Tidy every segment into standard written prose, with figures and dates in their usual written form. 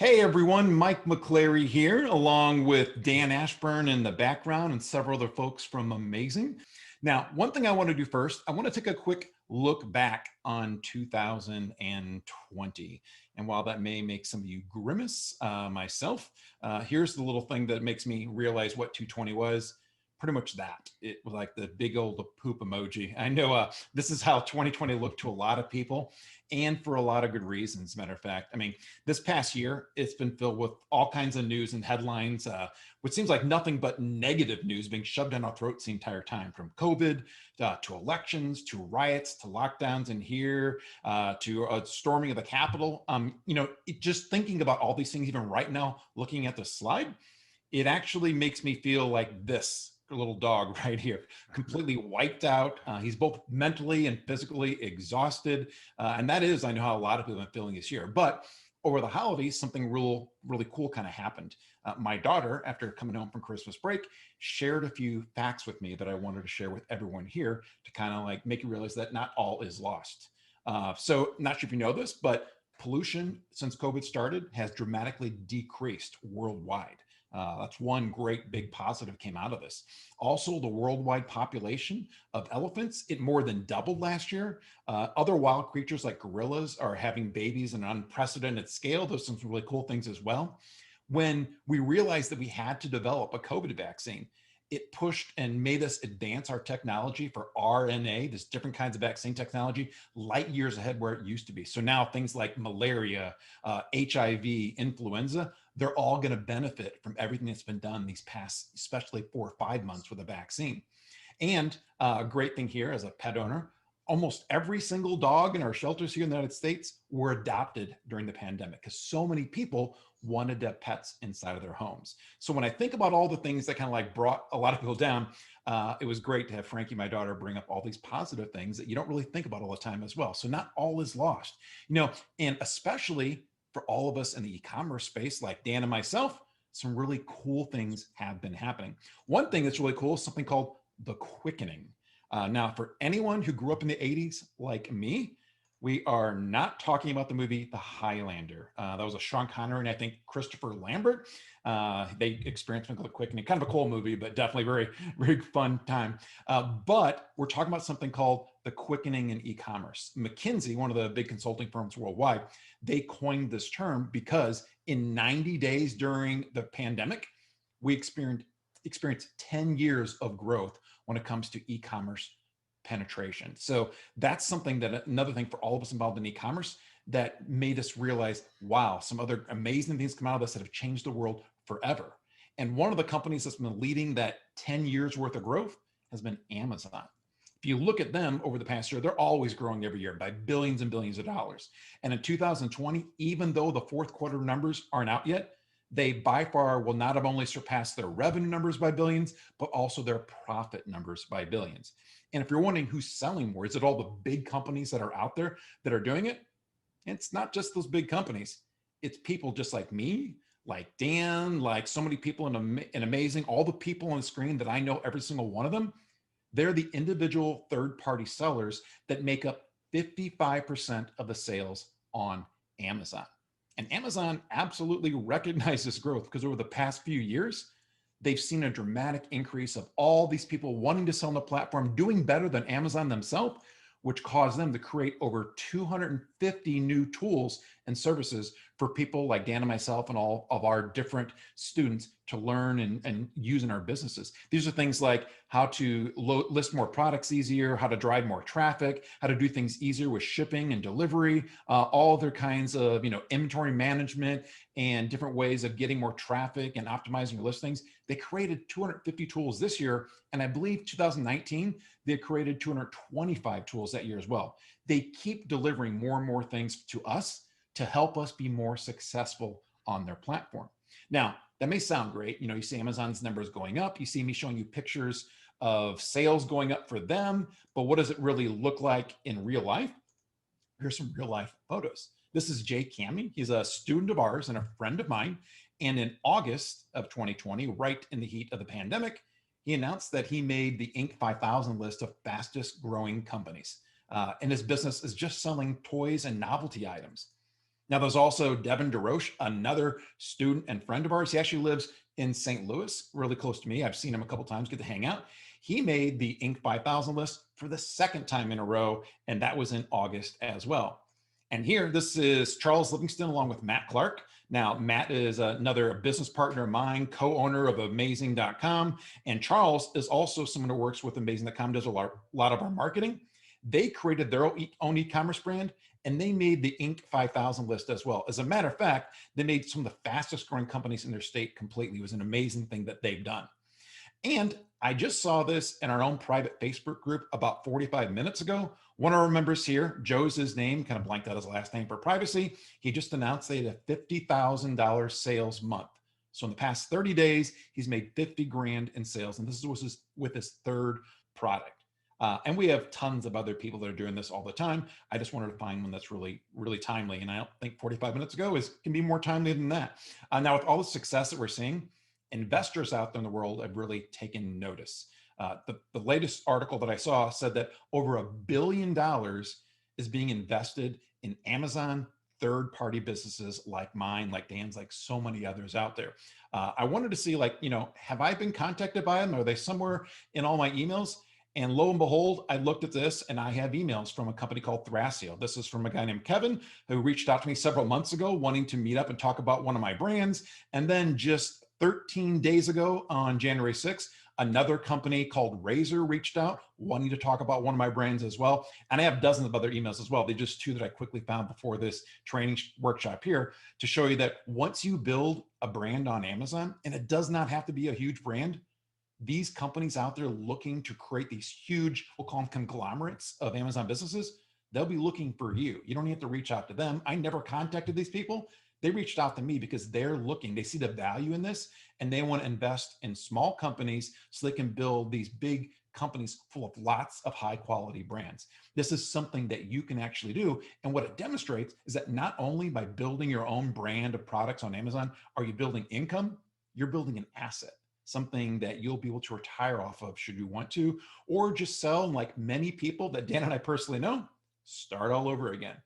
Hey everyone, Mike McClary here, along with Dan Ashburn in the background and several other folks from Amazing. Now, one thing I want to do first, I want to take a quick look back on 2020. And while that may make some of you grimace, myself, here's the little thing that makes me realize what 220 was. Pretty much that. It was like the big old poop emoji. I know this is how 2020 looked to a lot of people and for a lot of good reasons. Matter of fact, I mean, this past year, it's been filled with all kinds of news and headlines, which seems like nothing but negative news being shoved down our throats the entire time, from COVID to elections, to riots, to lockdowns in here, to storming of the Capitol. Just thinking about all these things, even right now, looking at the slide, it actually makes me feel like this little dog right here, completely wiped out. He's both mentally and physically exhausted. And that is, I know how a lot of people have been feeling this year. But over the holidays, something really cool kind of happened. My daughter, after coming home from Christmas break, shared a few facts with me that I wanted to share with everyone here to kind of like make you realize that not all is lost. So not sure if you know this, but pollution since COVID started has dramatically decreased worldwide. That's one great big positive came out of this. Also, the worldwide population of elephants, it more than doubled last year. Other wild creatures like gorillas are having babies at an unprecedented scale. Those are some really cool things as well. When we realized that we had to develop a COVID vaccine, it pushed and made us advance our technology for RNA, this different kinds of vaccine technology, light years ahead where it used to be. So now things like malaria, HIV, influenza, they're all going to benefit from everything that's been done these past, especially 4 or 5 months with a vaccine. And a great thing here as a pet owner, almost every single dog in our shelters here in the United States were adopted during the pandemic because so many people wanted to have pets inside of their homes. So when I think about all the things that kind of like brought a lot of people down, it was great to have Frankie, my daughter, bring up all these positive things that you don't really think about all the time as well. So not all is lost, and especially for all of us in the e-commerce space, like Dan and myself, some really cool things have been happening. One thing that's really cool is something called the quickening. Now, for anyone who grew up in the 80s like me, we are not talking about the movie The Highlander. That was a Sean Connery and I think Christopher Lambert. They experienced something called Quickening, kind of a cool movie, but definitely very, very fun time. But we're talking about something called the quickening in e-commerce. McKinsey, one of the big consulting firms worldwide, they coined this term because in 90 days during the pandemic, we experienced 10 years of growth when it comes to e-commerce penetration. So that's something that another thing for all of us involved in e-commerce that made us realize, wow, some other amazing things come out of this that have changed the world forever. And one of the companies that's been leading that 10 years worth of growth has been Amazon. If you look at them over the past year, they're always growing every year by billions and billions of dollars. And in 2020, even though the fourth quarter numbers aren't out yet, they by far will not have only surpassed their revenue numbers by billions, but also their profit numbers by billions. And if you're wondering who's selling more, is it all the big companies that are out there that are doing it? It's not just those big companies. It's people just like me, like Dan, like so many people in Amazing, all the people on the screen that I know, every single one of them, they're the individual third-party sellers that make up 55% of the sales on Amazon. And Amazon absolutely recognizes growth because over the past few years, they've seen a dramatic increase of all these people wanting to sell on the platform, doing better than Amazon themselves, which caused them to create over 250 new tools and services for people like Dan and myself and all of our different students to learn and use in our businesses. These are things like how to list more products easier, how to drive more traffic, how to do things easier with shipping and delivery, all other kinds of inventory management and different ways of getting more traffic and optimizing your listings. They created 250 tools this year, and I believe 2019 they created 225 tools that year as well. They keep delivering more and more things to us to help us be more successful on their platform. Now, that may sound great. You see Amazon's numbers going up. You see me showing you pictures of sales going up for them, but what does it really look like in real life? Here's some real life photos. This is Jay Cammy. He's a student of ours and a friend of mine. And in August of 2020, right in the heat of the pandemic, he announced that he made the Inc. 5000 list of fastest growing companies. And his business is just selling toys and novelty items. Now, there's also Devin DeRoche, another student and friend of ours. He actually lives in St. Louis, really close to me. I've seen him a couple times, get to hang out. He made the Inc. 5000 list for the second time in a row, and that was in August as well. And here, this is Charles Livingston along with Matt Clark. Now, Matt is another business partner of mine, co-owner of Amazing.com. And Charles is also someone who works with Amazing.com, does a lot of our marketing. They created their own e-commerce brand, and they made the Inc. 5000 list as well. As a matter of fact, they made some of the fastest growing companies in their state completely. It was an amazing thing that they've done. And I just saw this in our own private Facebook group about 45 minutes ago. One of our members here, Joe's his name, kind of blanked out his last name for privacy. He just announced they had a $50,000 sales month. So in the past 30 days, he's made 50 grand in sales. And this was with his third product. And we have tons of other people that are doing this all the time. I just wanted to find one that's really, really timely. And I don't think 45 minutes ago can be more timely than that. Now, with all the success that we're seeing, investors out there in the world have really taken notice. The latest article that I saw said that over $1 billion is being invested in Amazon third-party businesses like mine, like Dan's, like so many others out there. I wanted to see, have I been contacted by them? Are they somewhere in all my emails? And lo and behold, I looked at this and I have emails from a company called Thrasio. This is from a guy named Kevin who reached out to me several months ago wanting to meet up and talk about one of my brands. And then just 13 days ago on January 6th, another company called Razor reached out wanting to talk about one of my brands as well. And I have dozens of other emails as well. They're just two that I quickly found before this training workshop here to show you that once you build a brand on Amazon, and it does not have to be a huge brand, these companies out there looking to create these huge, we'll call them conglomerates of Amazon businesses, they'll be looking for you. You don't have to reach out to them. I never contacted these people. They reached out to me because they're looking, they see the value in this, and they want to invest in small companies so they can build these big companies full of lots of high quality brands. This is something that you can actually do. And what it demonstrates is that not only by building your own brand of products on Amazon, are you building income, you're building an asset, something that you'll be able to retire off of should you want to, or just sell. And like many people that Dan and I personally know, start all over again.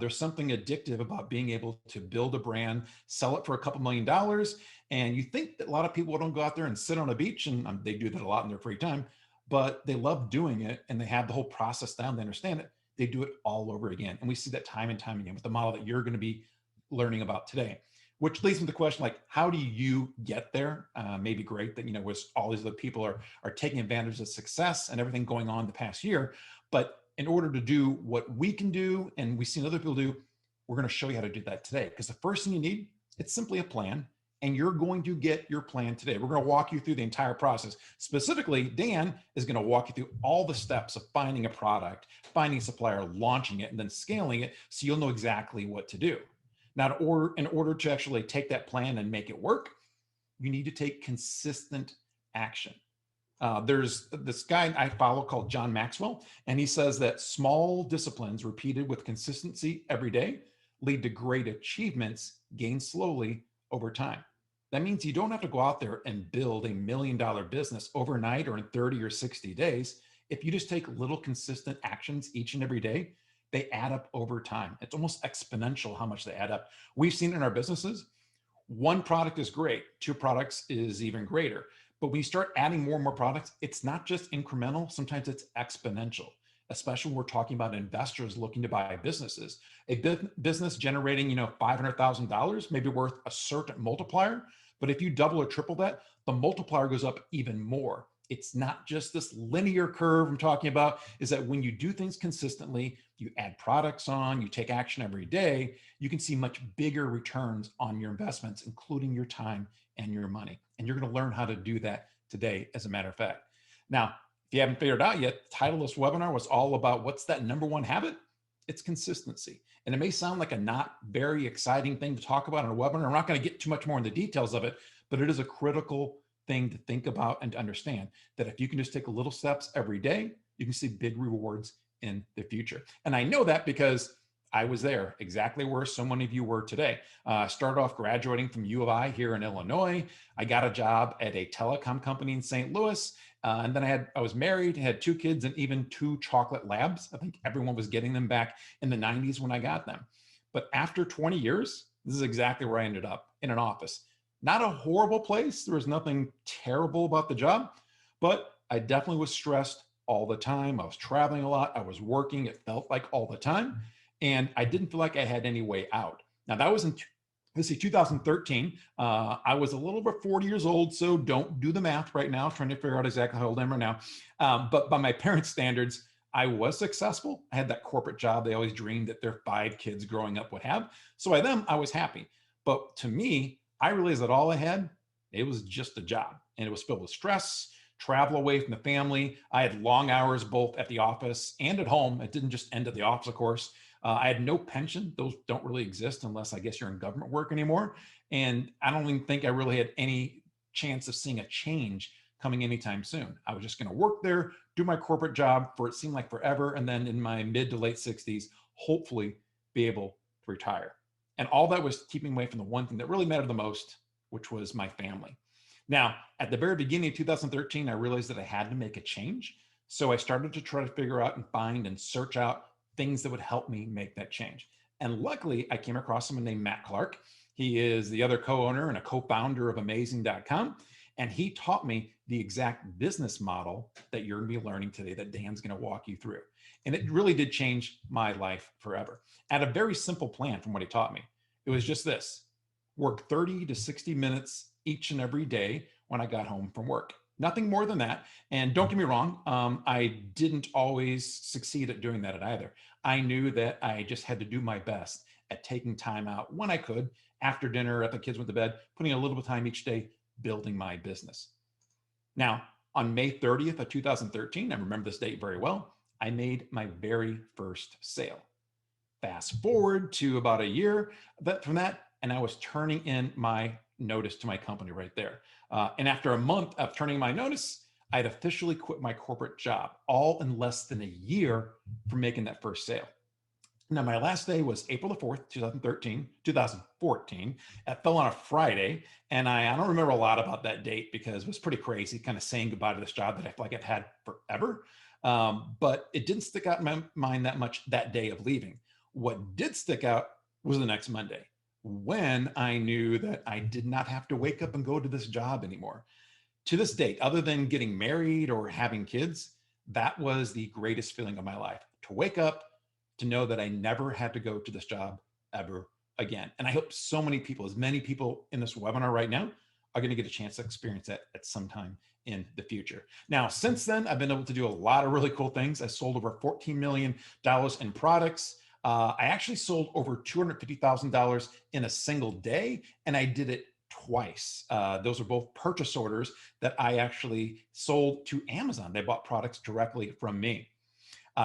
There's something addictive about being able to build a brand, sell it for a couple $1 million. And you think that a lot of people don't go out there and sit on a beach, and they do that a lot in their free time, but they love doing it and they have the whole process down, they understand it. They do it all over again. And we see that time and time again with the model that you're going to be learning about today. Which leads me to the question, like, how do you get there? Maybe great that, with all these other people are taking advantage of success and everything going on the past year. But in order to do what we can do, and we've seen other people do, we're going to show you how to do that today. Because the first thing you need, it's simply a plan. And you're going to get your plan today. We're going to walk you through the entire process. Specifically, Dan is going to walk you through all the steps of finding a product, finding a supplier, launching it, and then scaling it so you'll know exactly what to do. Now, in order to actually take that plan and make it work, you need to take consistent action. There's this guy I follow called John Maxwell, and he says that small disciplines repeated with consistency every day lead to great achievements gained slowly over time. That means you don't have to go out there and build $1 million business overnight or in 30 or 60 days. If you just take little consistent actions each and every day, they add up over time. It's almost exponential how much they add up. We've seen it in our businesses. One product is great. 2 products is even greater. But when you start adding more and more products, it's not just incremental. Sometimes it's exponential, especially when we're talking about investors looking to buy businesses. A business generating, $500,000 may be worth a certain multiplier. But if you double or triple that, the multiplier goes up even more. It's not just this linear curve I'm talking about, is that when you do things consistently, you add products on, you take action every day, you can see much bigger returns on your investments, including your time and your money. And you're going to learn how to do that today, as a matter of fact. Now, if you haven't figured out yet, the title of this webinar was all about what's that number one habit? It's consistency. And it may sound like a not very exciting thing to talk about in a webinar. I'm not going to get too much more into the details of it, but it is a critical thing to think about and to understand that if you can just take little steps every day, you can see big rewards in the future. And I know that because I was there exactly where so many of you were today. Started off graduating from U of I here in Illinois. I got a job at a telecom company in St. Louis. And then I was married, had 2 kids, and even 2 chocolate labs. I think everyone was getting them back in the 90s when I got them. But after 20 years, this is exactly where I ended up, in an office. Not a horrible place. There was nothing terrible about the job, but I definitely was stressed all the time. I was traveling a lot. I was working. It felt like all the time. And I didn't feel like I had any way out. Now, that was in, let's see, 2013. I was a little over 40 years old, so don't do the math right now, trying to figure out exactly how old I am right now. But by my parents' standards, I was successful. I had that corporate job they always dreamed that their 5 kids growing up would have. So by them, I was happy. But to me, I realized that all I had, it was just a job. And it was filled with stress, travel away from the family. I had long hours both at the office and at home. It didn't just end at the office, of course. I had no pension. Those don't really exist unless I guess you're in government work anymore. And I don't even think I really had any chance of seeing a change coming anytime soon. I was just going to work there, do my corporate job for it seemed like forever. And then in my mid to late 60s, hopefully be able to retire. And all that was keeping away from the one thing that really mattered the most, which was my family. Now, at the very beginning of 2013, I realized that I had to make a change. So I started to try to figure out and find and search out things that would help me make that change. And luckily, I came across someone named Matt Clark. He is the other co-owner and a co-founder of Amazing.com. And he taught me the exact business model that you're going to be learning today that Dan's going to walk you through. And it really did change my life forever. I had a very simple plan from what he taught me. It was just this: work 30 to 60 minutes each and every day when I got home from work. Nothing more than that. And don't get me wrong, I didn't always succeed at doing that either. I knew that I just had to do my best at taking time out when I could, after dinner, after the kids went to bed, putting a little bit of time each day building my business. Now, on May 30th of 2013, I remember this date very well, I made my very first sale. Fast forward to about a year from that, and I was turning in my notice to my company right there. And after a month of turning my notice, I'd officially quit my corporate job, all in less than a year from making that first sale. Now, my last day was April the 4th, 2014. It fell on a Friday. And I don't remember a lot about that date because it was pretty crazy, kind of saying goodbye to this job that I feel like I've had forever. But it didn't stick out in my mind that much that day of leaving. What did stick out was the next Monday, when I knew that I did not have to wake up and go to this job anymore. To this date, other than getting married or having kids, that was the greatest feeling of my life, to wake up, to know that I never had to go to this job ever again. And I hope so many people, as many people in this webinar right now, are going to get a chance to experience that at some time in the future. Now, since then, I've been able to do a lot of really cool things. I sold over $14 million in products. I actually sold over $250,000 in a single day, and I did it twice. Those are both purchase orders that I actually sold to Amazon. They bought products directly from me.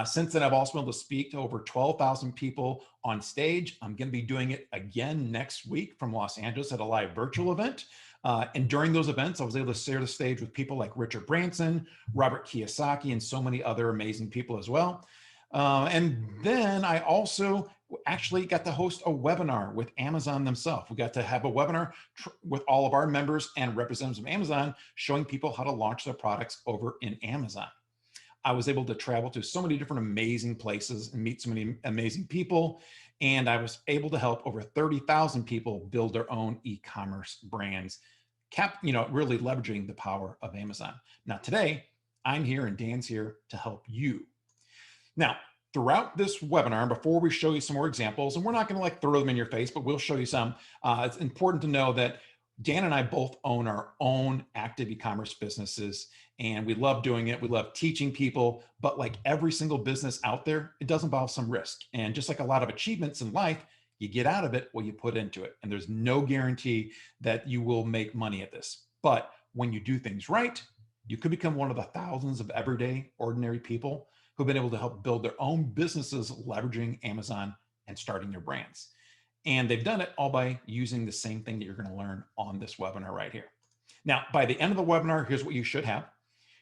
Since then, I've also been able to speak to over 12,000 people on stage. I'm going to be doing it again next week from Los Angeles at a live virtual event. And during those events, I was able to share the stage with people like Richard Branson, Robert Kiyosaki, and so many other amazing people as well. And then I also actually got to host a webinar with Amazon themselves. We got to have a webinar with all of our members and representatives of Amazon, showing people how to launch their products over in Amazon. I was able to travel to so many different amazing places and meet so many amazing people. And I was able to help over 30,000 people build their own e-commerce brands, really leveraging the power of Amazon. Now, today, I'm here and Dan's here to help you. Now, throughout this webinar, before we show you some more examples, and we're not going to like throw them in your face, but we'll show you some, it's important to know that Dan and I both own our own active e-commerce businesses, and we love doing it. We love teaching people, but like every single business out there, it does involve some risk. And just like a lot of achievements in life, you get out of it what you put into it. And there's no guarantee that you will make money at this. But when you do things right, you could become one of the thousands of everyday, ordinary people who've been able to help build their own businesses leveraging Amazon and starting their brands. And they've done it all by using the same thing that you're going to learn on this webinar right here. Now, by the end of the webinar, here's what you should have.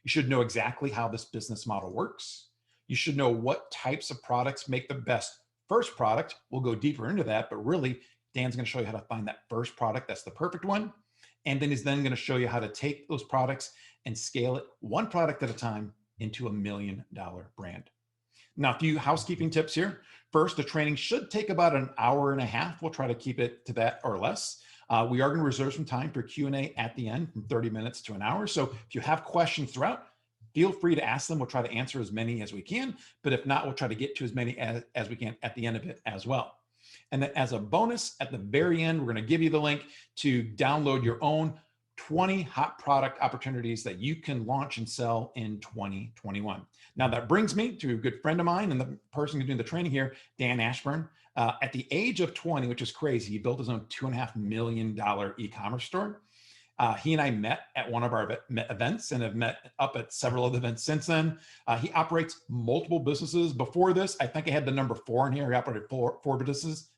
You should know exactly how this business model works. You should know what types of products make the best first product. We'll go deeper into that, but really, Dan's going to show you how to find that first product that's the perfect one. And then he's then going to show you how to take those products and scale it one product at a time into $1 million brand. Now, a few housekeeping tips here. First, the training should take about an hour and a half. We'll try to keep it to that or less. We are going to reserve some time for Q&A at the end, from 30 minutes to an hour. So if you have questions throughout, feel free to ask them. We'll try to answer as many as we can, but if not, we'll try to get to as many as we can at the end of it as well. And then as a bonus, at the very end, we're going to give you the link to download your own 20 hot product opportunities that you can launch and sell in 2021. Now that brings me to a good friend of mine and the person who's doing the training here, Dan Ashburn. At the age of 20, which is crazy, he built his own $2.5 million e-commerce store. He and I met at one of our events and have met up at several other events since then. He operates multiple businesses. Before this, I think I had the number 4 in here. He operated four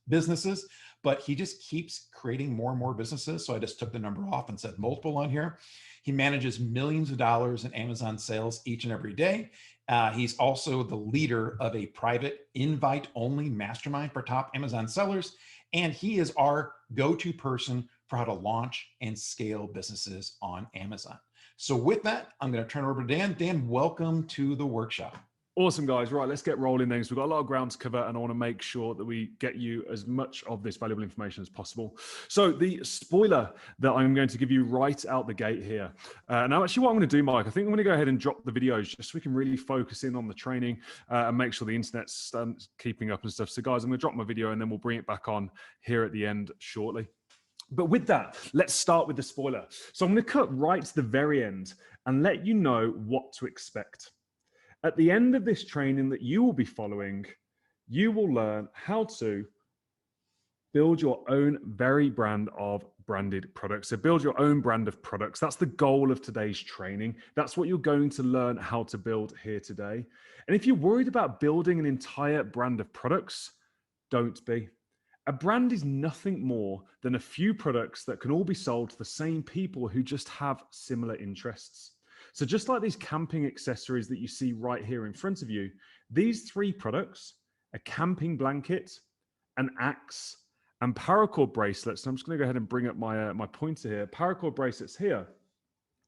businesses, but he just keeps creating more and more businesses. So I just took the number off and said multiple on here. He manages millions of dollars in Amazon sales each and every day. He's also the leader of a private invite-only mastermind for top Amazon sellers. And he is our go-to person for how to launch and scale businesses on Amazon. So with that, I'm going to turn it over to Dan. Dan, welcome to the workshop. Awesome, guys. Right, let's get rolling then. So we've got a lot of ground to cover, and I want to make sure that we get you as much of this valuable information as possible. So the spoiler that I'm going to give you right out the gate here. Now, actually what I'm going to do, Mike, I think I'm going to go ahead and drop the videos just so we can really focus in on the training and make sure the internet's keeping up and stuff. So guys, I'm going to drop my video and then we'll bring it back on here at the end shortly. But with that, let's start with the spoiler. So I'm going to cut right to the very end and let you know what to expect. At the end of this training that you will be following, you will learn how to build your own very brand of branded products. So build your own brand of products. That's the goal of today's training. That's what you're going to learn how to build here today. And if you're worried about building an entire brand of products, don't be. A brand is nothing more than a few products that can all be sold to the same people who just have similar interests. So just like these camping accessories that you see right here in front of you, these 3 products, a camping blanket, an axe, and paracord bracelets. So I'm just going to go ahead and bring up my pointer here. Paracord bracelets here,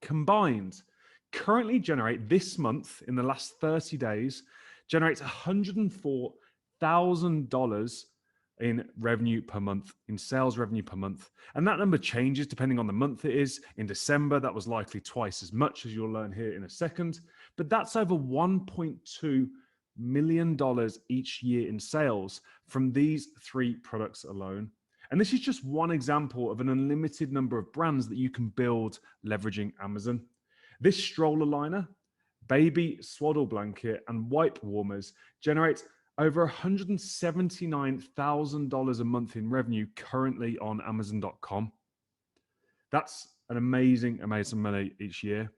combined, currently generate this month, in the last 30 days, generates $104,000 in revenue per month, in sales revenue per month. And that number changes depending on the month it is. In December, that was likely twice as much, as you'll learn here in a second. But that's over $1.2 million each year in sales from these 3 products alone. And this is just one example of an unlimited number of brands that you can build leveraging Amazon. This stroller liner, baby swaddle blanket, and wipe warmers generates over $179,000 a month in revenue currently on Amazon.com. That's an amazing, amazing money each year.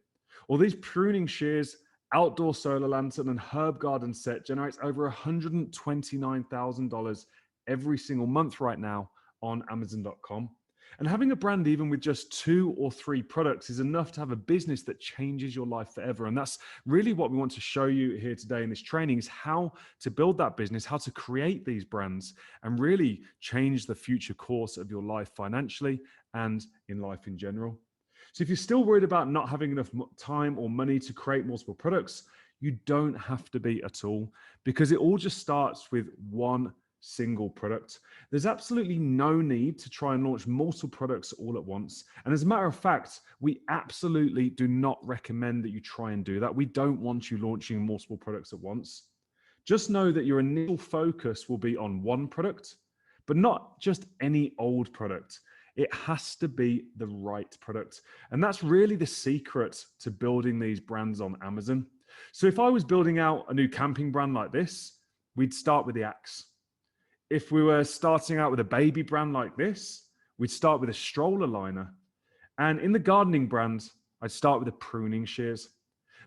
Or these pruning shears, outdoor solar lantern, and herb garden set generates over $129,000 every single month right now on Amazon.com. And having a brand, even with just 2 or 3 products, is enough to have a business that changes your life forever. And that's really what we want to show you here today in this training, is how to build that business, how to create these brands, and really change the future course of your life financially and in life in general. So if you're still worried about not having enough time or money to create multiple products, you don't have to be at all, because it all just starts with one single product. There's absolutely no need to try and launch multiple products all at once. And as a matter of fact, we absolutely do not recommend that you try and do that. We don't want you launching multiple products at once. Just know that your initial focus will be on one product, but not just any old product. It has to be the right product. And that's really the secret to building these brands on Amazon. So if I was building out a new camping brand like this, we'd start with the axe. If we were starting out with a baby brand like this, we'd start with a stroller liner. And in the gardening brand, I'd start with the pruning shears.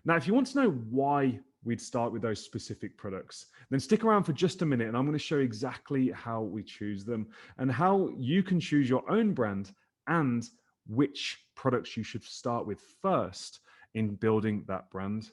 Now, if you want to know why we'd start with those specific products, then stick around for just a minute and I'm going to show you exactly how we choose them and how you can choose your own brand and which products you should start with first in building that brand.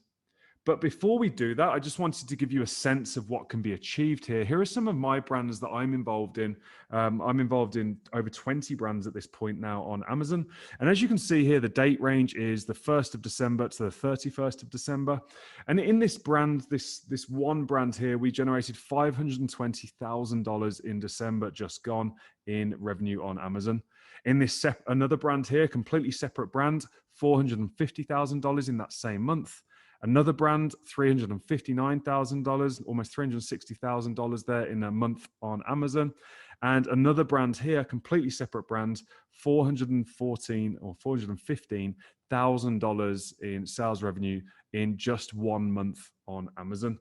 But before we do that, I just wanted to give you a sense of what can be achieved here. Here are some of my brands that I'm involved in. I'm involved in over 20 brands at this point now on Amazon. And as you can see here, the date range is the 1st of December to the 31st of December. And in this brand, this one brand here, we generated $520,000 in December just gone in revenue on Amazon. In this another brand here, completely separate brand, $450,000 in that same month. Another brand, $359,000, almost $360,000 there in a month on Amazon. And another brand here, completely separate brand, $415,000 in sales revenue in just 1 month on Amazon.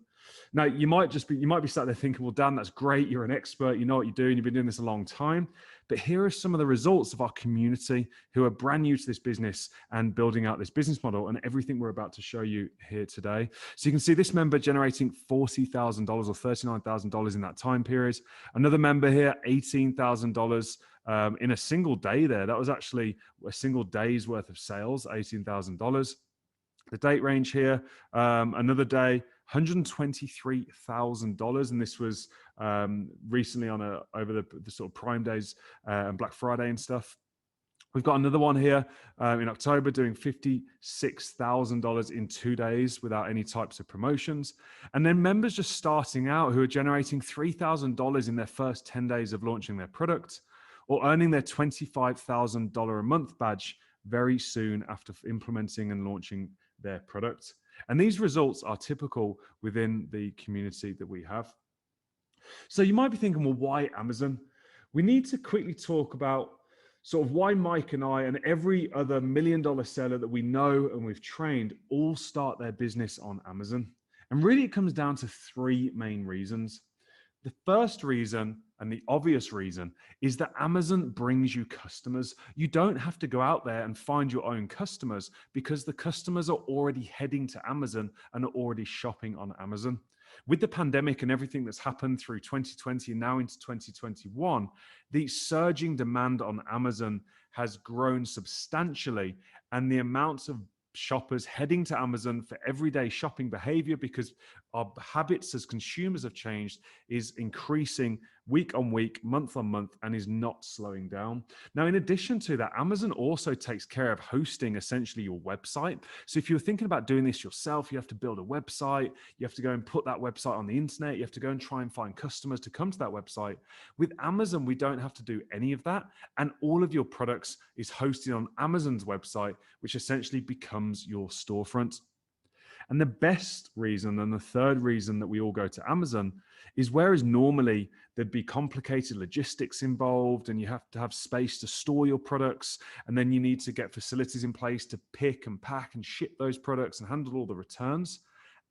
Now, you might be sat there thinking, well, Dan, that's great. You're an expert. You know what you're doing. You've been doing this a long time. But here are some of the results of our community who are brand new to this business and building out this business model and everything we're about to show you here today. So you can see this member generating $40,000 or $39,000 in that time period. Another member here, $18,000 in a single day there. That was actually a single day's worth of sales, $18,000. The date range here, another day, $123,000, and this was recently on over the sort of Prime Days and Black Friday and stuff. We've got another one here in October doing $56,000 in 2 days without any types of promotions. And then members just starting out who are generating $3,000 in their first 10 days of launching their product, or earning their $25,000 a month badge very soon after implementing and launching their product. And these results are typical within the community that we have. So you might be thinking, well, why Amazon? We need to quickly talk about sort of why Mike and I and every other $1 million seller that we know and we've trained all start their business on Amazon. And really it comes down to 3 main reasons. The first reason, and the obvious reason, is that Amazon brings you customers. You don't have to go out there and find your own customers because the customers are already heading to Amazon and are already shopping on Amazon. With the pandemic and everything that's happened through 2020 and now into 2021, the surging demand on Amazon has grown substantially, and the amounts of shoppers heading to Amazon for everyday shopping behavior, because our habits as consumers have changed, is increasing week on week, month on month, and is not slowing down. Now, in addition to that, Amazon also takes care of hosting essentially your website. So if you're thinking about doing this yourself, you have to build a website, you have to go and put that website on the internet, you have to go and try and find customers to come to that website. With Amazon, we don't have to do any of that. And all of your products is hosted on Amazon's website, which essentially becomes your storefront. And the best reason, and the third reason that we all go to Amazon, is whereas normally there'd be complicated logistics involved and you have to have space to store your products, and then you need to get facilities in place to pick and pack and ship those products and handle all the returns,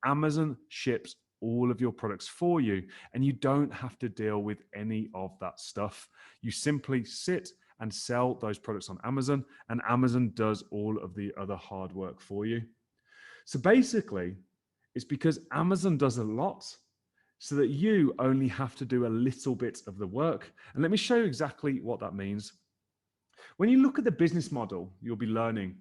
Amazon ships all of your products for you, and you don't have to deal with any of that stuff. You simply sit and sell those products on Amazon, and Amazon does all of the other hard work for you. So basically, it's because Amazon does a lot so that you only have to do a little bit of the work. And let me show you exactly what that means. When you look at the business model, you'll be learning.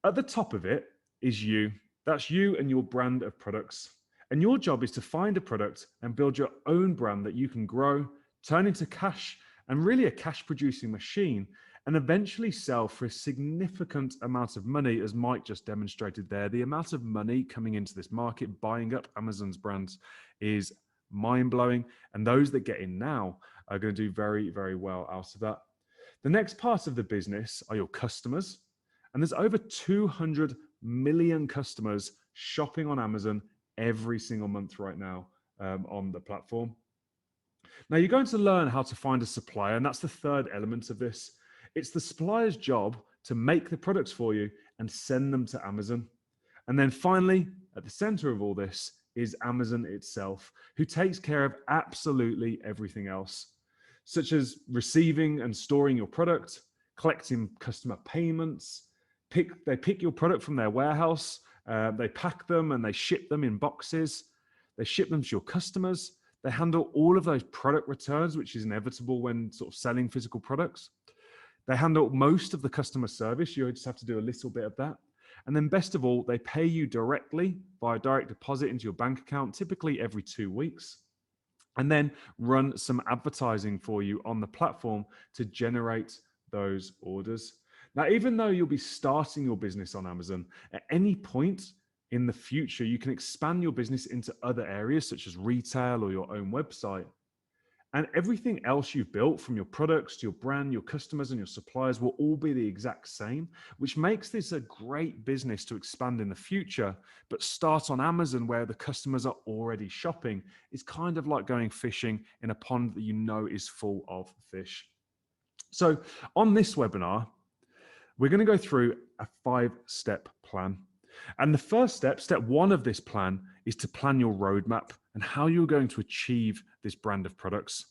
At the top of it is you. That's you and your brand of products. And your job is to find a product and build your own brand that you can grow, turn into cash, and really a cash producing machine, and eventually sell for a significant amount of money, as Mike just demonstrated there. The amount of money coming into this market, buying up Amazon's brands, is mind-blowing. And those that get in now are going to do very, very well out of that. The next part of the business are your customers. And there's over 200 million customers shopping on Amazon every single month right now on the platform. Now, you're going to learn how to find a supplier, and that's the third element of this. It's the supplier's job to make the products for you and send them to Amazon. And then finally, at the center of all this is Amazon itself, who takes care of absolutely everything else, such as receiving and storing your product, collecting customer payments. They pick your product from their warehouse, they pack them and they ship them in boxes. They ship them to your customers. They handle all of those product returns, which is inevitable when sort of selling physical products. They handle most of the customer service. You just have to do a little bit of that. And then best of all, they pay you directly via direct deposit into your bank account, typically every 2 weeks, and then run some advertising for you on the platform to generate those orders. Now, even though you'll be starting your business on Amazon, at any point in the future, you can expand your business into other areas such as retail or your own website. And everything else you've built, from your products to your brand, your customers and your suppliers, will all be the exact same, which makes this a great business to expand in the future. But start on Amazon, where the customers are already shopping, is kind of like going fishing in a pond that you know is full of fish. So on this webinar, we're going to go through a 5-step plan. And the first step, step 1 of this plan, is to plan your roadmap and how you're going to achieve this brand of products.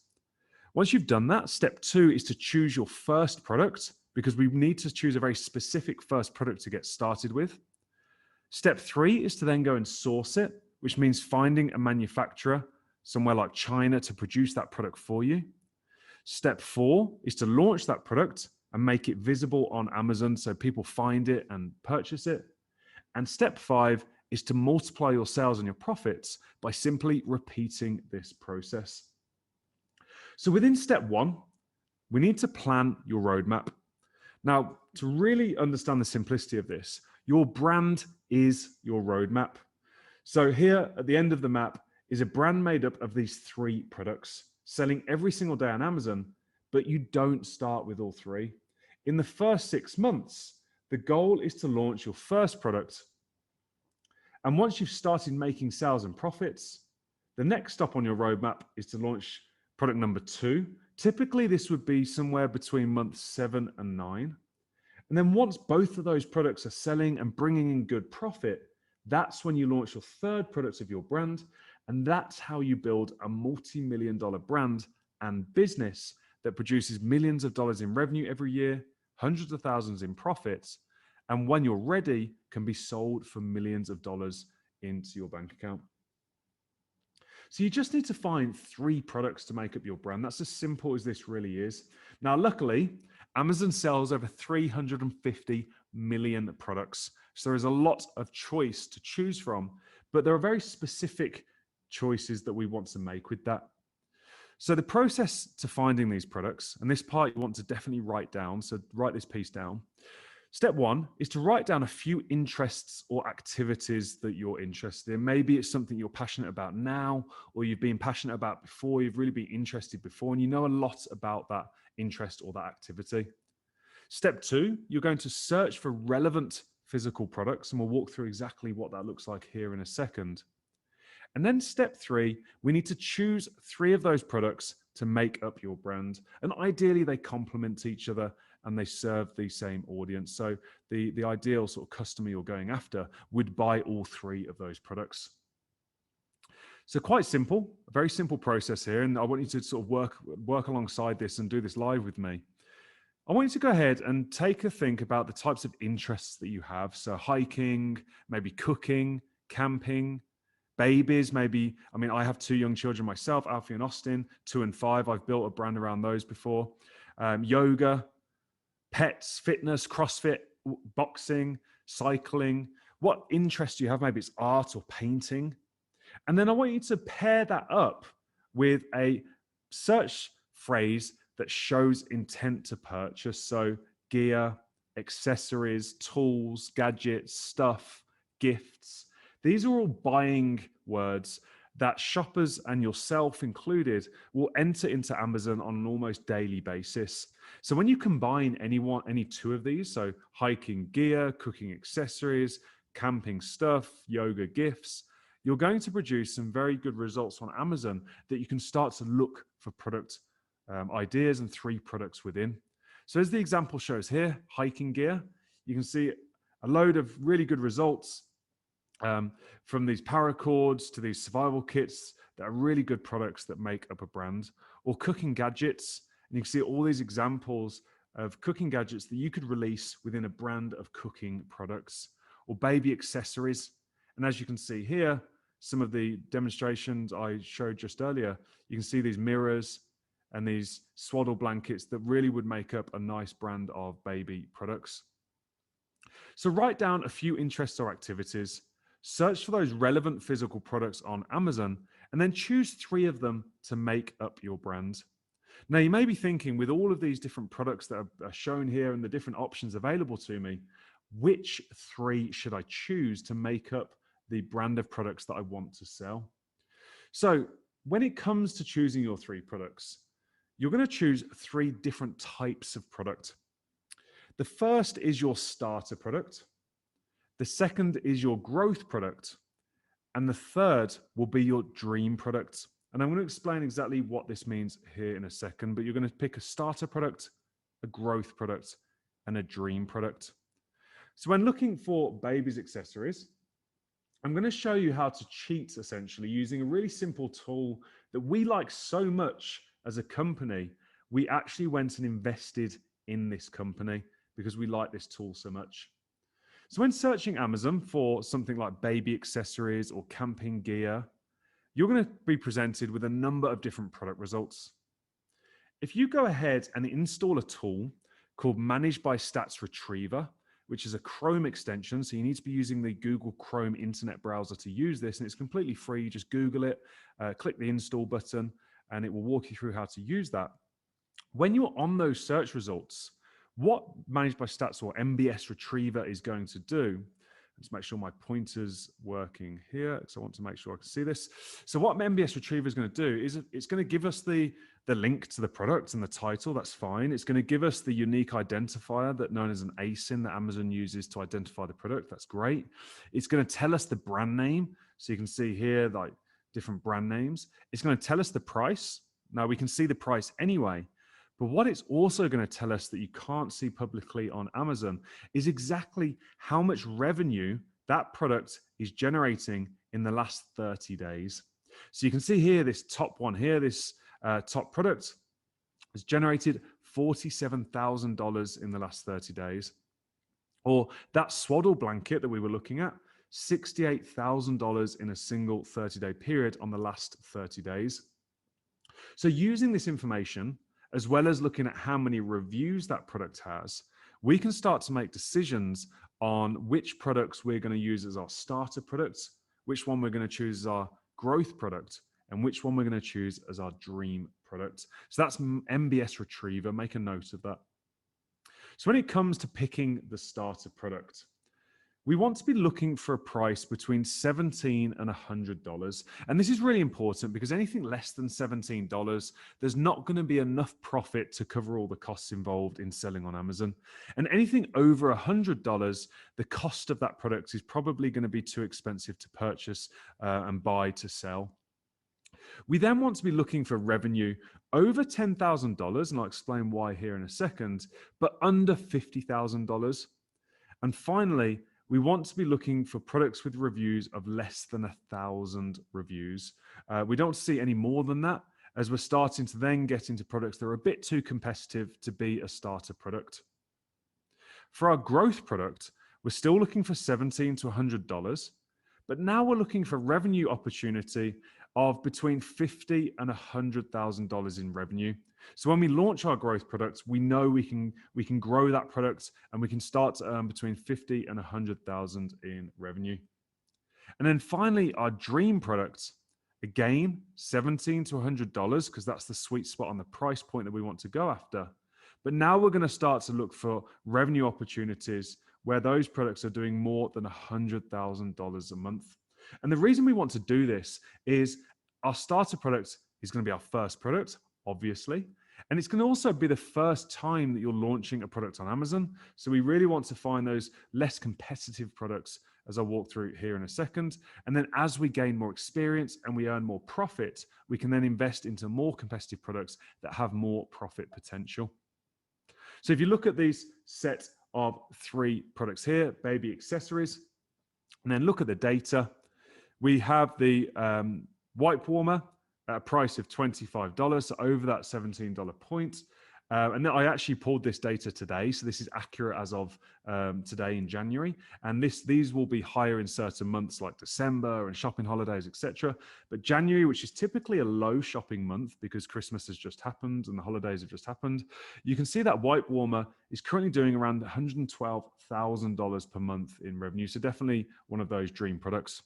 Once you've done that, step 2 is to choose your first product, because we need to choose a very specific first product to get started with. Step 3 is to then go and source it, which means finding a manufacturer somewhere like China to produce that product for you. Step 4 is to launch that product and make it visible on Amazon so people find it and purchase it. And step 5 is to multiply your sales and your profits by simply repeating this process. So within step 1, we need to plan your roadmap. Now, to really understand the simplicity of this, your brand is your roadmap. So here at the end of the map is a brand made up of these 3 products, selling every single day on Amazon, but you don't start with all 3. In the first 6 months, the goal is to launch your first product. And once you've started making sales and profits, the next stop on your roadmap is to launch product number 2. Typically, this would be somewhere between months 7 and 9. And then once both of those products are selling and bringing in good profit, that's when you launch your third product of your brand. And that's how you build a multi-million-dollar brand and business that produces millions of dollars in revenue every year, hundreds of thousands in profits, and when you're ready, can be sold for millions of dollars into your bank account. So you just need to find 3 products to make up your brand. That's as simple as this really is. Now, luckily, Amazon sells over 350 million products. So there is a lot of choice to choose from, but there are very specific choices that we want to make with that. So the process to finding these products, and this part you want to definitely write down, so write this piece down. Step 1 is to write down a few interests or activities that you're interested in. Maybe it's something you're passionate about now, or you've been passionate about before, you've really been interested before, and you know a lot about that interest or that activity. Step 2, you're going to search for relevant physical products, and we'll walk through exactly what that looks like here in a second. And then step 3, we need to choose 3 of those products to make up your brand. And ideally, they complement each other and they serve the same audience. So the ideal sort of customer you're going after would buy all 3 of those products. So quite simple, a very simple process here. And I want you to sort of work alongside this and do this live with me. I want you to go ahead and take a think about the types of interests that you have. So hiking, maybe cooking, camping, babies, maybe. I mean, I have 2 young children myself, Alfie and Austin, 2 and 5. I've built a brand around those before. Yoga, pets, fitness, CrossFit, boxing, cycling. What interest do you have? Maybe it's art or painting. And then I want you to pair that up with a search phrase that shows intent to purchase. So gear, accessories, tools, gadgets, stuff, gifts. These are all buying words that shoppers, and yourself included, will enter into Amazon on an almost daily basis. So when you combine any 2 of these, so hiking gear, cooking accessories, camping stuff, yoga gifts, you're going to produce some very good results on Amazon that you can start to look for product ideas and 3 products within. So as the example shows here, hiking gear, you can see a load of really good results from these paracords to these survival kits that are really good products that make up a brand, or cooking gadgets. And you can see all these examples of cooking gadgets that you could release within a brand of cooking products, or baby accessories. And as you can see here, some of the demonstrations I showed just earlier, you can see these mirrors and these swaddle blankets that really would make up a nice brand of baby products. So write down a few interests or activities, search for those relevant physical products on Amazon, and then choose 3 of them to make up your brand. Now, you may be thinking, with all of these different products that are shown here and the different options available to me, which 3 should I choose to make up the brand of products that I want to sell? So when it comes to choosing your 3 products, you're going to choose 3 different types of product. The first is your starter product. The second is your growth product. And the third will be your dream product. And I'm going to explain exactly what this means here in a second, but you're going to pick a starter product, a growth product, and a dream product. So when looking for babies accessories, I'm going to show you how to cheat essentially using a really simple tool that we like so much as a company. We actually went and invested in this company because we like this tool so much. So when searching Amazon for something like baby accessories or camping gear, you're going to be presented with a number of different product results. If you go ahead and install a tool called Managed by Stats Retriever, which is a Chrome extension, so you need to be using the Google Chrome internet browser to use this, and it's completely free. You just Google it, click the install button, and it will walk you through how to use that. When you're on those search results, what Managed by Stats or MBS Retriever is going to do, let's make sure my pointer's working here because I want to make sure I can see this. So what MBS Retriever is going to do is it's going to give us the link to the product and the title. That's fine. It's going to give us the unique identifier that known as an ASIN that Amazon uses to identify the product. That's great. It's going to tell us the brand name. So you can see here like different brand names. It's going to tell us the price. Now we can see the price anyway. But what it's also going to tell us that you can't see publicly on Amazon is exactly how much revenue that product is generating in the last 30 days. So you can see here, this top one here, this top product has generated $47,000 in the last 30 days. Or that swaddle blanket that we were looking at, $68,000 in a single 30-day period on the last 30 days. So using this information, as well as looking at how many reviews that product has, we can start to make decisions on which products we're going to use as our starter products, which one we're going to choose as our growth product, and which one we're going to choose as our dream product. So that's MBS Retriever. Make a note of that. So when it comes to picking the starter product, we want to be looking for a price between $17 and $100. And this is really important because anything less than $17, there's not going to be enough profit to cover all the costs involved in selling on Amazon. And anything over $100, the cost of that product is probably going to be too expensive to purchase and buy to sell. We then want to be looking for revenue over $10,000, and I'll explain why here in a second, but under $50,000. And finally, we want to be looking for products with reviews of less than 1,000 reviews. We don't see any more than that, as we're starting to then get into products that are a bit too competitive to be a starter product. For our growth product, we're still looking for $17 to $100, but now we're looking for revenue opportunity of between $50,000 and $100,000 in revenue. So when we launch our growth products, we know we can grow that product and we can start to earn between $50,000 and $100,000 in revenue. And then finally, our dream product, again, $17 to $100, because that's the sweet spot on the price point that we want to go after. But now we're going to start to look for revenue opportunities where those products are doing more than $100,000 a month. And the reason we want to do this is our starter product is going to be our first product, obviously. And it's going to also be the first time that you're launching a product on Amazon. So we really want to find those less competitive products, as I'll walk through here in a second. And then as we gain more experience and we earn more profit, we can then invest into more competitive products that have more profit potential. So if you look at these set of 3 products here, baby accessories, and then look at the data, we have the wipe warmer at a price of $25, so over that $17 point. And then I actually pulled this data today, so this is accurate as of today in January. And these will be higher in certain months like December and shopping holidays, etc. But January, which is typically a low shopping month because Christmas has just happened and the holidays have just happened, you can see that wipe warmer is currently doing around $112,000 per month in revenue. So definitely one of those dream products.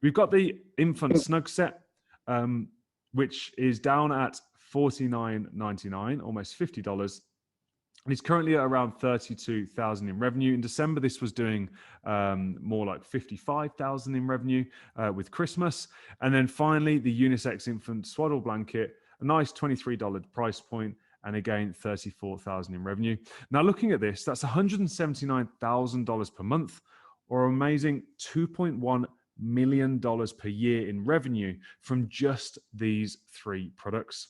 We've got the infant snug set, which is down at $49.99, almost $50. And it's currently at around 32,000 in revenue. In December, this was doing more like 55,000 in revenue with Christmas. And then finally, the unisex infant swaddle blanket, a nice $23 price point, and again, 34,000 in revenue. Now, looking at this, that's $179,000 per month, or an amazing $2.1 million per year in revenue from just these 3 products.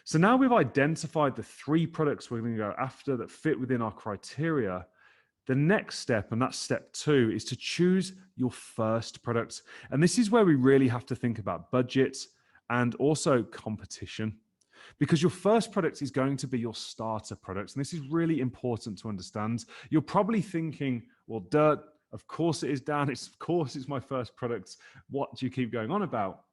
So now we've identified the 3 products we're going to go after that fit within our criteria. The next step, and that's step 2, is to choose your first product. And this is where we really have to think about budget and also competition, because your first product is going to be your starter product. And this is really important to understand. You're probably thinking, well, Dirt, of course it is, Dan. Of course it's my first product. What do you keep going on about?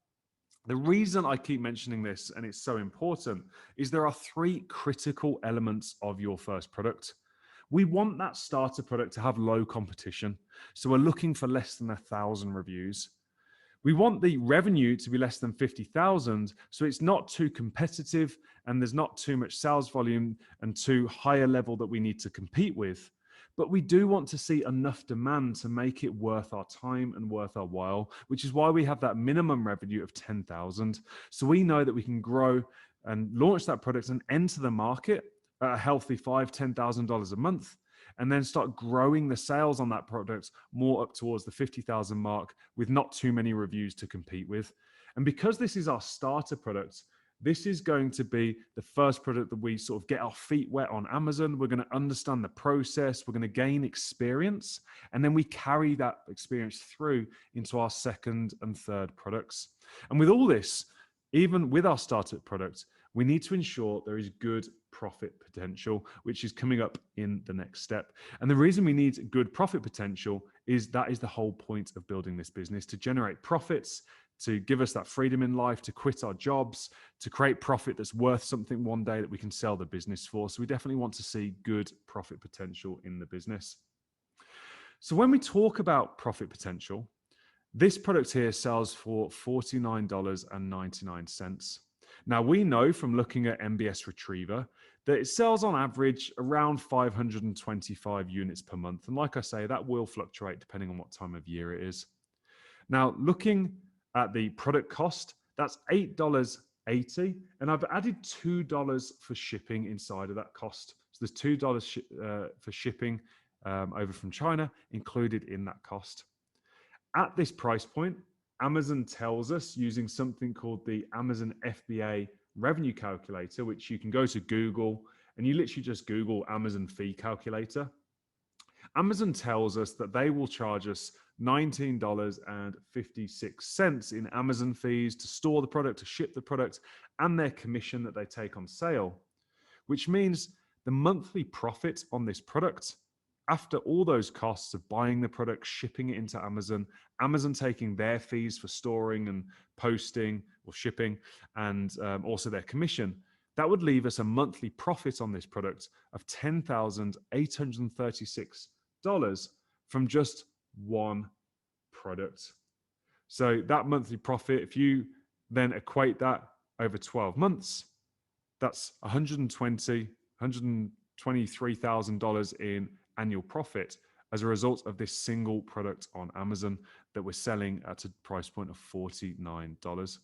The reason I keep mentioning this, and it's so important, is there are 3 critical elements of your first product. We want that starter product to have low competition. So we're looking for less than 1,000 reviews. We want the revenue to be less than 50,000, so it's not too competitive and there's not too much sales volume and too high a level that we need to compete with. But we do want to see enough demand to make it worth our time and worth our while, which is why we have that minimum revenue of 10,000. So we know that we can grow and launch that product and enter the market at a healthy $5,000, $10,000 a month, and then start growing the sales on that product more up towards the 50,000 mark with not too many reviews to compete with. And because this is our starter product, this is going to be the first product that we sort of get our feet wet on Amazon. We're going to understand the process. We're going to gain experience. And then we carry that experience through into our second and third products. And with all this, even with our startup product, we need to ensure there is good profit potential, which is coming up in the next step. And the reason we need good profit potential is that is the whole point of building this business, to generate profits, to give us that freedom in life, to quit our jobs, to create profit that's worth something one day that we can sell the business for. So we definitely want to see good profit potential in the business. So when we talk about profit potential, this product here sells for $49.99. Now, we know from looking at MBS Retriever that it sells on average around 525 units per month. And like I say, that will fluctuate depending on what time of year it is. Now, looking at the product cost, that's $8.80. And I've added $2 for shipping inside of that cost. So there's $2 for shipping over from China included in that cost. At this price point, Amazon tells us, using something called the Amazon FBA revenue calculator, which you can go to Google and you literally just Google Amazon fee calculator. Amazon tells us that they will charge us $19.56 in Amazon fees to store the product, to ship the product, and their commission that they take on sale, which means the monthly profit on this product, after all those costs of buying the product, shipping it into Amazon, Amazon taking their fees for storing and posting or shipping, and also their commission, that would leave us a monthly profit on this product of $10,836 from just one product. So that monthly profit, if you then equate that over 12 months, that's $123,000 in annual profit as a result of this single product on Amazon that we're selling at a price point of $49.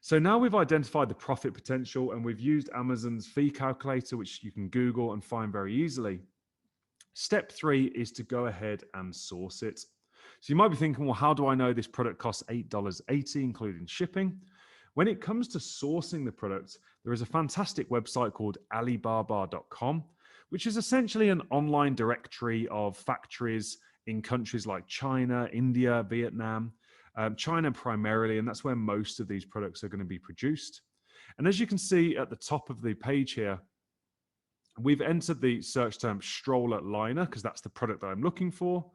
So now we've identified the profit potential and we've used Amazon's fee calculator, which you can Google and find very easily. Step 3 is to go ahead and source it. So you might be thinking, well, how do I know this product costs $8.80, including shipping? When it comes to sourcing the product, there is a fantastic website called Alibaba.com, which is essentially an online directory of factories in countries like China, India, Vietnam, China primarily, and that's where most of these products are going to be produced. And as you can see at the top of the page here, We've entered the search term stroller liner because that's the product that I'm looking for.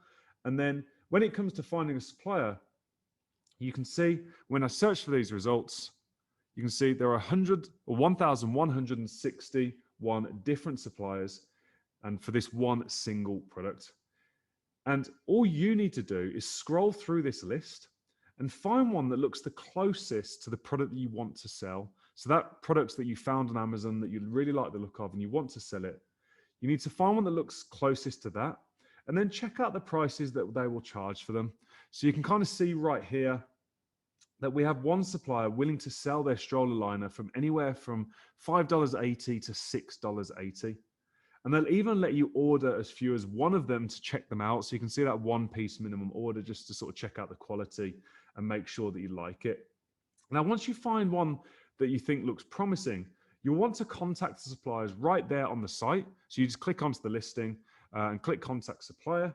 And then when it comes to finding a supplier, you can see when I search for these results, you can see there are 1,161 different suppliers and for this one single product. And all you need to do is scroll through this list and find one that looks the closest to the product that you want to sell. So that products that you found on Amazon that you really like the look of and you want to sell it, you need to find one that looks closest to that and then check out the prices that they will charge for them. So you can kind of see right here that we have one supplier willing to sell their stroller liner from anywhere from $5.80 to $6.80. And they'll even let you order as few as one of them to check them out. So you can see that one piece minimum order just to sort of check out the quality and make sure that you like it. Now, once you find one that you think looks promising, you'll want to contact the suppliers right there on the site. So you just click onto the listing and click contact supplier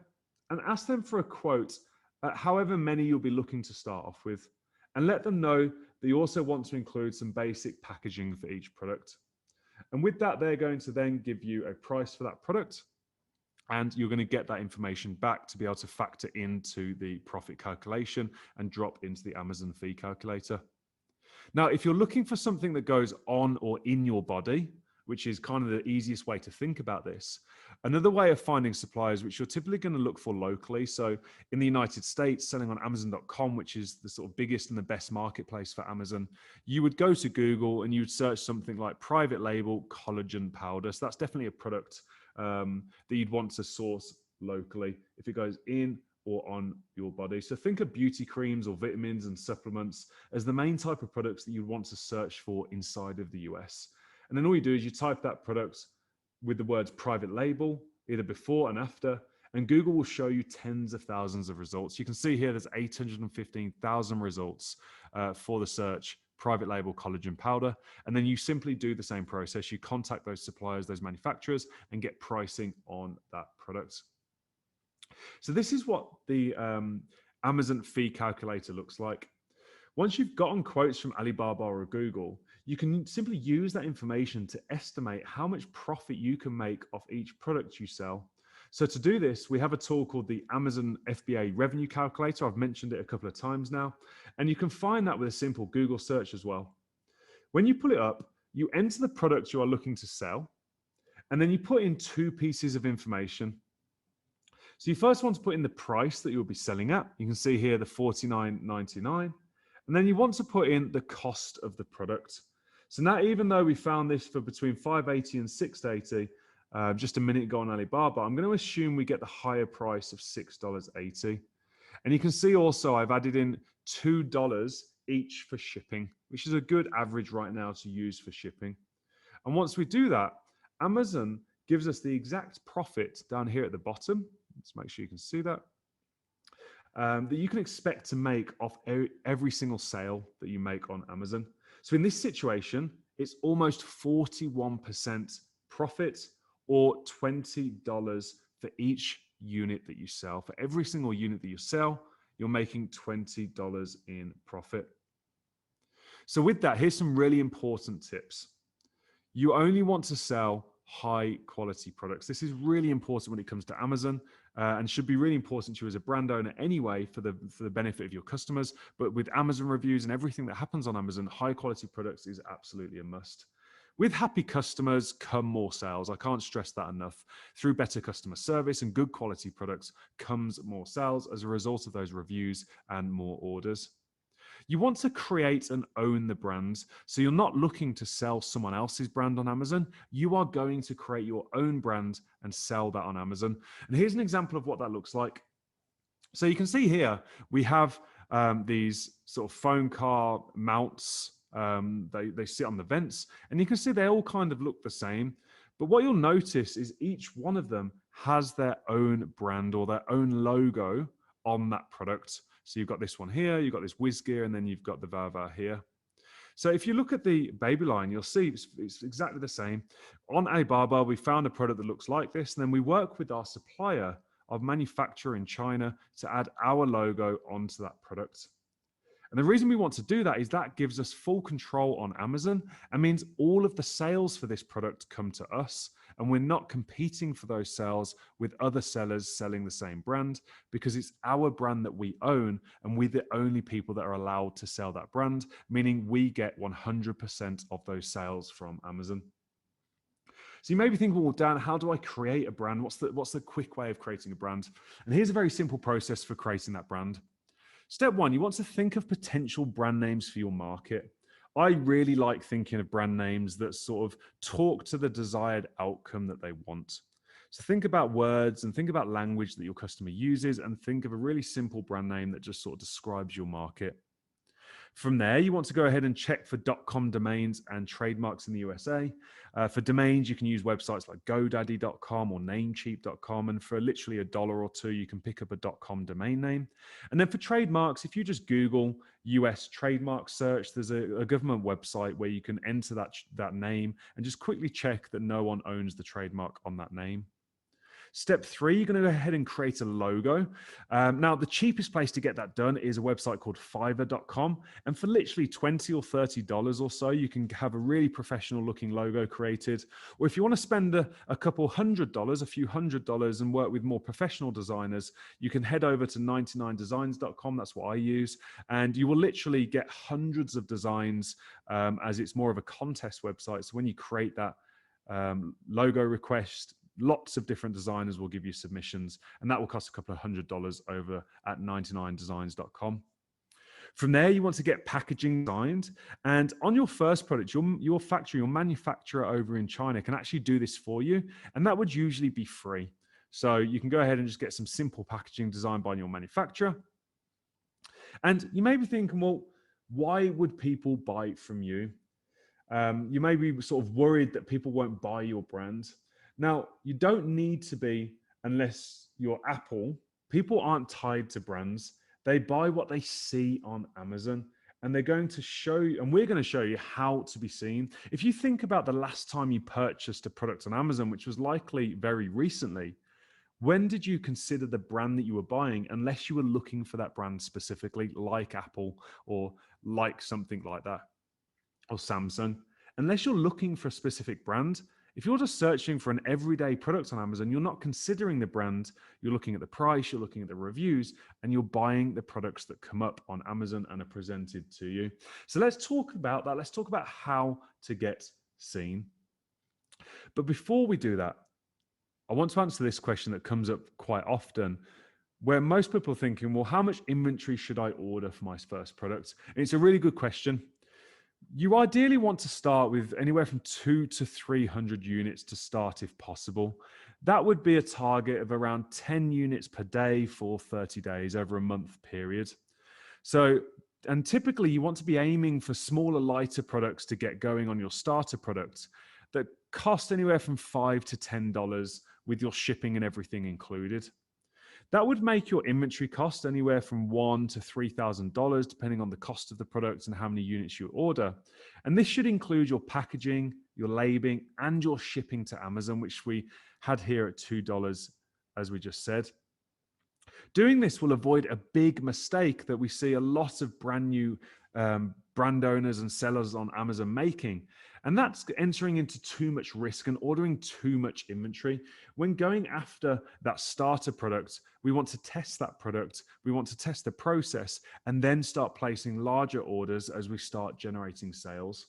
and ask them for a quote at however many you'll be looking to start off with. And let them know that you also want to include some basic packaging for each product. And with that, they're going to then give you a price for that product. And you're going to get that information back to be able to factor into the profit calculation and drop into the Amazon fee calculator. Now, if you're looking for something that goes on or in your body, which is kind of the easiest way to think about this, another way of finding suppliers, which you're typically going to look for locally. So in the United States, selling on Amazon.com, which is the sort of biggest and the best marketplace for Amazon, you would go to Google and you would search something like private label collagen powder. So that's definitely a product that you'd want to source locally if it goes in or on your body. So think of beauty creams or vitamins and supplements as the main type of products that you'd want to search for inside of the US. And then all you do is you type that product with the words private label, either before and after, and Google will show you tens of thousands of results. You can see here there's 815,000 results for the search private label collagen powder. And then you simply do the same process. You contact those suppliers, those manufacturers, and get pricing on that product. So this is what the Amazon fee calculator looks like. Once you've gotten quotes from Alibaba or Google, you can simply use that information to estimate how much profit you can make off each product you sell. So to do this, we have a tool called the Amazon FBA revenue calculator. I've mentioned it a couple of times now, and you can find that with a simple Google search as well. When you pull it up, you enter the product you are looking to sell, and then you put in two pieces of information. So you first want to put in the price that you'll be selling at. You can see here the $49.99. And then you want to put in the cost of the product. So now, even though we found this for between $5.80 and $6.80 just a minute ago on Alibaba, I'm going to assume we get the higher price of $6.80. And you can see also I've added in $2 each for shipping, which is a good average right now to use for shipping. And once we do that, Amazon gives us the exact profit down here at the bottom. Let's make sure you can see that. That you can expect to make off every single sale that you make on Amazon. So in this situation, it's almost 41% profit or $20 for each unit that you sell. For every single unit that you sell, you're making $20 in profit. So with that, here's some really important tips. You only want to sell high quality products. This is really important when it comes to Amazon and should be really important to you as a brand owner anyway for the benefit of your customers. But with Amazon reviews and everything that happens on Amazon, high quality products is absolutely a must. With happy customers come more sales. I can't stress that enough. Through better customer service and good quality products comes more sales as a result of those reviews and more orders. You want to create and own the brand. So you're not looking to sell someone else's brand on Amazon. You are going to create your own brand and sell that on Amazon. And here's an example of what that looks like. So you can see here, we have these sort of phone car mounts. They sit on the vents, and you can see they all kind of look the same. But what you'll notice is each one of them has their own brand or their own logo on that product. So you've got this one here, you've got this Whiz Gear, and then you've got the Vava here. So if you look at the baby line, you'll see it's exactly the same. On Alibaba, we found a product that looks like this, and then we work with our supplier of manufacturer in China to add our logo onto that product. And the reason we want to do that is that gives us full control on Amazon and means all of the sales for this product come to us. and we're not competing for those sales with other sellers selling the same brand, because it's our brand that we own, and we're the only people that are allowed to sell that brand, meaning we get 100% of those sales from Amazon. So you may be thinking, well, Dan, how do I create a brand? What's the quick way of creating a brand? And here's a very simple process for creating that brand. Step one, you want to think of potential brand names for your market. I really like thinking of brand names that sort of talk to the desired outcome that they want. So think about words and think about language that your customer uses, and think of a really simple brand name that just sort of describes your market. From there, you want to go ahead and check for .com domains and trademarks in the USA. For domains, you can use websites like GoDaddy.com or Namecheap.com. And for literally $1 or $2, you can pick up a .com domain name. And then for trademarks, if you just Google US trademark search, there's a government website where you can enter that name and just quickly check that no one owns the trademark on that name. Step three, you're going to go ahead and create a logo. Now, the cheapest place to get that done is a website called Fiverr.com. And for literally $20 or $30 or so, you can have a really professional looking logo created. Or if you want to spend a few $100s and work with more professional designers, you can head over to 99designs.com. That's what I use. And you will literally get hundreds of designs, as it's more of a contest website. So when you create that logo request, lots of different designers will give you submissions, and that will cost a couple of $100 over at 99designs.com. From there, you want to get packaging designed, and on your first product, your factory, your manufacturer over in China can actually do this for you, and that would usually be free. So you can go ahead and just get some simple packaging designed by your manufacturer. And you may be thinking, well, why would people buy from you? You may be sort of worried that people won't buy your brand. Now, you don't need to be, unless you're Apple. People aren't tied to brands. They buy what they see on Amazon, and they're going to show you, and we're going to show you how to be seen. If you think about the last time you purchased a product on Amazon, which was likely very recently, when did you consider the brand that you were buying, unless you were looking for that brand specifically, like Apple or like something like that, or Samsung? Unless you're looking for a specific brand, if you're just searching for an everyday product on Amazon, you're not considering the brand, you're looking at the price, you're looking at the reviews, and you're buying the products that come up on Amazon and are presented to you. So let's talk about that. Let's talk about how to get seen. But before we do that, I want to answer this question that comes up quite often, where most people are thinking, well, how much inventory should I order for my first product? And it's a really good question. You ideally want to start with anywhere from 200 to 300 units to start if possible. That would be a target of around 10 units per day for 30 days over a month period. So, and typically you want to be aiming for smaller, lighter products to get going on your starter products that cost anywhere from $5 to $10 with your shipping and everything included. That would make your inventory cost anywhere from $1,000 to $3,000, depending on the cost of the product and how many units you order. And this should include your packaging, your labeling, and your shipping to Amazon, which we had here at $2, as we just said. Doing this will avoid a big mistake that we see a lot of brand new brand owners and sellers on Amazon making. And that's entering into too much risk and ordering too much inventory. When going after that starter product, we want to test that product, we want to test the process, and then start placing larger orders as we start generating sales.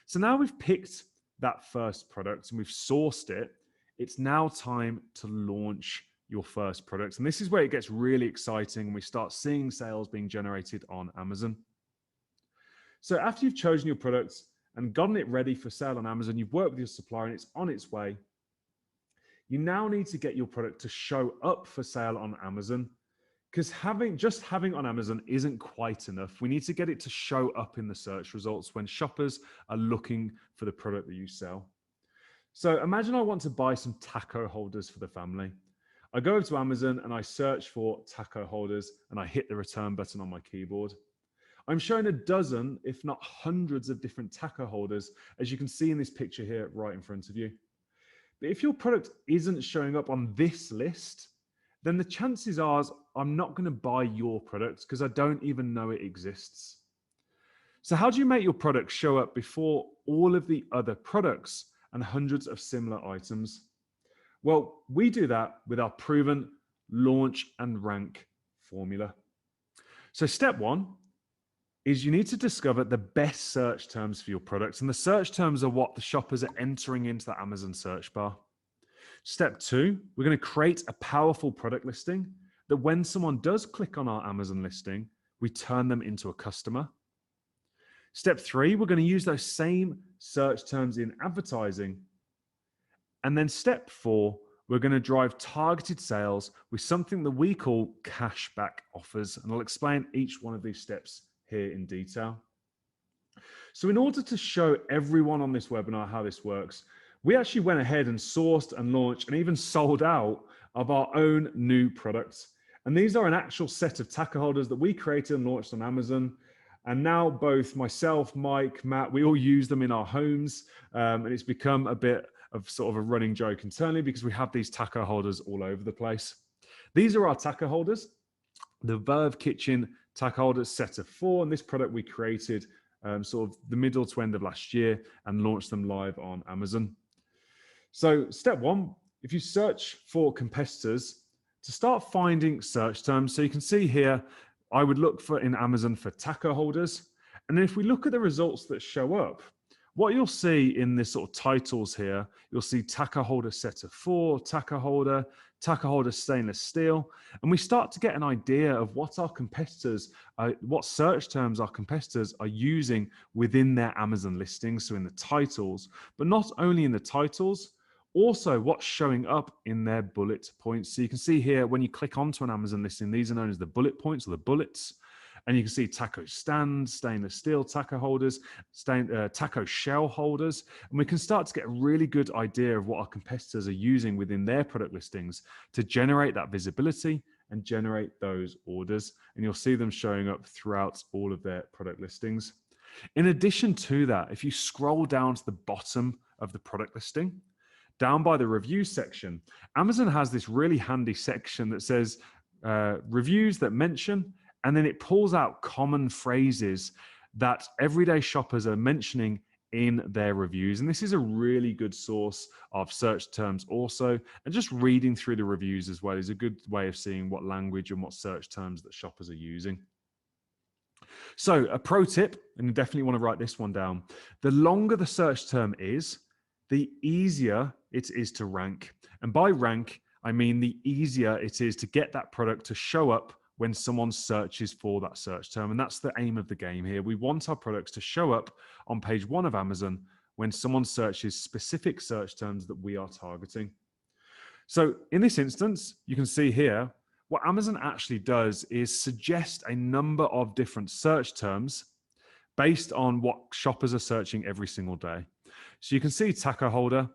So now we've picked that first product and we've sourced it, it's now time to launch your first product. And this is where it gets really exciting and we start seeing sales being generated on Amazon. So after you've chosen your products and gotten it ready for sale on Amazon, you've worked with your supplier and it's on its way, you now need to get your product to show up for sale on Amazon, because just having on Amazon isn't quite enough. We need to get it to show up in the search results when shoppers are looking for the product that you sell. So imagine I want to buy some taco holders for the family. I go over to Amazon and I search for taco holders and I hit the return button on my keyboard. I'm showing a dozen, if not hundreds of different taco holders, as you can see in this picture here right in front of you. But if your product isn't showing up on this list, then the chances are I'm not going to buy your product because I don't even know it exists. So how do you make your product show up before all of the other products and hundreds of similar items. Well, we do that with our proven launch and rank formula. So step one is you need to discover the best search terms for your products. And the search terms are what the shoppers are entering into the Amazon search bar. Step two, we're going to create a powerful product listing that when someone does click on our Amazon listing, we turn them into a customer. Step three, we're going to use those same search terms in advertising. And then step four, we're going to drive targeted sales with something that we call cashback offers. And I'll explain each one of these steps here in detail. So in order to show everyone on this webinar how this works, we actually went ahead and sourced and launched and even sold out of our own new products. And these are an actual set of tacker holders that we created and launched on Amazon. And now both myself, Mike, Matt, we all use them in our homes. And it's become a bit of sort of a running joke internally because we have these tacker holders all over the place. These are our tacker holders, the Verve Kitchen tacker holders set of 4. And this product we created sort of the middle to end of last year and launched them live on Amazon. So step one, if you search for competitors, to start finding search terms. So you can see here, I would look for in Amazon for tacker holders. And then if we look at the results that show up, what you'll see in this sort of titles here, you'll see tacker holder set of 4, tacker holder stainless steel. And we start to get an idea of what our competitors, what search terms our competitors are using within their Amazon listings. So in the titles, but not only in the titles, also what's showing up in their bullet points. So you can see here, when you click onto an Amazon listing, these are known as the bullet points or the bullets. And you can see taco stands, stainless steel taco holders, taco shell holders. And we can start to get a really good idea of what our competitors are using within their product listings to generate that visibility and generate those orders. And you'll see them showing up throughout all of their product listings. In addition to that, if you scroll down to the bottom of the product listing, down by the review section, Amazon has this really handy section that says reviews that mention, and then it pulls out common phrases that everyday shoppers are mentioning in their reviews. And this is a really good source of search terms also. And just reading through the reviews as well is a good way of seeing what language and what search terms that shoppers are using. So a pro tip, and you definitely want to write this one down. The longer the search term is, the easier it is to rank. And by rank, I mean the easier it is to get that product to show up when someone searches for that search term. And that's the aim of the game here. We want our products to show up on page 1 of Amazon when someone searches specific search terms that we are targeting. So in this instance, you can see here, what Amazon actually does is suggest a number of different search terms based on what shoppers are searching every single day. So you can see tacker holder,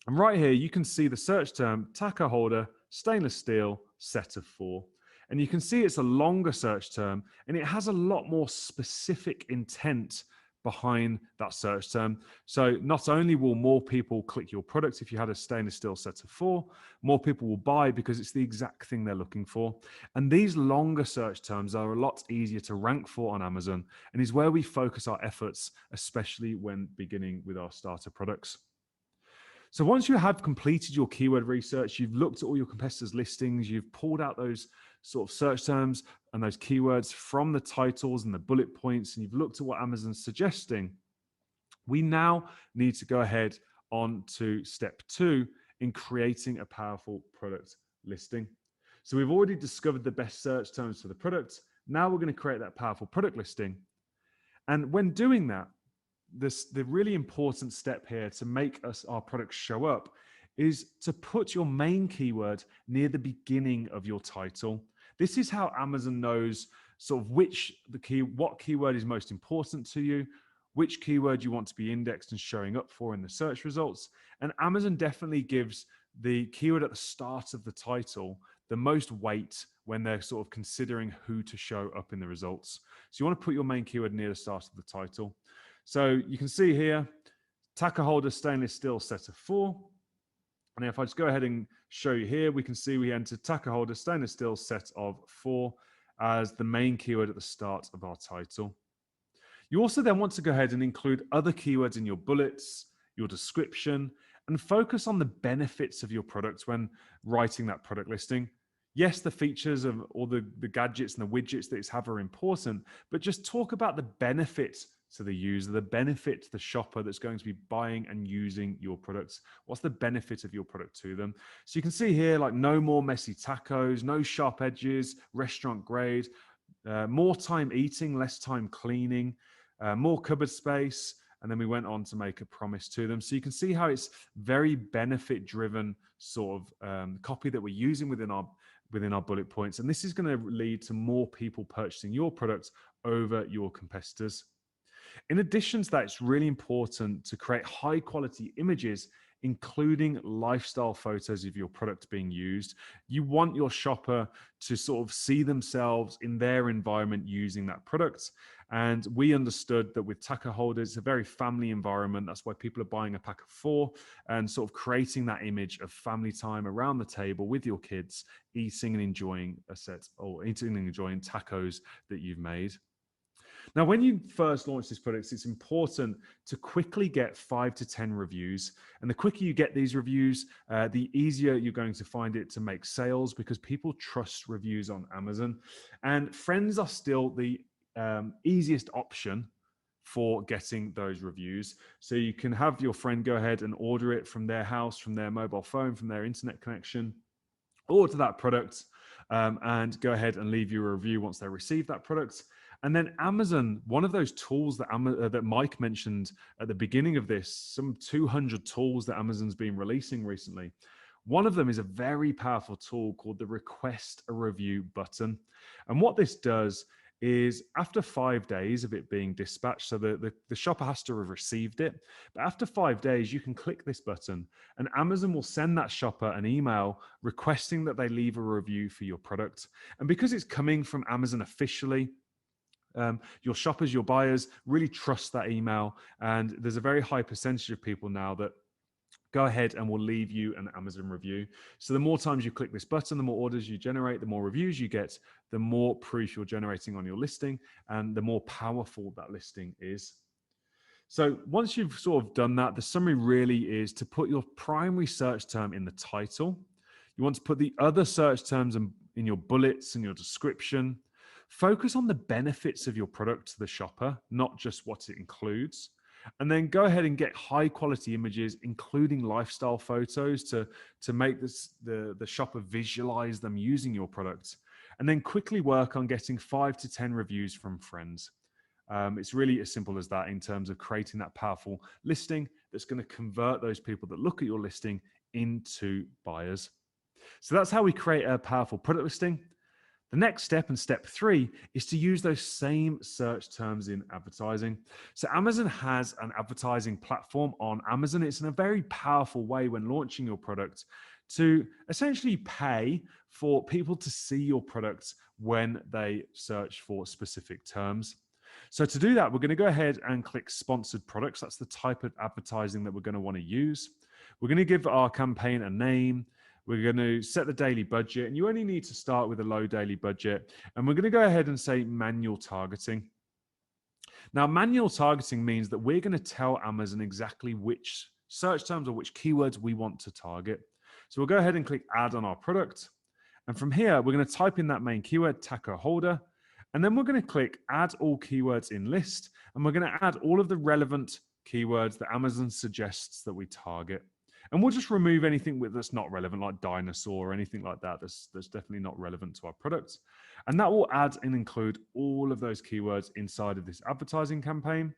and right here, you can see the search term tacker holder, stainless steel, set of 4. And you can see it's a longer search term, and it has a lot more specific intent behind that search term. So not only will more people click your product if you had a stainless steel set of 4, more people will buy because it's the exact thing they're looking for. And these longer search terms are a lot easier to rank for on Amazon, and is where we focus our efforts, especially when beginning with our starter products. So once you have completed your keyword research, you've looked at all your competitors' listings, you've pulled out those sort of search terms and those keywords from the titles and the bullet points, and you've looked at what Amazon's suggesting, we now need to go ahead on to step 2 in creating a powerful product listing. So we've already discovered the best search terms for the product. Now we're going to create that powerful product listing. And when doing that, the really important step here to make our products show up is to put your main keyword near the beginning of your title. This is how Amazon knows sort of what keyword is most important to you, which keyword you want to be indexed and showing up for in the search results. And Amazon definitely gives the keyword at the start of the title the most weight when they're sort of considering who to show up in the results. So you want to put your main keyword near the start of the title. So you can see here, tacker holder stainless steel set of 4. And if I just go ahead and show you here, we can see we entered tacker holder stainless steel set of 4 as the main keyword at the start of our title. You also then want to go ahead and include other keywords in your bullets, your description, and focus on the benefits of your products when writing that product listing. Yes, the features of all the gadgets and the widgets that it's have are important, but just talk about the benefits to the user, the benefit to the shopper that's going to be buying and using your products. What's the benefit of your product to them? So you can see here, like no more messy tacos, no sharp edges, restaurant grade, more time eating, less time cleaning, more cupboard space. And then we went on to make a promise to them. So you can see how it's very benefit driven sort of copy that we're using within our bullet points. And this is going to lead to more people purchasing your products over your competitors. In addition to that, it's really important to create high quality images, including lifestyle photos of your product being used. You want your shopper to sort of see themselves in their environment using that product. And we understood that with taco holders, it's a very family environment. That's why people are buying a pack of 4 and sort of creating that image of family time around the table with your kids, eating and enjoying tacos that you've made. Now, when you first launch this product, it's important to quickly get 5 to 10 reviews. And the quicker you get these reviews, the easier you're going to find it to make sales, because people trust reviews on Amazon. And friends are still the easiest option for getting those reviews. So you can have your friend go ahead and order it from their house, from their mobile phone, from their internet connection, order that product, and go ahead and leave you a review once they receive that product. And then Amazon, one of those tools that Mike mentioned at the beginning of this, some 200 tools that Amazon's been releasing recently. One of them is a very powerful tool called the Request a Review button. And what this does is, after 5 days of it being dispatched, so the shopper has to have received it, but after 5 days, you can click this button and Amazon will send that shopper an email requesting that they leave a review for your product. And because it's coming from Amazon officially, your shoppers, your buyers really trust that email. And there's a very high percentage of people now that go ahead and will leave you an Amazon review. So the more times you click this button, the more orders you generate, the more reviews you get, the more proof you're generating on your listing, and the more powerful that listing is. So once you've sort of done that, the summary really is to put your primary search term in the title. You want to put the other search terms in your bullets and your description. Focus on the benefits of your product to the shopper, not just what it includes. And then go ahead and get high quality images, including lifestyle photos to make the shopper visualize them using your product. And then quickly work on getting 5 to 10 reviews from friends. It's really as simple as that in terms of creating that powerful listing that's going to convert those people that look at your listing into buyers. So that's how we create a powerful product listing. The next step, and step 3, is to use those same search terms in advertising. So Amazon has an advertising platform on Amazon. It's in a very powerful way when launching your product to essentially pay for people to see your products when they search for specific terms. So to do that, we're going to go ahead and click sponsored products. That's the type of advertising that we're going to want to use. We're going to give our campaign a name. We're going to set the daily budget, and you only need to start with a low daily budget. And we're going to go ahead and say manual targeting. Now, manual targeting means that we're going to tell Amazon exactly which search terms or which keywords we want to target. So we'll go ahead and click add on our product. And from here, we're going to type in that main keyword, taco holder. And then we're going to click add all keywords in list. And we're going to add all of the relevant keywords that Amazon suggests that we target. And we'll just remove anything that's not relevant, like dinosaur or anything like that. That's definitely not relevant to our products. And that will add and include all of those keywords inside of this advertising campaign.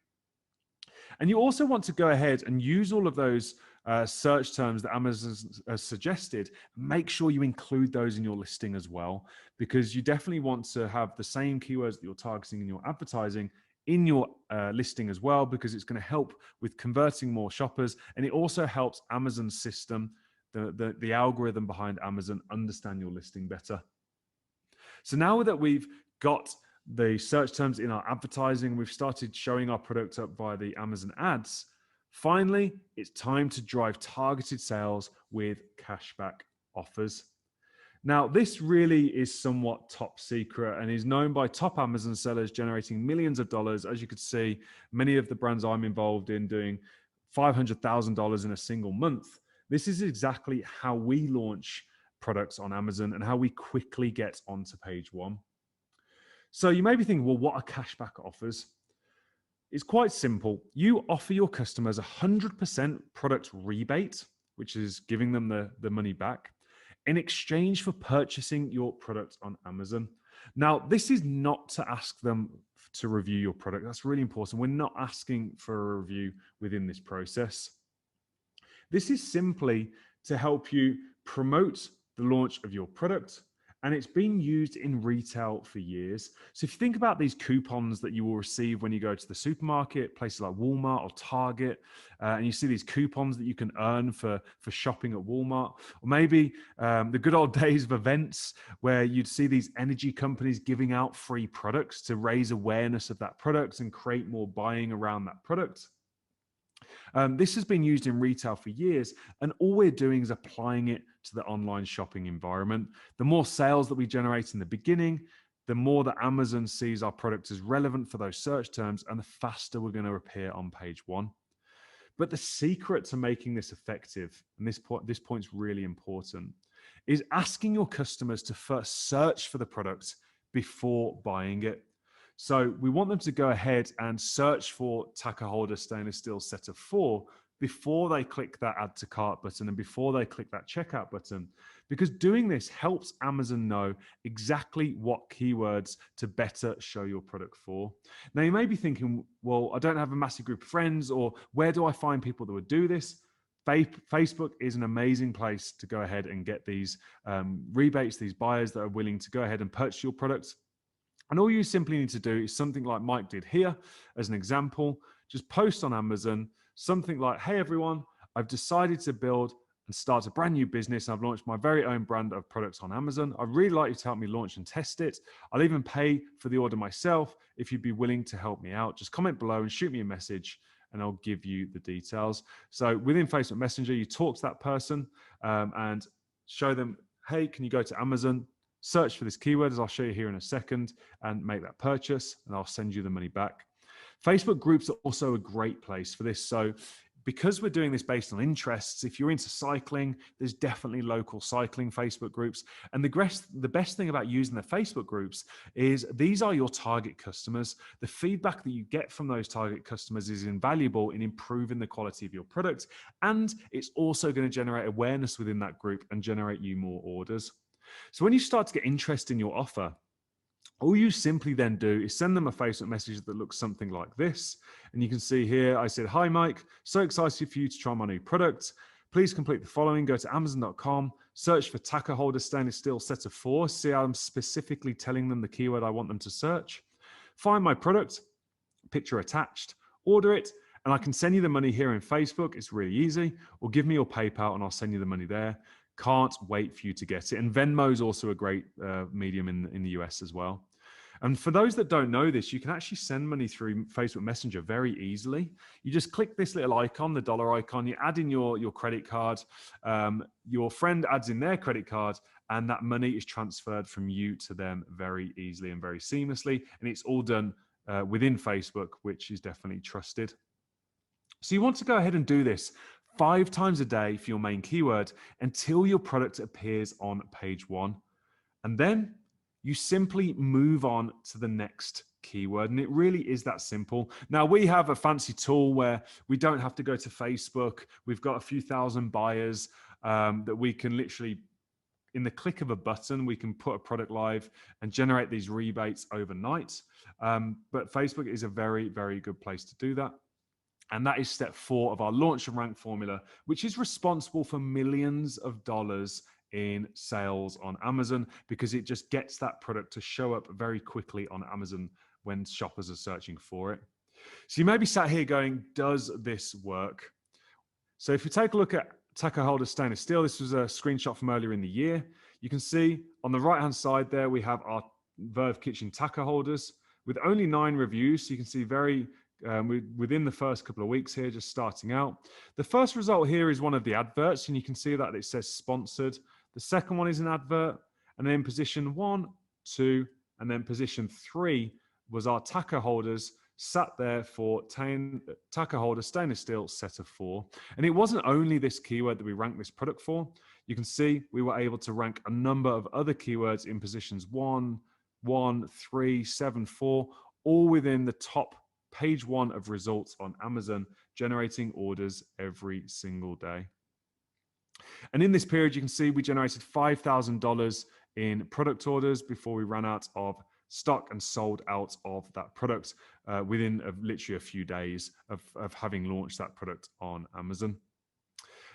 And you also want to go ahead and use all of those search terms that Amazon has suggested. Make sure you include those in your listing as well, because you definitely want to have the same keywords that you're targeting in your advertising in your listing as well, because it's going to help with converting more shoppers. And it also helps Amazon's system, the algorithm behind Amazon, understand your listing better. So now that we've got the search terms in our advertising, we've started showing our product up via the Amazon ads. Finally, it's time to drive targeted sales with cashback offers. Now, this really is somewhat top secret and is known by top Amazon sellers generating millions of dollars. As you could see, many of the brands I'm involved in doing $500,000 in a single month. This is exactly how we launch products on Amazon and how we quickly get onto page one. So you may be thinking, well, what are cashback offers? It's quite simple. You offer your customers 100% product rebate, which is giving them the money back, in exchange for purchasing your product on Amazon. Now, this is not to ask them to review your product. That's really important. We're not asking for a review within this process. This is simply to help you promote the launch of your product, and it's been used in retail for years. So if you think about these coupons that you will receive when you go to the supermarket, places like Walmart or Target, and you see these coupons that you can earn for shopping at Walmart, or maybe the good old days of events where you'd see these energy companies giving out free products to raise awareness of that product and create more buying around that product. This has been used in retail for years, and all we're doing is applying it to the online shopping environment. The more sales that we generate in the beginning, the more that Amazon sees our product as relevant for those search terms, and the faster we're going to appear on page one. But the secret to making this effective, and this point's really important, is asking your customers to first search for the product before buying it. So we want them to go ahead and search for tacker holder stainless steel set of 4 before they click that add to cart button and before they click that checkout button, because doing this helps Amazon know exactly what keywords to better show your product for. Now you may be thinking, well, I don't have a massive group of friends, or where do I find people that would do this? Facebook is an amazing place to go ahead and get these rebates, these buyers that are willing to go ahead and purchase your products. And all you simply need to do is something like Mike did here as an example. Just post on Amazon something like, hey everyone, I've decided to build and start a brand new business. I've launched my very own brand of products on Amazon. I'd really like you to help me launch and test it. I'll even pay for the order myself if you'd be willing to help me out. Just comment below and shoot me a message and I'll give you the details. So within Facebook Messenger, you talk to that person and show them, hey, can you go to Amazon, search for this keyword, as I'll show you here in a second, and make that purchase, and I'll send you the money back. Facebook groups are also a great place for this. So because we're doing this based on interests, if you're into cycling, there's definitely local cycling Facebook groups. And the best thing about using the Facebook groups is these are your target customers. The feedback that you get from those target customers is invaluable in improving the quality of your product. And it's also going to generate awareness within that group and generate you more orders. So when you start to get interest in your offer, all you simply then do is send them a Facebook message that looks something like this. And you can see here, I said, hi, Mike, so excited for you to try my new product. Please complete the following. Go to Amazon.com, search for tacker holder stainless steel set of 4. See how I'm specifically telling them the keyword I want them to search. Find my product, picture attached, order it, and I can send you the money here in Facebook. It's really easy. Or give me your PayPal and I'll send you the money there. Can't wait for you to get it. And Venmo is also a great medium in the US as well. And for those that don't know this, you can actually send money through Facebook Messenger very easily. You just click this little icon, the dollar icon, you add in your credit card, your friend adds in their credit card, and that money is transferred from you to them very easily and very seamlessly. And it's all done within Facebook, which is definitely trusted. So you want to go ahead and do this 5 times a day for your main keyword until your product appears on page 1. And then you simply move on to the next keyword. And it really is that simple. Now, we have a fancy tool where we don't have to go to Facebook. We've got a few thousand buyers that we can literally, in the click of a button, we can put a product live and generate these rebates overnight. But Facebook is a very, very good place to do that. And that is step 4 of our launch and rank formula, which is responsible for millions of dollars in sales on Amazon, because it just gets that product to show up very quickly on Amazon when shoppers are searching for it. So you may be sat here going, does this work? So if you take a look at tacker holder stainless steel, this was a screenshot from earlier in the year. You can see on the right-hand side there, we have our Verve Kitchen tacker holders with only 9 reviews. So you can see within the first couple of weeks here, just starting out. The first result here is one of the adverts, and you can see that it says sponsored. The second one is an advert, and then position 1, 2, and then position 3 was our tacker holders sat there for tacker holder stainless steel set of 4. And it wasn't only this keyword that we ranked this product for. You can see we were able to rank a number of other keywords in positions 1, 3, 7, 4, all within the top page 1 of results on Amazon, generating orders every single day. And in this period, you can see we generated $5,000 in product orders before we ran out of stock and sold out of that product within literally a few days of having launched that product on Amazon.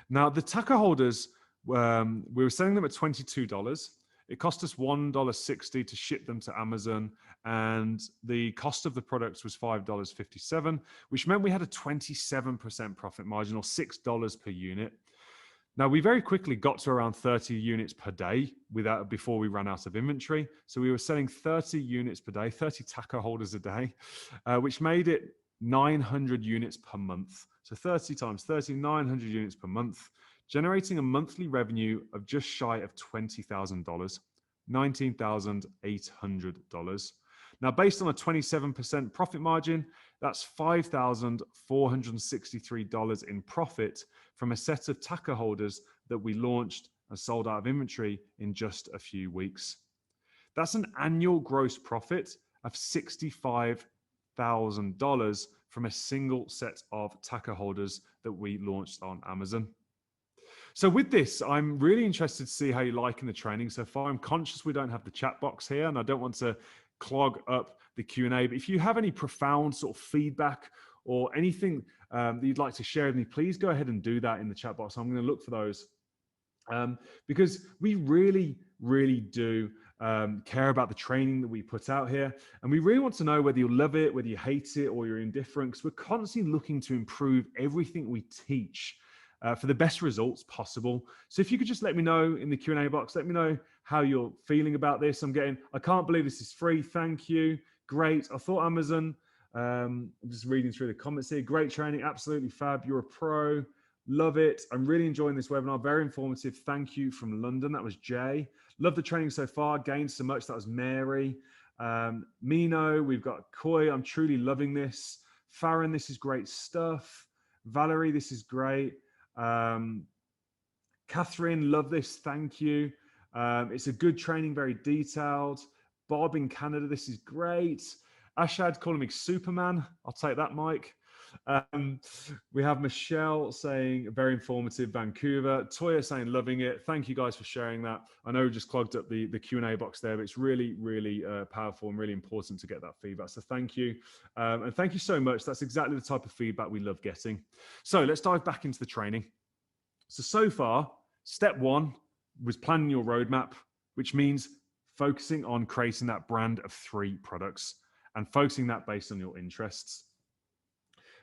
Now, the tacker holders, we were selling them at $22. It cost us $1.60 to ship them to Amazon, and the cost of the products was $5.57, which meant we had a 27% profit margin, or $6 per unit. Now, we very quickly got to around 30 units per day before we ran out of inventory. So we were selling 30 units per day, 30 tacker holders a day, which made it 900 units per month. So 30 times 30, 900 units per month, generating a monthly revenue of just shy of $20,000, $19,800. Now, based on a 27% profit margin, that's $5,463 in profit from a set of tacker holders that we launched and sold out of inventory in just a few weeks. That's an annual gross profit of $65,000 from a single set of tacker holders that we launched on Amazon. So with this, I'm really interested to see how you're liking the training so far. I'm conscious we don't have the chat box here, and I don't want to clog up the Q&A, but if you have any profound sort of feedback or anything that you'd like to share with me, please go ahead and do that in the chat box. I'm going to look for those because we really, really do care about the training that we put out here. And we really want to know whether you love it, whether you hate it, or you're indifferent, because we're constantly looking to improve everything we teach for the best results possible. So if you could just let me know in the Q&A box, let me know how you're feeling about this. I can't believe this is free. Thank you. Great. I thought Amazon, I'm just reading through the comments here. Great training. Absolutely fab. You're a pro. Love it. I'm really enjoying this webinar. Very informative. Thank you from London. That was Jay. Love the training so far. Gained so much. That was Mary. Mino, we've got Koi. I'm truly loving this. Farron, this is great stuff. Valerie, this is great. Catherine, love this. Thank you. It's a good training, very detailed. Bob in Canada, this is great. Ashad calling me Superman. I'll take that, Mike. We have Michelle saying very informative, Vancouver. Toya saying loving it. Thank you guys for sharing that. I know we just clogged up the Q&A box there, but it's really, really powerful and really important to get that feedback. So thank you. And thank you so much. That's exactly the type of feedback we love getting. So let's dive back into the training. So far, step 1 was planning your roadmap, which means focusing on creating that brand of 3 products and focusing that based on your interests.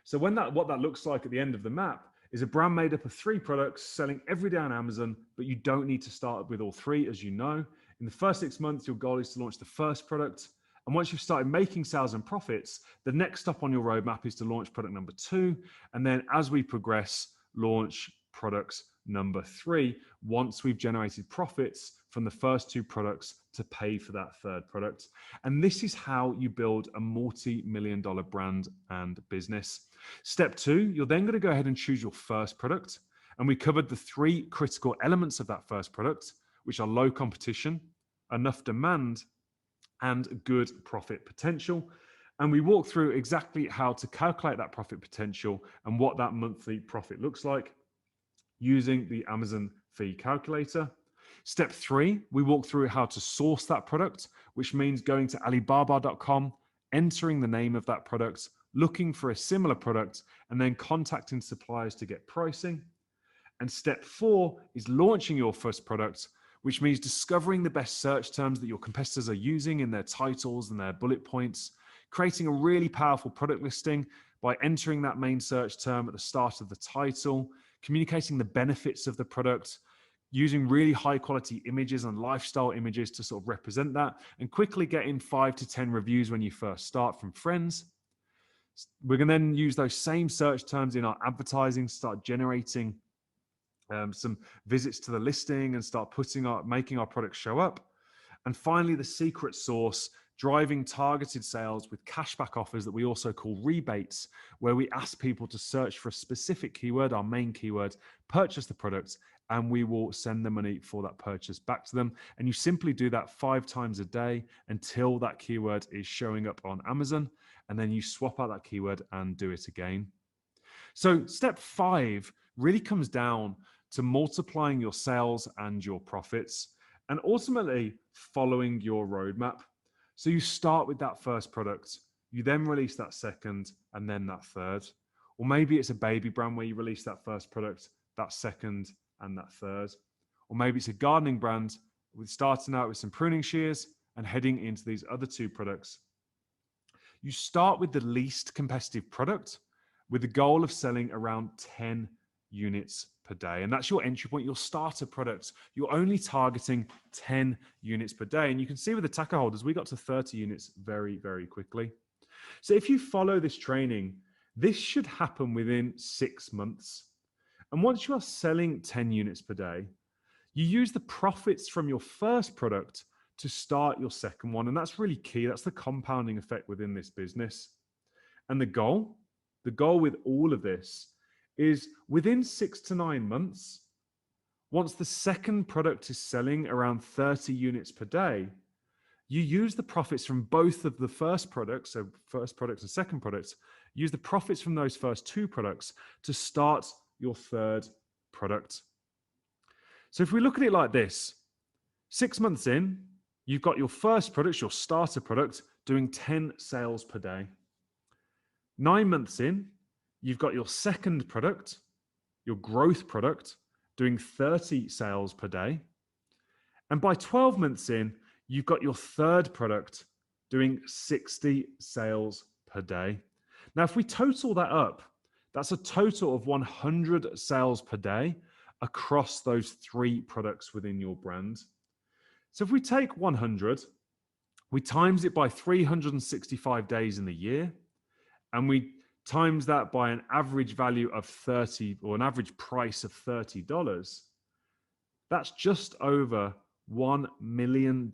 So what that looks like at the end of the map is a brand made up of 3 products selling every day on Amazon, but you don't need to start with all 3, as you know. In the first 6 months, your goal is to launch the first product. And once you've started making sales and profits, the next stop on your roadmap is to launch product number 2. And then as we progress, launch products number 3 once we've generated profits from the first 2 products to pay for that third product. And this is how you build a multi-million-dollar brand and business. Step 2, you're then going to go ahead and choose your first product. And we covered the 3 critical elements of that first product, which are low competition, enough demand, and good profit potential. And we walk through exactly how to calculate that profit potential and what that monthly profit looks like using the Amazon fee calculator. Step 3, we walk through how to source that product, which means going to Alibaba.com, entering the name of that product, looking for a similar product, and then contacting suppliers to get pricing. And step 4 is launching your first product, which means discovering the best search terms that your competitors are using in their titles and their bullet points, creating a really powerful product listing by entering that main search term at the start of the title, communicating the benefits of the product, using really high quality images and lifestyle images to sort of represent that, and quickly getting 5 to 10 reviews when you first start from friends. We're going to then use those same search terms in our advertising, start generating some visits to the listing and start making our products show up. And finally, the secret sauce driving targeted sales with cashback offers that we also call rebates, where we ask people to search for a specific keyword, our main keyword, purchase the product, and we will send the money for that purchase back to them. And you simply do that 5 times a day until that keyword is showing up on Amazon. And then you swap out that keyword and do it again. So step 5 really comes down to multiplying your sales and your profits and ultimately following your roadmap. So you start with that first product, you then release that second, and then that third. Or maybe it's a baby brand where you release that first product, that second, and that third. Or maybe it's a gardening brand with starting out with some pruning shears and heading into these other 2 products. You start with the least competitive product with the goal of selling around 10 units per day. And that's your entry point, your starter product. You're only targeting 10 units per day. And you can see with the tacker holders, we got to 30 units very, very quickly. So if you follow this training, this should happen within 6 months. And once you are selling 10 units per day, you use the profits from your first product to start your second one. And that's really key. That's the compounding effect within this business. And the goal with all of this is within 6 to 9 months, once the second product is selling around 30 units per day, you use the profits from both of the first products, so first product and second product, use the profits from those first 2 products to start your third product. So if we look at it like this, 6 months in, you've got your first product, your starter product, doing 10 sales per day. 9 months in, you've got your second product, your growth product, doing 30 sales per day. And by 12 months in, you've got your third product doing 60 sales per day. Now, if we total that up, that's a total of 100 sales per day across those 3 products within your brand. So if we take 100, we times it by 365 days in the year, and we times that by an average value of 30 or an average price of $30, that's just over $1 million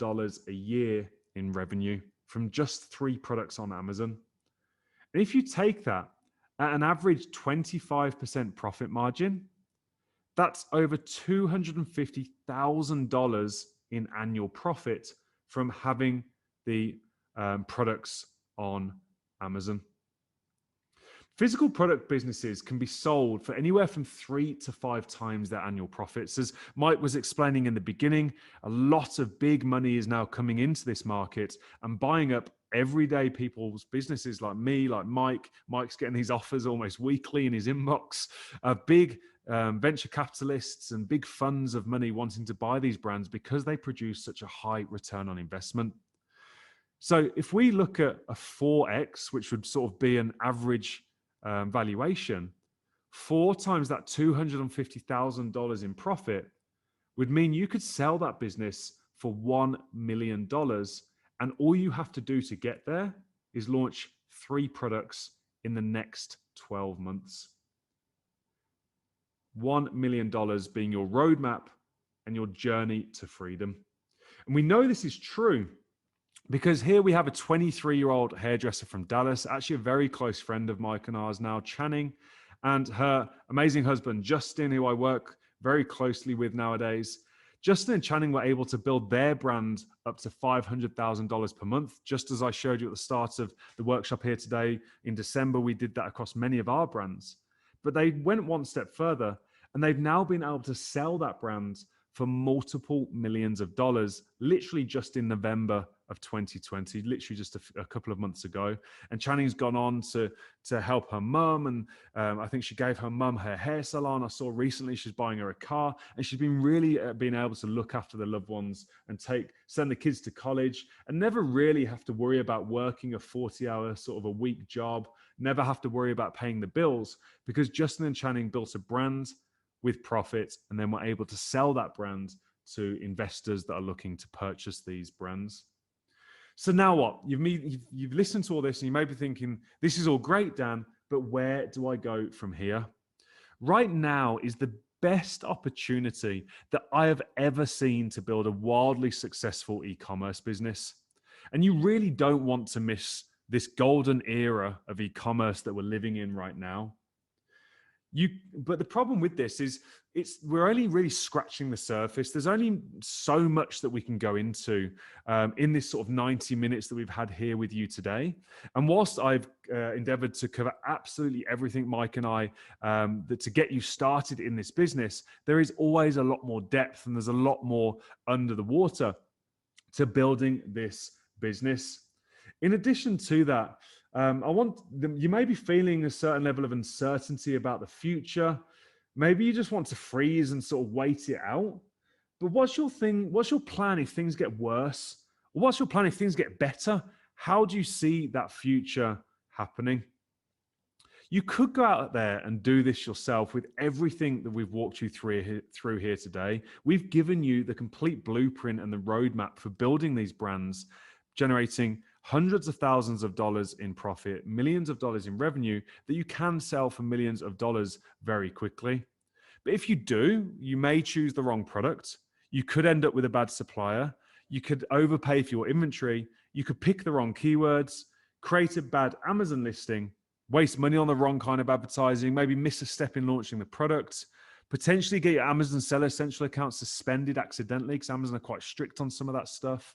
a year in revenue from just 3 products on Amazon. And if you take that at an average 25% profit margin, that's over $250,000 in annual profit from having the products on Amazon. Physical product businesses can be sold for anywhere from 3 to 5 times their annual profits. As Mike was explaining in the beginning, a lot of big money is now coming into this market and buying up everyday people's businesses like me, like Mike. Mike's getting these offers almost weekly in his inbox. Big venture capitalists and big funds of money wanting to buy these brands because they produce such a high return on investment. So if we look at a 4x, which would sort of be an average valuation, 4 times that $250,000 in profit would mean you could sell that business for $1 million. And all you have to do to get there is launch 3 products in the next 12 months. $1 million being your roadmap and your journey to freedom. And we know this is true because here we have a 23-year-old hairdresser from Dallas, actually a very close friend of Mike and ours now, Channing, and her amazing husband, Justin, who I work very closely with nowadays. Justin and Channing were able to build their brand up to $500,000 per month. Just as I showed you at the start of the workshop here today in December, we did that across many of our brands. But they went one step further, and they've now been able to sell that brand for multiple millions of dollars, literally just in November of 2020, literally just a couple of months ago. And Channing's gone on to help her mum, and I think she gave her mum her hair salon. I saw recently she's buying her a car, and she's been really being able to look after the loved ones and send the kids to college and never really have to worry about working a 40-hour sort of a week job, never have to worry about paying the bills, because Justin and Channing built a brand with profit, and then we're able to sell that brand to investors that are looking to purchase these brands. So now what? You've listened to all this, and you may be thinking, this is all great, Dan, but where do I go from here? Right now is the best opportunity that I have ever seen to build a wildly successful e-commerce business. And you really don't want to miss this golden era of e-commerce that we're living in right now. But the problem with this is we're only really scratching the surface. There's only so much that we can go into in this sort of 90 minutes that we've had here with you today. And whilst I've endeavored to cover absolutely everything, Mike and I, that to get you started in this business, there is always a lot more depth and there's a lot more under the water to building this business. In addition to that, you may be feeling a certain level of uncertainty about the future. Maybe you just want to freeze and sort of wait it out. But what's your plan if things get worse? Or what's your plan if things get better? How do you see that future happening? You could go out there and do this yourself with everything that we've walked you through here today. We've given you the complete blueprint and the roadmap for building these brands, generating hundreds of thousands of dollars in profit, millions of dollars in revenue that you can sell for millions of dollars very quickly. But if you do, you may choose the wrong product. You could end up with a bad supplier. You could overpay for your inventory. You could pick the wrong keywords, create a bad Amazon listing, waste money on the wrong kind of advertising, maybe miss a step in launching the product, potentially get your Amazon Seller Central account suspended accidentally because Amazon are quite strict on some of that stuff.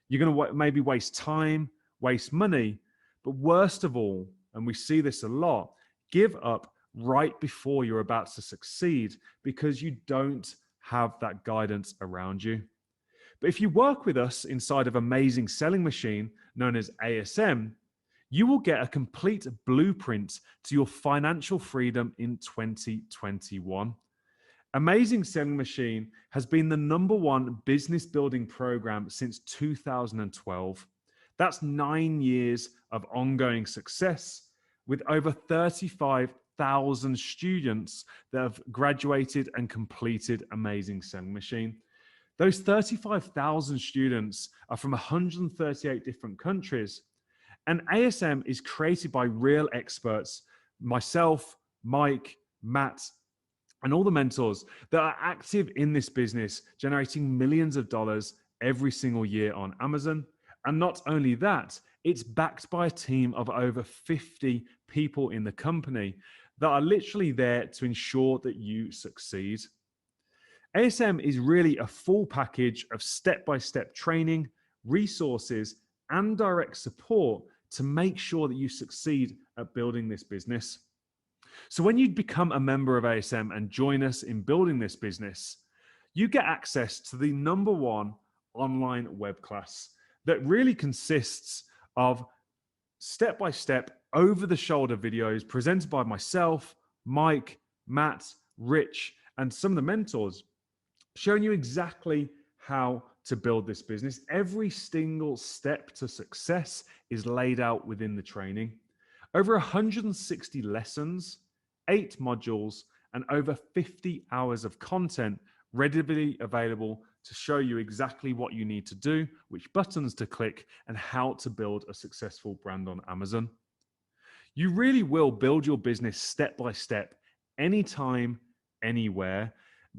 You're going to maybe waste time, waste money, but worst of all, and we see this a lot, give up right before you're about to succeed because you don't have that guidance around you. But if you work with us inside of Amazing Selling Machine, known as ASM, you will get a complete blueprint to your financial freedom in 2021. Amazing Selling Machine has been the #1 business building program since 2012. That's 9 years of ongoing success with over 35,000 students that have graduated and completed Amazing Selling Machine. Those 35,000 students are from 138 different countries. And ASM is created by real experts, myself, Mike, Matt, and all the mentors that are active in this business, generating millions of dollars every single year on Amazon. And not only that, it's backed by a team of over 50 people in the company that are literally there to ensure that you succeed. ASM is really a full package of step-by-step training, resources, and direct support to make sure that you succeed at building this business. So when you become a member of ASM and join us in building this business, you get access to the #1 online web class that really consists of step-by-step, over-the-shoulder videos presented by myself, Mike, Matt, Rich, and some of the mentors, showing you exactly how to build this business. Every single step to success is laid out within the training. Over 160 lessons, 8 modules, and over 50 hours of content readily available to show you exactly what you need to do, which buttons to click, and how to build a successful brand on Amazon. You really will build your business step by step, anytime, anywhere.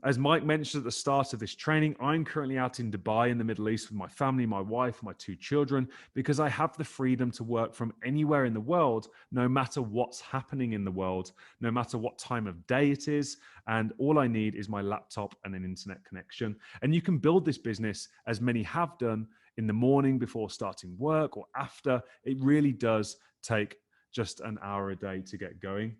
As Mike mentioned at the start of this training, I'm currently out in Dubai in the Middle East with my family, my wife, my 2 children, because I have the freedom to work from anywhere in the world, no matter what's happening in the world, no matter what time of day it is. And all I need is my laptop and an internet connection. And you can build this business, as many have done, in the morning before starting work or after. It really does take just an hour a day to get going.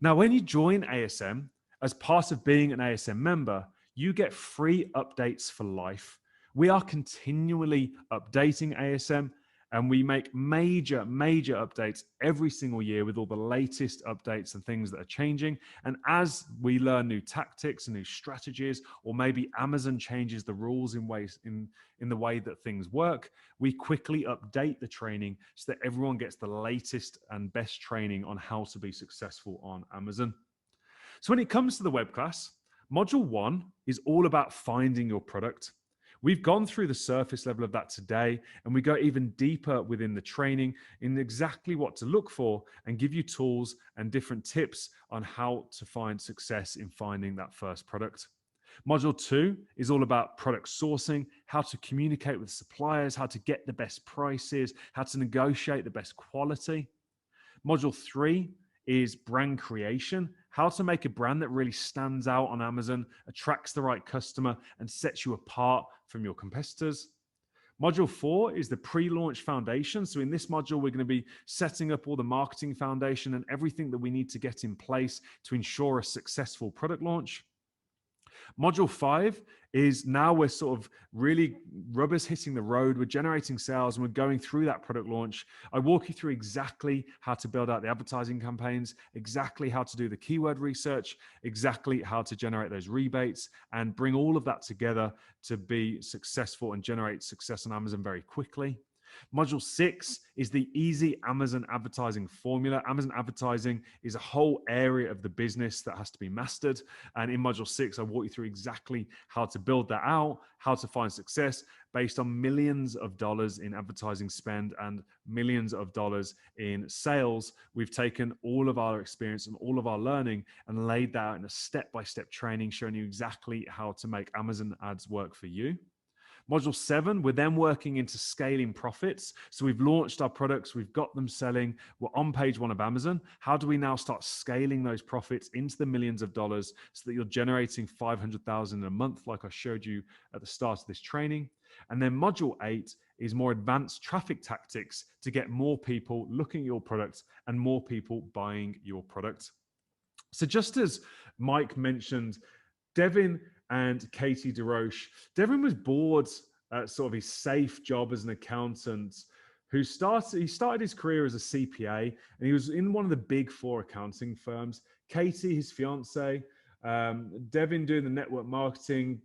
Now, when you join ASM, as part of being an ASM member, you get free updates for life. We are continually updating ASM, and we make major updates every single year with all the latest updates and things that are changing. And as we learn new tactics and new strategies, or maybe Amazon changes the rules in the way that things work, we quickly update the training so that everyone gets the latest and best training on how to be successful on Amazon. So when it comes to the web class, module 1 is all about finding your product. We've gone through the surface level of that today, and we go even deeper within the training in exactly what to look for and give you tools and different tips on how to find success in finding that first product. Module 2 is all about product sourcing, how to communicate with suppliers, how to get the best prices, how to negotiate the best quality. Module 3 is brand creation, how to make a brand that really stands out on Amazon, attracts the right customer, and sets you apart from your competitors. Module 4 is the pre-launch foundation. So in this module, we're going to be setting up all the marketing foundation and everything that we need to get in place to ensure a successful product launch. Module 5 is now we're sort of really rubber's hitting the road. We're generating sales and we're going through that product launch. I walk you through exactly how to build out the advertising campaigns, exactly how to do the keyword research, exactly how to generate those rebates and bring all of that together to be successful and generate success on Amazon very quickly. Module 6 is the easy Amazon advertising formula. Amazon advertising is a whole area of the business that has to be mastered. And in Module 6, I walk you through exactly how to build that out, how to find success based on millions of dollars in advertising spend and millions of dollars in sales. We've taken all of our experience and all of our learning and laid that out in a step-by-step training, showing you exactly how to make Amazon ads work for you. Module 7, we're then working into scaling profits. So we've launched our products, we've got them selling, we're on page 1 of Amazon. How do we now start scaling those profits into the millions of dollars so that you're generating $500,000 a month, like I showed you at the start of this training? And then Module 8 is more advanced traffic tactics to get more people looking at your product and more people buying your product. So just as Mike mentioned, Devin and Katie DeRoche. Devin was bored at sort of his safe job as an accountant he started his career as a CPA and he was in one of the big 4 accounting firms. Katie, his fiance, Devin doing the network marketing.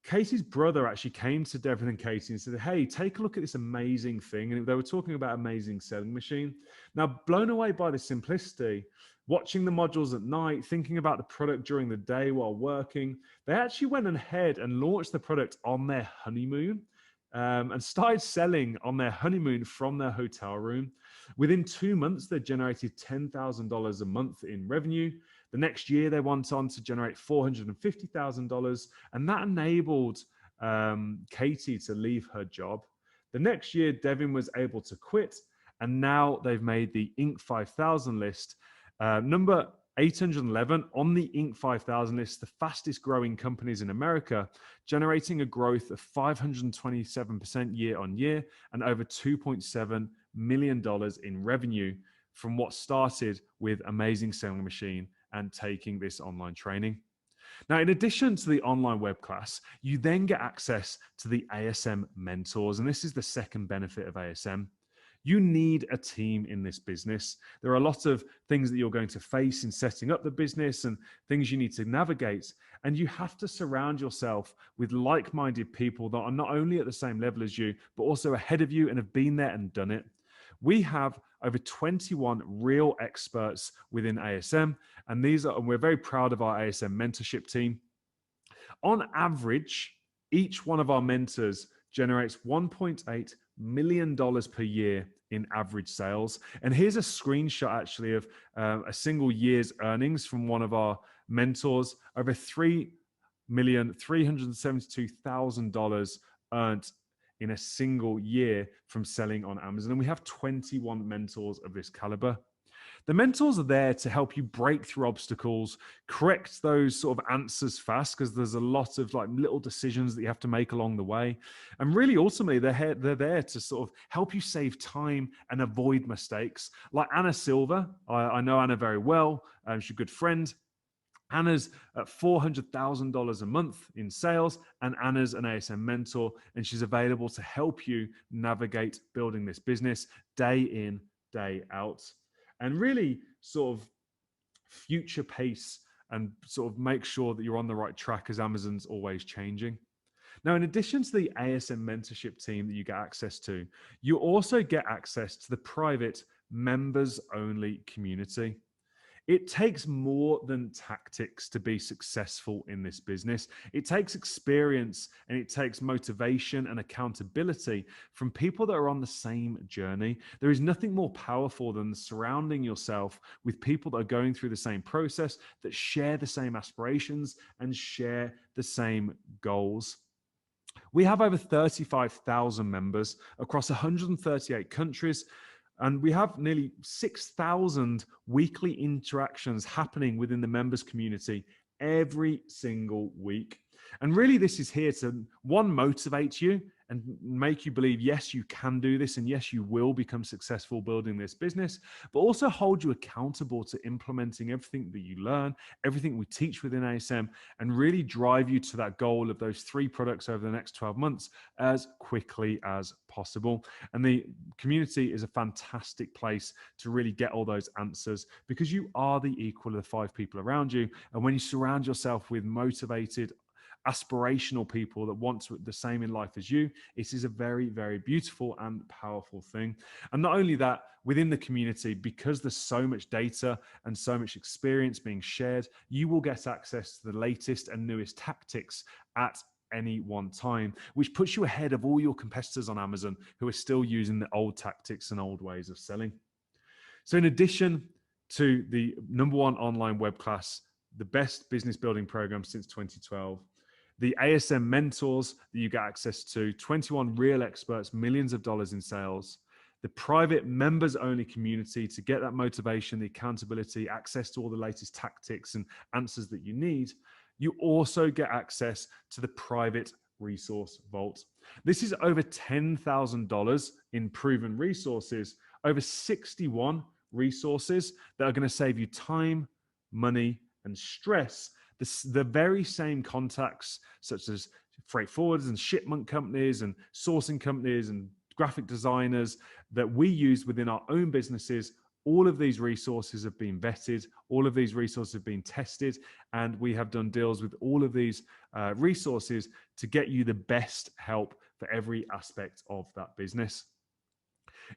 Katie's brother actually came to Devin and Katie and said, hey, take a look at this amazing thing. And they were talking about Amazing Selling Machine. Now, blown away by the simplicity, watching the modules at night, thinking about the product during the day while working, they actually went ahead and launched the product on their honeymoon and started selling on their honeymoon from their hotel room. Within 2 months, they generated $10,000 a month in revenue. The next year, they went on to generate $450,000, and that enabled Katie to leave her job. The next year, Devin was able to quit, and now they've made the Inc. 5000 list. Number 811 on the Inc. 5000 list, the fastest growing companies in America, generating a growth of 527% year on year and over $2.7 million in revenue from what started with Amazing Selling Machine and taking this online training. Now, in addition to the online web class, you then get access to the ASM mentors. And this is the second benefit of ASM. You need a team in this business. There are a lot of things that you're going to face in setting up the business and things you need to navigate. And you have to surround yourself with like-minded people that are not only at the same level as you, but also ahead of you and have been there and done it. We have over 21 real experts within ASM, and we're very proud of our ASM mentorship team. On average, each one of our mentors generates $1.8 million per year in average sales. And here's a screenshot actually of a single year's earnings from one of our mentors, over $3,372,000 earned in a single year from selling on Amazon. And we have 21 mentors of this caliber. The mentors are there to help you break through obstacles, correct those sort of answers fast, because there's a lot of like little decisions that you have to make along the way. And really, ultimately, they're there to sort of help you save time and avoid mistakes. Like Anna Silva, I know Anna very well. She's a good friend. Anna's at $400,000 a month in sales, and Anna's an ASM mentor, and she's available to help you navigate building this business day in, day out, and really sort of future pace and sort of make sure that you're on the right track as Amazon's always changing. Now, in addition to the ASM mentorship team that you get access to, you also get access to the private members-only community. It takes more than tactics to be successful in this business. It takes experience and it takes motivation and accountability from people that are on the same journey. There is nothing more powerful than surrounding yourself with people that are going through the same process, that share the same aspirations and share the same goals. We have over 35,000 members across 138 countries. And we have nearly 6,000 weekly interactions happening within the members community every single week. And really, this is here to, one, motivate you and make you believe, yes, you can do this, and yes, you will become successful building this business, but also hold you accountable to implementing everything that you learn, everything we teach within ASM, and really drive you to that goal of those 3 products over the next 12 months as quickly as possible. And the community is a fantastic place to really get all those answers, because you are the equal of the 5 people around you. And when you surround yourself with motivated, aspirational people that want the same in life as you, it is a very, very beautiful and powerful thing. And not only that, within the community, because there's so much data and so much experience being shared, you will get access to the latest and newest tactics at any one time, which puts you ahead of all your competitors on Amazon who are still using the old tactics and old ways of selling. So in addition to the #1 online web class, the best business building program since 2012, the ASM mentors that you get access to, 21 real experts, millions of dollars in sales, the private members only community to get that motivation, the accountability, access to all the latest tactics and answers that you need. You also get access to the private resource vault. This is over $10,000 in proven resources, over 61 resources that are going to save you time, money, and stress. The very same contacts, such as freight forwarders and shipment companies and sourcing companies and graphic designers that we use within our own businesses, all of these resources have been vetted, all of these resources have been tested, and we have done deals with all of these resources to get you the best help for every aspect of that business.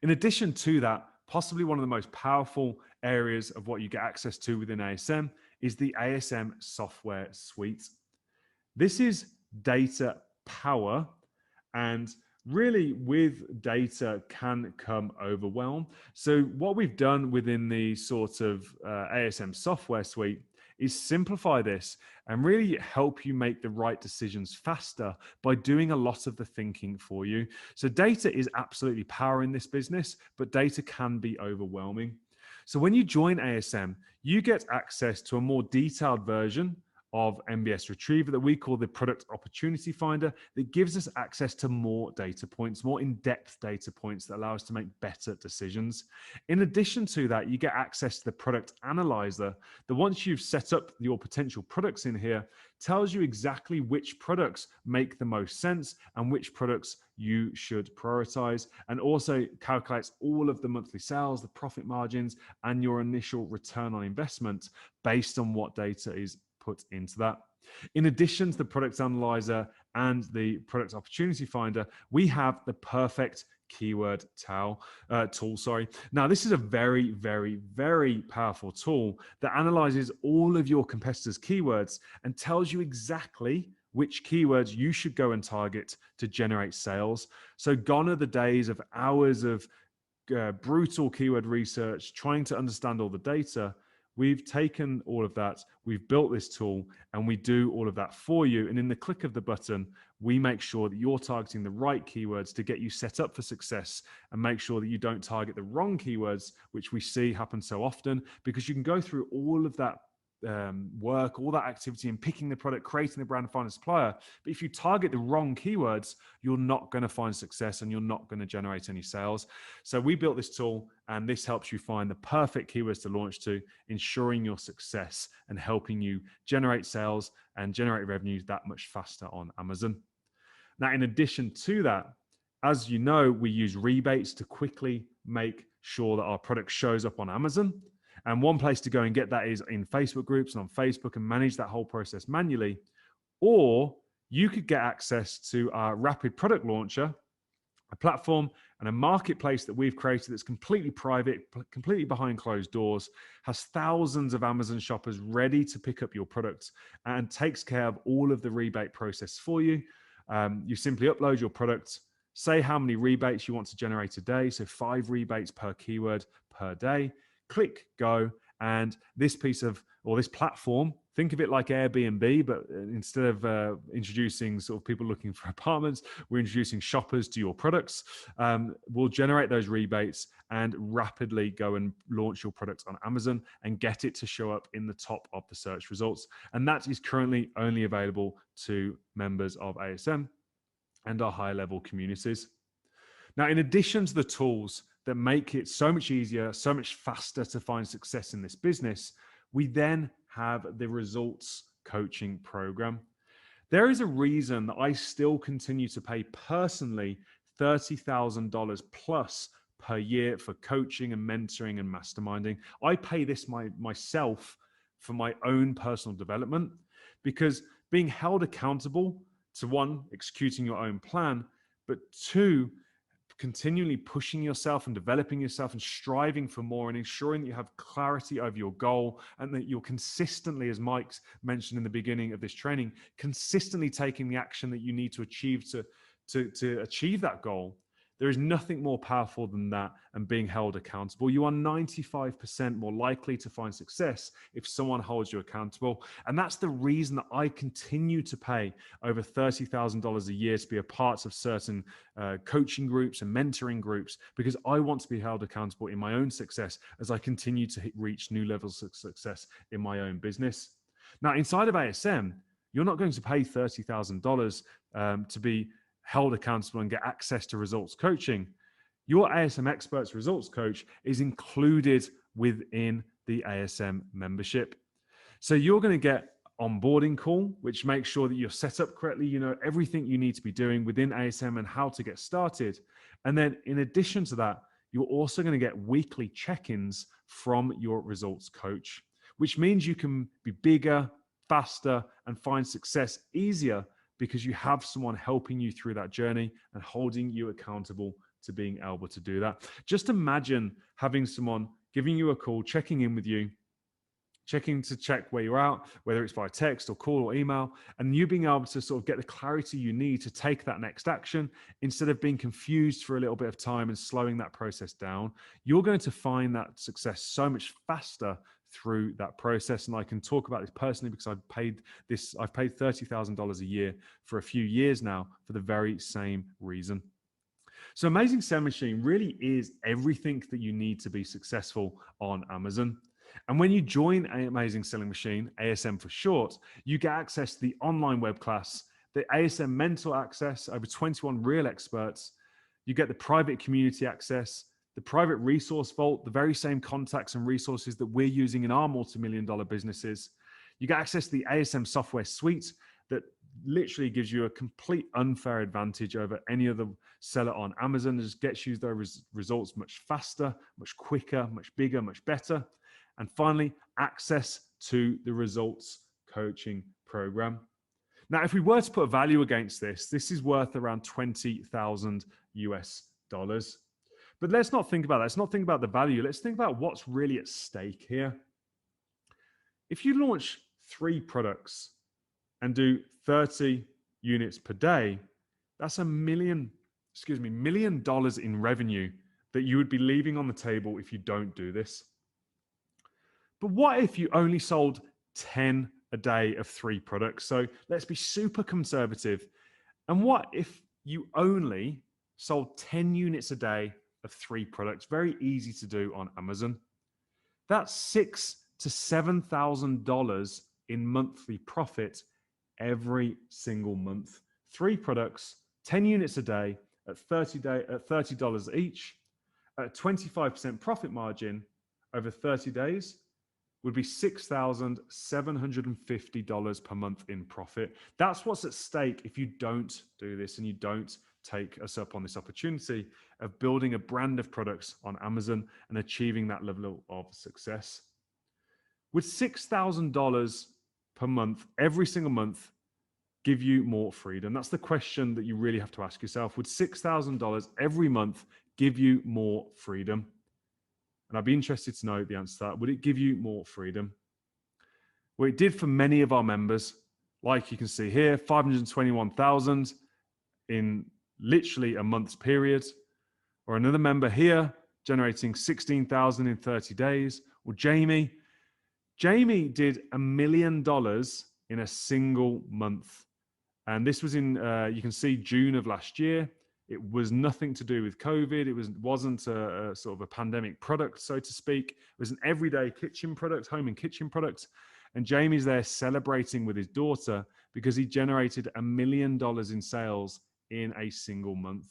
In addition to that, possibly one of the most powerful areas of what you get access to within ASM is the ASM software suite. This is data power, and really with data can come overwhelm. So what we've done within the sort of ASM software suite is simplify this and really help you make the right decisions faster by doing a lot of the thinking for you. So data is absolutely power in this business, but data can be overwhelming. So when you join ASM, you get access to a more detailed version of MBS Retriever that we call the Product Opportunity Finder, that gives us access to more data points, more in-depth data points that allow us to make better decisions. In addition to that, you get access to the Product Analyzer that, once you've set up your potential products in here, tells you exactly which products make the most sense and which products you should prioritize, and also calculates all of the monthly sales, the profit margins, and your initial return on investment based on what data is put into that. In addition to the Product Analyzer and the Product Opportunity Finder, we have the perfect keyword tool. Now, this is a very, very, very powerful tool that analyzes all of your competitors' keywords and tells you exactly which keywords you should go and target to generate sales. So gone are the days of hours of brutal keyword research, trying to understand all the data. We've taken all of that, we've built this tool, and we do all of that for you. And in the click of the button, we make sure that you're targeting the right keywords to get you set up for success, and make sure that you don't target the wrong keywords, which we see happen so often, because you can go through all of that work, all that activity in picking the product, creating the brand, finding a supplier. But if you target the wrong keywords, you're not going to find success and you're not going to generate any sales. So we built this tool, and this helps you find the perfect keywords to launch to, ensuring your success and helping you generate sales and generate revenues that much faster on Amazon. Now, in addition to that, as you know, we use rebates to quickly make sure that our product shows up on Amazon. And one place to go and get that is in Facebook groups and on Facebook, and manage that whole process manually. Or you could get access to our rapid product launcher, A platform and a marketplace that we've created that's completely private, completely behind closed doors, has thousands of Amazon shoppers ready to pick up your products and takes care of all of the rebate process for you. You simply upload your products, say how many rebates you want to generate a day, so 5 rebates per keyword per day, click go, and this platform, think of it like Airbnb, but instead of introducing sort of people looking for apartments, we're introducing shoppers to your products. We'll generate those rebates and rapidly go and launch your products on Amazon and get it to show up in the top of the search results. And that is currently only available to members of ASM and our high level communities. Now, in addition to the tools that make it so much easier, so much faster to find success in this business, we then have the results coaching program. There is a reason that I still continue to pay personally $30,000 plus per year for coaching and mentoring and masterminding. I pay this myself for my own personal development, because being held accountable to, one, executing your own plan, but two, continually pushing yourself and developing yourself and striving for more and ensuring that you have clarity over your goal and that you're consistently, as Mike's mentioned in the beginning of this training, consistently taking the action that you need to achieve to achieve that goal. There is nothing more powerful than that and being held accountable. You are 95% more likely to find success if someone holds you accountable. And that's the reason that I continue to pay over $30,000 a year to be a part of certain coaching groups and mentoring groups, because I want to be held accountable in my own success as I continue to reach new levels of success in my own business. Now, inside of ASM, you're not going to pay $30,000 to be held accountable and get access to results coaching. Your ASM Experts Results Coach is included within the ASM membership. So you're going to get onboarding call, which makes sure that you're set up correctly, you know everything you need to be doing within ASM and how to get started. And then in addition to that, you're also going to get weekly check-ins from your results coach, which means you can be bigger, faster, and find success easier because you have someone helping you through that journey and holding you accountable to being able to do that. Just imagine having someone giving you a call, checking in with you, checking to check where you're at, whether it's by text or call or email, and you being able to sort of get the clarity you need to take that next action instead of being confused for a little bit of time and slowing that process down. You're going to find that success so much faster through that process. And I can talk about this personally because I've paid $30,000 a year for a few years now for the very same reason. So Amazing Selling Machine really is everything that you need to be successful on Amazon. And when you join Amazing Selling Machine, ASM for short, you get access to the online web class, the ASM mentor access, over 21 real experts. You get the private community access, the private resource vault, the very same contacts and resources that we're using in our multi-million-dollar businesses. You get access to the ASM software suite that literally gives you a complete unfair advantage over any other seller on Amazon. It just gets you those results much faster, much quicker, much bigger, much better. And finally, access to the results coaching program. Now, if we were to put a value against this, this is worth around $20,000 US. But let's not think about that. Let's not think about the value. Let's think about what's really at stake here. If you launch 3 products and do 30 units per day, that's $1 million in revenue that you would be leaving on the table if you don't do this. But what if you only sold 10 a day of 3 products? So let's be super conservative. And what if you only sold 10 units a day of 3 products? Very easy to do on Amazon. That's $6,000 to $7,000 in monthly profit every single month. 3 products, 10 units a day at $30 each, at a 25% profit margin over 30 days would be $6,750 per month in profit. That's what's at stake if you don't do this and you don't take us up on this opportunity of building a brand of products on Amazon and achieving that level of success. With $6,000 per month, every single month, give you more freedom? That's the question that you really have to ask yourself. Would $6,000 every month give you more freedom? And I'd be interested to know the answer to that. Would it give you more freedom? Well, it did for many of our members. Like you can see here, 521,000 in literally a month's period. Or another member here generating 16,000 in 30 days. Or Jamie did $1 million in a single month. And this was in, you can see June of last year. It was nothing to do with COVID. It wasn't a sort of a pandemic product, so to speak. It was an everyday kitchen product, home and kitchen product. And Jamie's there celebrating with his daughter because he generated $1 million in sales in a single month.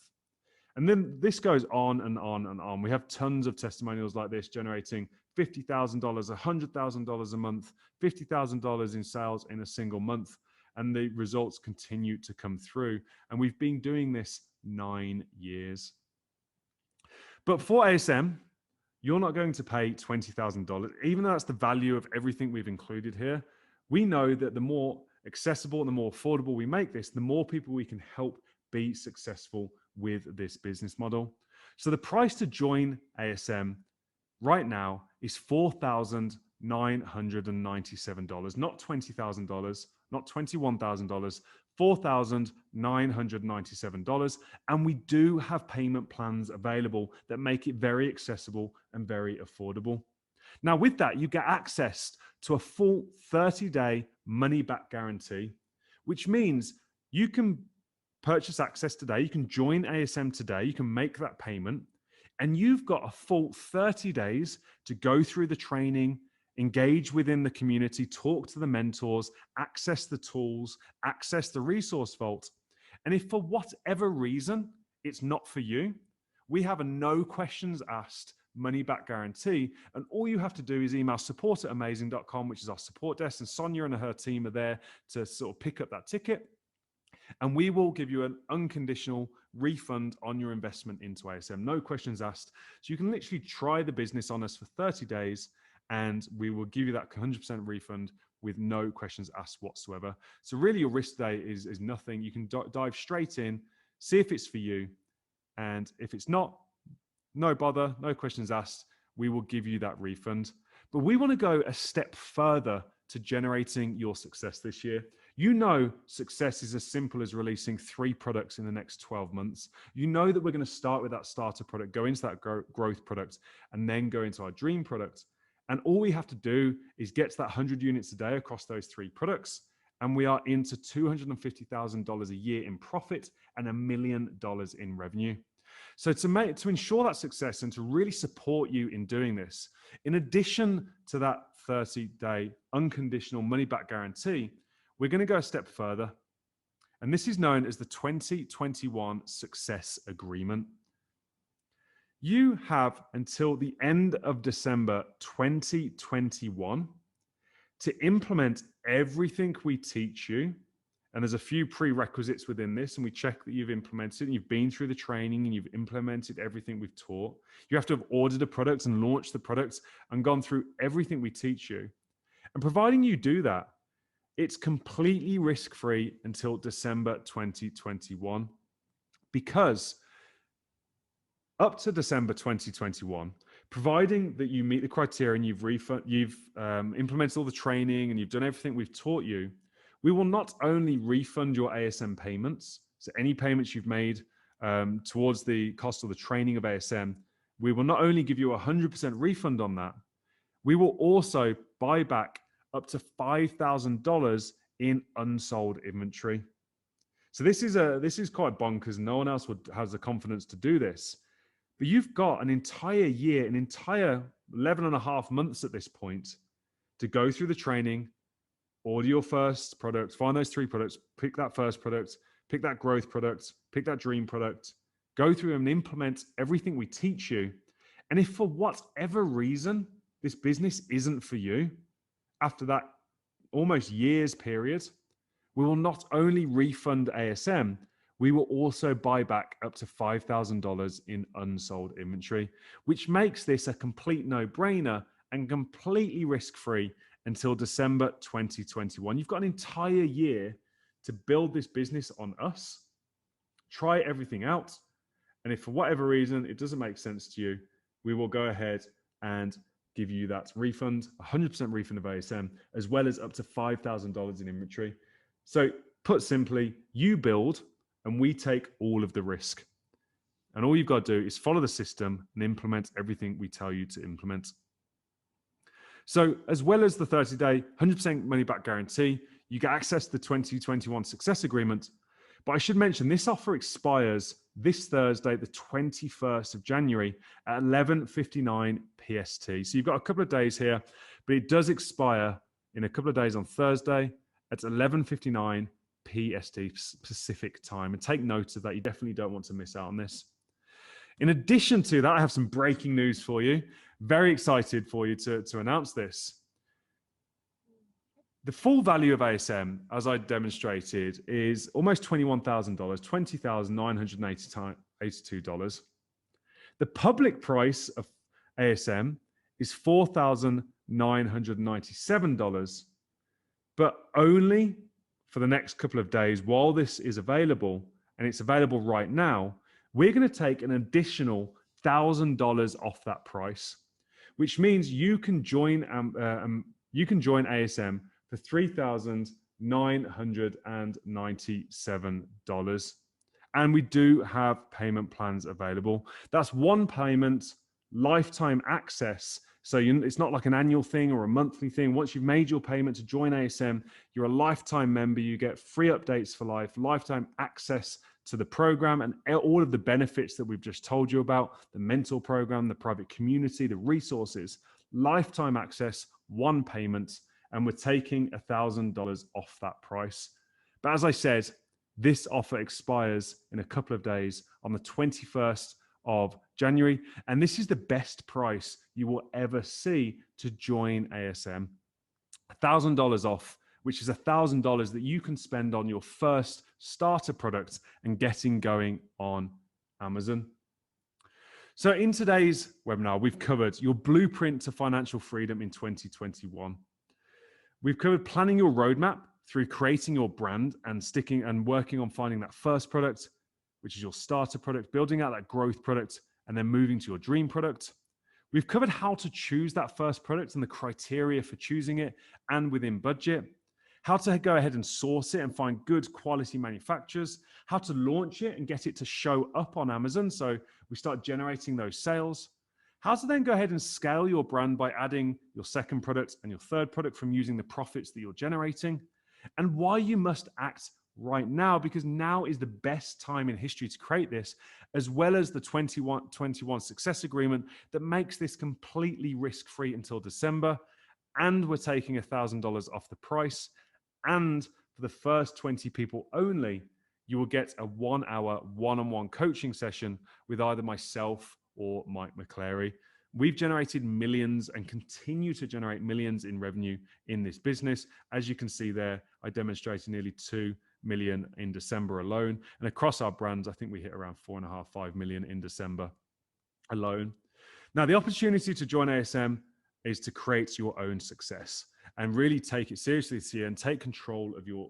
And then this goes on and on and on. We have tons of testimonials like this generating $50,000, $100,000 a month, $50,000 in sales in a single month. And the results continue to come through. And we've been doing this 9 years. But for ASM, you're not going to pay $20,000, even though that's the value of everything we've included here. We know that the more accessible and the more affordable we make this, the more people we can help be successful with this business model. So the price to join ASM right now is $4,997, not $20,000, not $21,000, $4,997. And we do have payment plans available that make it very accessible and very affordable. Now, with that, you get access to a full 30-day money-back guarantee, which means you can purchase access today, you can join ASM today, you can make that payment, and you've got a full 30 days to go through the training, engage within the community, talk to the mentors, access the tools, access the resource vault. And if for whatever reason it's not for you, we have a no questions asked money back guarantee. And all you have to do is email support@amazing.com, which is our support desk, and Sonia and her team are there to sort of pick up that ticket. And we will give you an unconditional refund on your investment into ASM. No questions asked. So you can literally try the business on us for 30 days and we will give you that 100% refund with no questions asked whatsoever. So really your risk today is nothing. You can dive straight in, see if it's for you. And if it's not, no bother, no questions asked. We will give you that refund. But we want to go a step further to generating your success this year. You know success is as simple as releasing 3 products in the next 12 months. You know that we're going to start with that starter product, go into that growth product, and then go into our dream product. And all we have to do is get to that 100 units a day across those 3 products. And we are into $250,000 a year in profit and $1 million in revenue. So to ensure that success and to really support you in doing this, in addition to that 30-day unconditional money-back guarantee, we're going to go a step further. And this is known as the 2021 Success Agreement. You have until the end of December 2021 to implement everything we teach you. And there's a few prerequisites within this, and we check that you've implemented and you've been through the training and you've implemented everything we've taught. You have to have ordered a product and launched the product and gone through everything we teach you. And providing you do that, it's completely risk-free until December 2021, because up to December 2021, providing that you meet the criteria and you've implemented all the training and you've done everything we've taught you, we will not only refund your ASM payments, so any payments you've made towards the cost of the training of ASM, we will not only give you a 100% refund on that, we will also buy back up to $5,000 in unsold inventory. So this is quite bonkers. No one else has the confidence to do this. But you've got an entire year, an entire 11 and a half months at this point to go through the training, order your first product, find those 3 products, pick that first product, pick that growth product, pick that dream product, go through and implement everything we teach you. And if for whatever reason this business isn't for you, after that almost year's period, we will not only refund ASM, we will also buy back up to $5,000 in unsold inventory, which makes this a complete no-brainer and completely risk-free until December 2021. You've got an entire year to build this business on us. Try everything out. And if for whatever reason it doesn't make sense to you, we will go ahead and give you that refund, 100% refund of ASM, as well as up to $5,000 in inventory. So put simply, you build and we take all of the risk. And all you've got to do is follow the system and implement everything we tell you to implement. So as well as the 30-day 100% money back guarantee, you get access to the 2021 success agreement. But I should mention this offer expires this Thursday, the 21st of January at 11:59 PST. So you've got a couple of days here, but it does expire in a couple of days on Thursday at 11:59 PST Pacific time. And take note of that. You definitely don't want to miss out on this. In addition to that, I have some breaking news for you. Very excited for you to announce this. The full value of ASM, as I demonstrated, is almost $21,000, $20,982. The public price of ASM is $4,997, but only for the next couple of days while this is available, and it's available right now, we're going to take an additional $1,000 off that price, which means you can join ASM for $3,997. And we do have payment plans available. That's one payment, lifetime access. So it's not like an annual thing or a monthly thing. Once you've made your payment to join ASM, you're a lifetime member. You get free updates for life, lifetime access to the program and all of the benefits that we've just told you about, the mentor program, the private community, the resources, lifetime access, one payment, and we're taking $1,000 off that price. But as I said, this offer expires in a couple of days on the 21st of January, and this is the best price you will ever see to join ASM. $1,000 off, which is $1,000 that you can spend on your first starter product and getting going on Amazon. So in today's webinar, we've covered your blueprint to financial freedom in 2021. We've covered planning your roadmap through creating your brand and sticking and working on finding that first product, which is your starter product, building out that growth product, and then moving to your dream product. We've covered how to choose that first product and the criteria for choosing it and within budget, how to go ahead and source it and find good quality manufacturers, how to launch it and get it to show up on Amazon so we start generating those sales, how to then go ahead and scale your brand by adding your second product and your third product from using the profits that you're generating, and why you must act right now, because now is the best time in history to create this, as well as the 2021 success agreement that makes this completely risk-free until December. And we're taking $1,000 off the price. And for the first 20 people only, you will get a 1-hour one-on-one coaching session with either myself or Mike McClary. We've generated millions and continue to generate millions in revenue in this business. As you can see there, I demonstrated nearly 2 million in December alone. And across our brands, I think we hit around 4.5, 5 million in December alone. Now, the opportunity to join ASM is to create your own success and really take it seriously this year and take control of your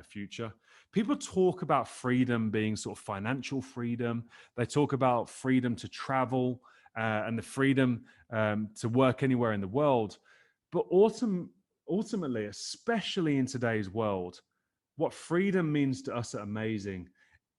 future. People talk about freedom being sort of financial freedom. They talk about freedom to travel and the freedom to work anywhere in the world. But ultimately, especially in today's world, what freedom means to us at Amazing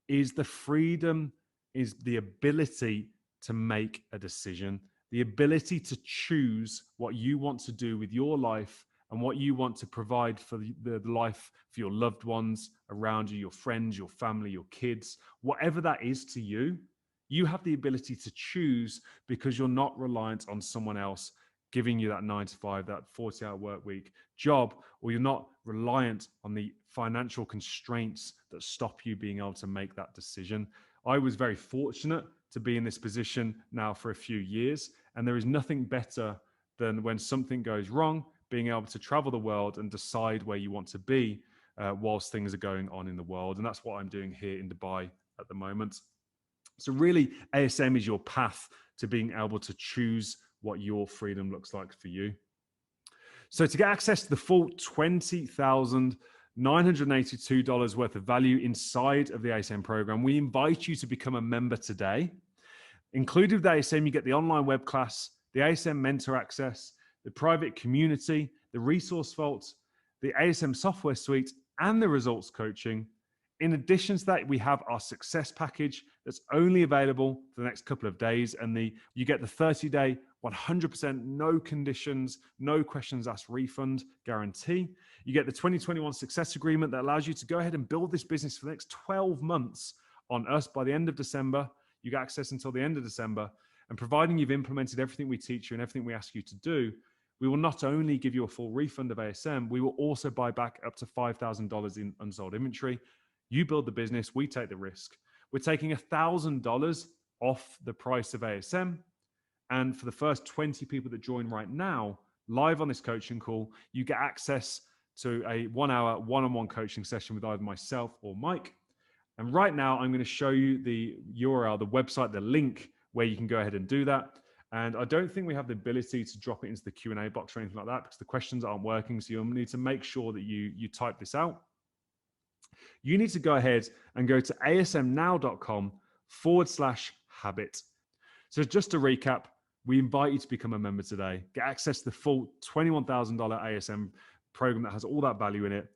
is the freedom is the ability to make a decision, the ability to choose what you want to do with your life and what you want to provide for the life for your loved ones around you, your friends, your family, your kids, whatever that is to you. You have the ability to choose because you're not reliant on someone else giving you that 9 to 5, that 40-hour work week job, or you're not reliant on the financial constraints that stop you being able to make that decision. I was very fortunate to be in this position now for a few years, and there is nothing better than when something goes wrong, being able to travel the world and decide where you want to be whilst things are going on in the world. And that's what I'm doing here in Dubai at the moment. So really, ASM is your path to being able to choose what your freedom looks like for you. So to get access to the full $20,997 $982 worth of value inside of the ASM program. We invite you to become a member today. Included with the ASM, you get the online web class, the ASM mentor access, the private community, the resource vault, the ASM software suite, and the results coaching. In addition to that, we have our success package that's only available for the next couple of days. And you get the 30-day, 100%, no conditions, no questions asked refund guarantee. You get the 2021 success agreement that allows you to go ahead and build this business for the next 12 months on us by the end of December. You get access until the end of December. And providing you've implemented everything we teach you and everything we ask you to do, we will not only give you a full refund of ASM, we will also buy back up to $5,000 in unsold inventory. You build the business, we take the risk. We're taking $1,000 off the price of ASM. And for the first 20 people that join right now, live on this coaching call, you get access to a 1-hour one-on-one coaching session with either myself or Mike. And right now, I'm going to show you the URL, the website, the link where you can go ahead and do that. And I don't think we have the ability to drop it into the Q&A box or anything like that because the questions aren't working. So you'll need to make sure that you type this out. You need to go ahead and go to asmnow.com/habit. So just to recap, we invite you to become a member today. Get access to the full $21,000 ASM program that has all that value in it.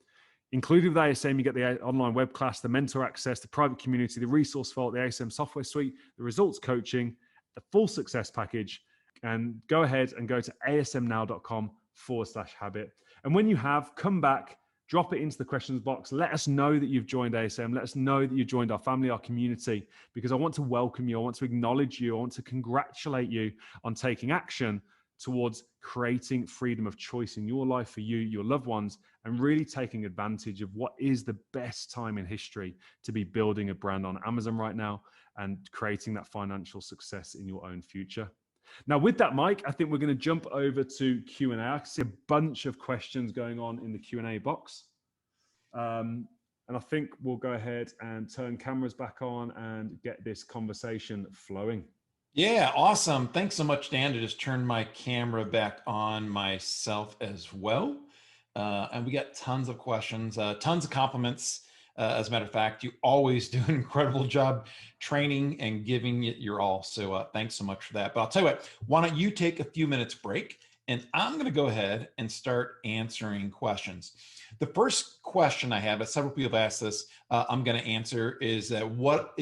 Included with ASM, you get the online web class, the mentor access, the private community, the resource vault, the ASM software suite, the results coaching, the full success package. And go ahead and go to asmnow.com/habit. And when you have, come back, drop it into the questions box. Let us know that you've joined ASM. Let us know that you joined our family, our community, because I want to welcome you. I want to acknowledge you. I want to congratulate you on taking action towards creating freedom of choice in your life for you, your loved ones, and really taking advantage of what is the best time in history to be building a brand on Amazon right now and creating that financial success in your own future. Now, with that, Mike, I think we're going to jump over to Q&A. I can see a bunch of questions going on in the Q&A box. And I think we'll go ahead and turn cameras back on and get this conversation flowing. Yeah, awesome. Thanks so much, Dan, to just turn my camera back on myself as well. And we got tons of questions, tons of compliments. As a matter of fact, you always do an incredible job training and giving it your all. So thanks so much for that. But I'll tell you what, why don't you take a few minutes break and I'm going to go ahead and start answering questions. The first question I have, several people have asked this, I'm going to answer is what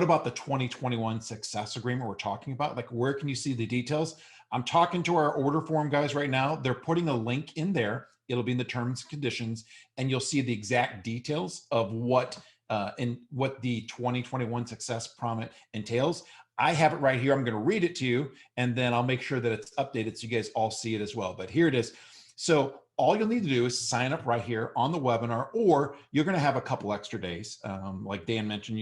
about the 2021 success agreement we're talking about? Like, where can you see the details? I'm talking to our order form guys right now. They're putting a link in there. It'll be in the terms and conditions, and you'll see the exact details of what the 2021 success promise entails. I have it right here. I'm going to read it to you, and then I'll make sure that it's updated so you guys all see it as well. But here it is. So all you'll need to do is sign up right here on the webinar, or you're going to have a couple extra days. Like Dan mentioned,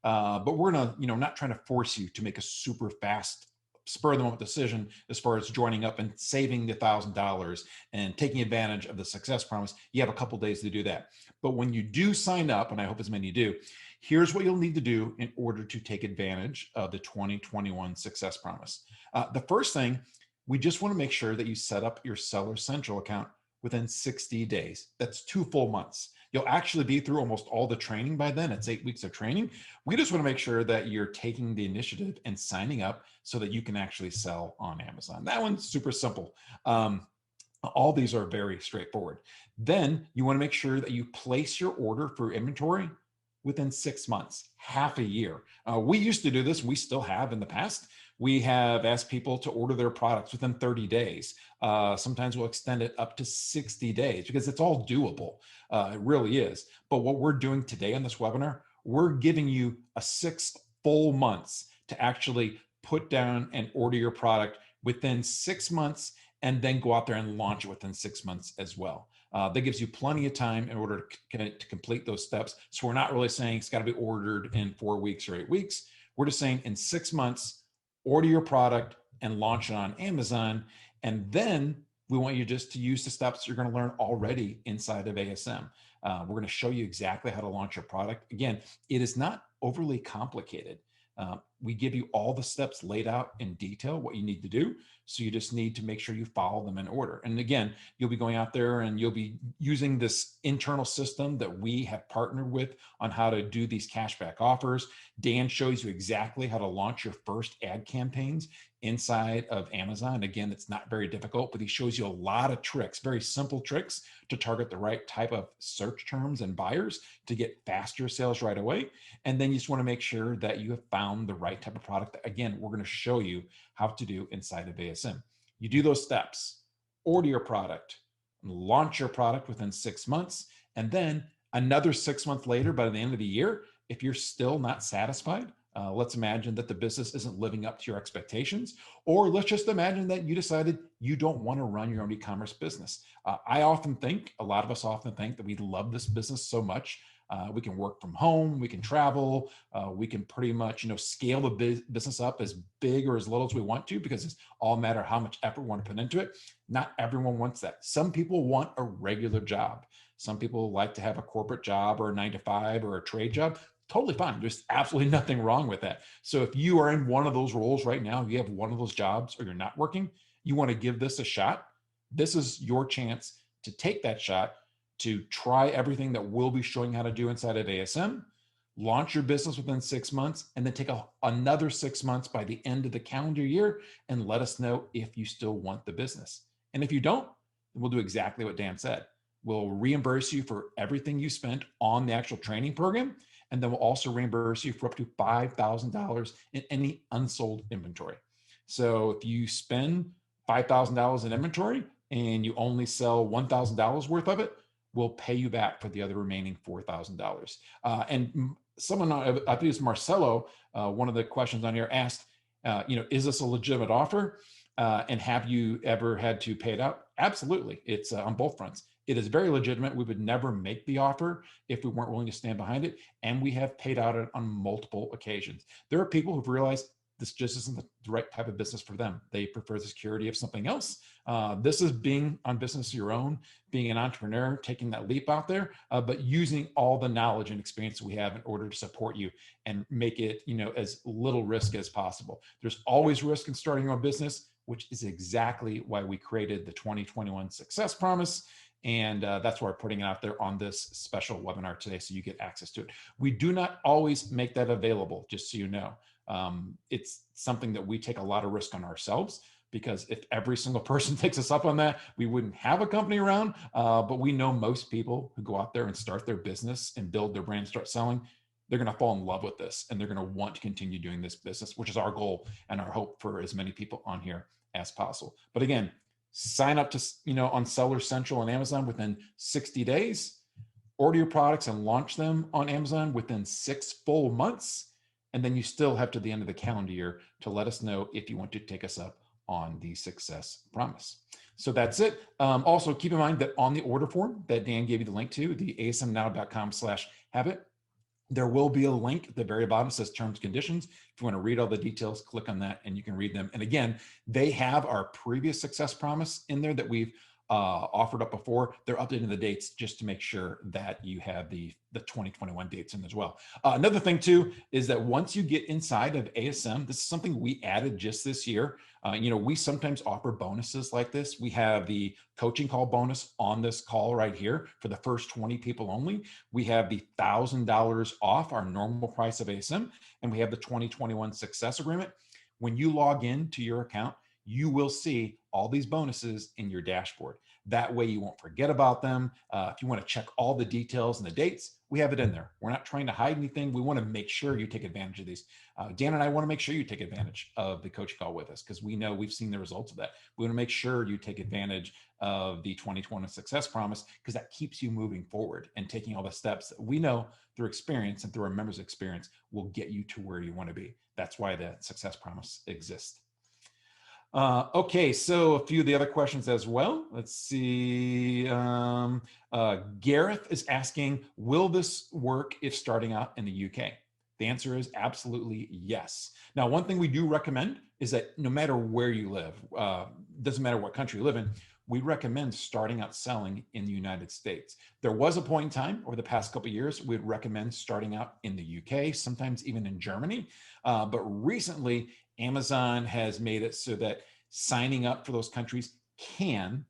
but we're going to, not trying to force you to make a super fast spur of the moment decision as far as joining up and saving the $1,000 and taking advantage of the success promise. You have a couple days to do that. But when you do sign up, and I hope as many do, here's what you'll need to do in order to take advantage of the 2021 success promise. The first thing, we just want to make sure that you set up your Seller Central account within 60 days. That's 2 full months. You'll actually be through almost all the training by then. It's 8 weeks of training. We just want to make sure that you're taking the initiative and signing up so that you can actually sell on Amazon. That one's super simple. All these are very straightforward. Then you want to make sure that you place your order for inventory within 6 months, half a year. We used to do this. We still have in the past. We have asked people to order their products within 30 days. Sometimes we'll extend it up to 60 days because it's all doable. It really is. But what we're doing today on this webinar, we're giving you a 6 full months to actually put down and order your product within 6 months and then go out there and launch it within 6 months as well. That gives you plenty of time in order to complete those steps. So we're not really saying it's got to be ordered in 4 weeks or 8 weeks. We're just saying in 6 months, order your product and launch it on Amazon. And then we want you just to use the steps you're going to learn already inside of ASM. We're going to show you exactly how to launch your product. Again, it is not overly complicated. We give you all the steps laid out in detail, what you need to do. So you just need to make sure you follow them in order. And again, you'll be going out there and you'll be using this internal system that we have partnered with on how to do these cashback offers. Dan shows you exactly how to launch your first ad campaigns inside of Amazon. Again, it's not very difficult, but he shows you a lot of tricks, very simple tricks to target the right type of search terms and buyers to get faster sales right away. And then you just want to make sure that you have found the right type of product that, again, we're going to show you how to do inside of ASM. You do those steps, order your product, launch your product within 6 months, and then another 6 months later, by the end of the year, if you're still not satisfied, let's imagine that the business isn't living up to your expectations, or let's just imagine that you decided you don't want to run your own e-commerce business. I often think, a lot of us often think that we love this business so much. We can work from home, we can travel, we can pretty much, scale the business up as big or as little as we want to, because it's all a matter of how much effort we want to put into it. Not everyone wants that. Some people want a regular job. Some people like to have a corporate job or a 9-to-5 or a trade job. Totally fine. There's absolutely nothing wrong with that. So if you are in one of those roles right now, you have one of those jobs or you're not working, you want to give this a shot. This is your chance to take that shot, to try everything that we'll be showing how to do inside of ASM, launch your business within 6 months, and then take another 6 months by the end of the calendar year and let us know if you still want the business. And if you don't, then we'll do exactly what Dan said. We'll reimburse you for everything you spent on the actual training program. And then we'll also reimburse you for up to $5,000 in any unsold inventory. So if you spend $5,000 in inventory and you only sell $1,000 worth of it, we'll pay you back for the other remaining $4,000. And someone, I think it's Marcelo, one of the questions on here asked, is this a legitimate offer? And have you ever had to pay it out? Absolutely. It's on both fronts. It is very legitimate. We would never make the offer if we weren't willing to stand behind it. And we have paid out on multiple occasions. There are people who've realized this just isn't the right type of business for them. They prefer the security of something else. This is being on business of your own, being an entrepreneur, taking that leap out there, but using all the knowledge and experience we have in order to support you and make it, as little risk as possible. There's always risk in starting your own business, which is exactly why we created the 2021 Success Promise. And that's why we're putting it out there on this special webinar today, so you get access to it. We do not always make that available, just so you know. It's something that we take a lot of risk on ourselves, because if every single person takes us up on that, we wouldn't have a company around. But we know most people who go out there and start their business and build their brand, start selling, they're going to fall in love with this and they're going to want to continue doing this business, which is our goal and our hope for as many people on here as possible. But again, sign up to, on Seller Central and Amazon within 60 days, order your products and launch them on Amazon within 6 full months. And then you still have to the end of the calendar year to let us know if you want to take us up on the Success Promise. So that's it. Also, keep in mind that on the order form that Dan gave you the link to, the asmnow.com/habit, there will be a link at the very bottom that says terms and conditions. If you want to read all the details, click on that and you can read them. And again, they have our previous Success Promise in there that we've offered up before. They're updating the dates just to make sure that you have the 2021 dates in as well. Another thing too is that once you get inside of ASM, this is something we added just this year. We sometimes offer bonuses like this. We have the coaching call bonus on this call right here for the first 20 people only. We have the $1,000 off our normal price of ASM, and we have the 2021 Success Agreement. When you log into your account, you will see all these bonuses in your dashboard. That way you won't forget about them. If you want to check all the details and the dates, we have it in there. We're not trying to hide anything. We want to make sure you take advantage of these. Dan and I want to make sure you take advantage of the coaching call with us, because we know we've seen the results of that. We want to make sure you take advantage of the 2020 Success Promise, because that keeps you moving forward and taking all the steps that we know through experience and through our members' experience will get you to where you want to be. That's why the Success Promise exists. Okay, so a few of the other questions as well. Let's see. Gareth is asking, will this work if starting out in the UK? The answer is absolutely yes. Now, one thing we do recommend is that no matter where you live, doesn't matter what country you live in, we recommend starting out selling in the United States. There was a point in time over the past couple of years, we'd recommend starting out in the UK, sometimes even in Germany. But recently, Amazon has made it so that signing up for those countries can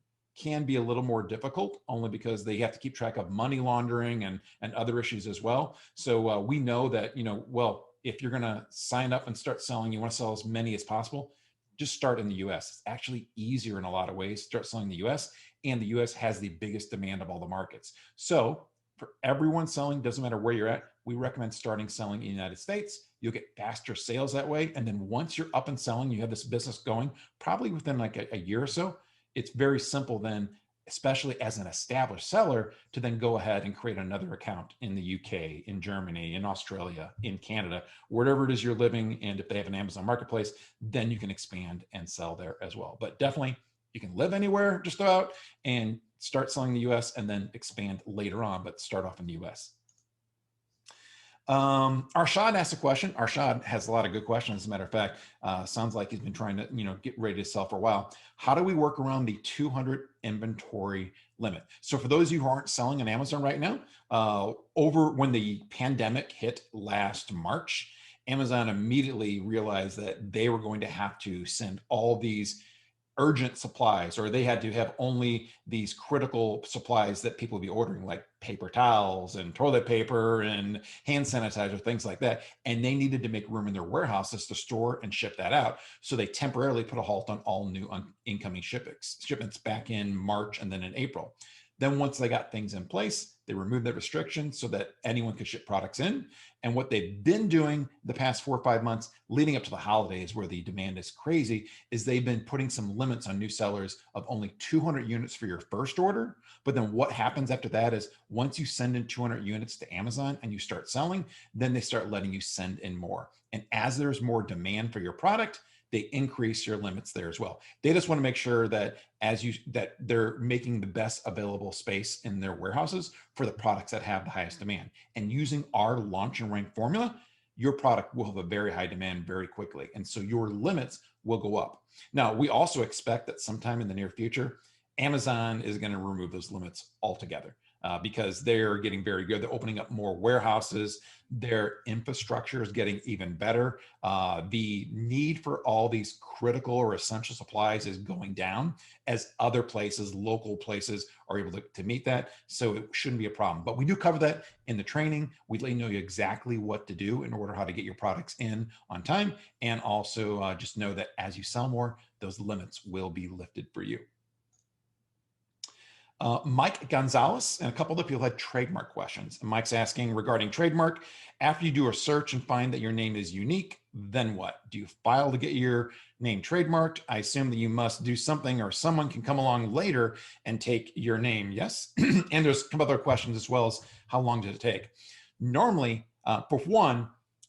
be a little more difficult, only because they have to keep track of money laundering and other issues as well. So we know that, well, if you're going to sign up and start selling, you want to sell as many as possible, just start in the US. It's actually easier in a lot of ways to start selling in the US, and the US has the biggest demand of all the markets. So for everyone selling, doesn't matter where you're at, we recommend starting selling in the United States. You'll get faster sales that way. And then once you're up and selling, you have this business going, probably within like a year or so, it's very simple then, especially as an established seller, to then go ahead and create another account in the UK, in Germany, in Australia, in Canada, wherever it is you're living. And if they have an Amazon marketplace, then you can expand and sell there as well. But definitely you can live anywhere just about and start selling in the US and then expand later on, but start off in the US. Arshad asked a question. Arshad has a lot of good questions. As a matter of fact, sounds like he's been trying to, get ready to sell for a while. How do we work around the 200 inventory limit? So for those of you who aren't selling on Amazon right now, over when the pandemic hit last March, Amazon immediately realized that they were going to have to send all these urgent supplies, or they had to have only these critical supplies that people would be ordering, like paper towels and toilet paper and hand sanitizer, things like that. And they needed to make room in their warehouses to store and ship that out. So they temporarily put a halt on all new incoming shipments back in March and then in April. Then once they got things in place, they removed that restriction so that anyone could ship products in. And what they've been doing the past 4 or 5 months leading up to the holidays, where the demand is crazy, is they've been putting some limits on new sellers of only 200 units for your first order. But then what happens after that is once you send in 200 units to Amazon and you start selling, then they start letting you send in more. And as there's more demand for your product, they increase your limits there as well. They just want to make sure that that they're making the best available space in their warehouses for the products that have the highest demand. And using our launch and rank formula, your product will have a very high demand very quickly. And so your limits will go up. Now, we also expect that sometime in the near future, Amazon is going to remove those limits altogether. Because they're getting very good. They're opening up more warehouses. Their infrastructure is getting even better. The need for all these critical or essential supplies is going down as other places, local places, are able to meet that. So it shouldn't be a problem. But we do cover that in the training. We let you know exactly what to do in order how to get your products in on time. And also just know that as you sell more, those limits will be lifted for you. Mike Gonzalez and a couple other people had trademark questions. And Mike's asking regarding trademark, after you do a search and find that your name is unique, then what? Do you file to get your name trademarked? I assume that you must do something, or someone can come along later and take your name. Yes. And there's a couple other questions as well, as how long did it take? Normally, for one,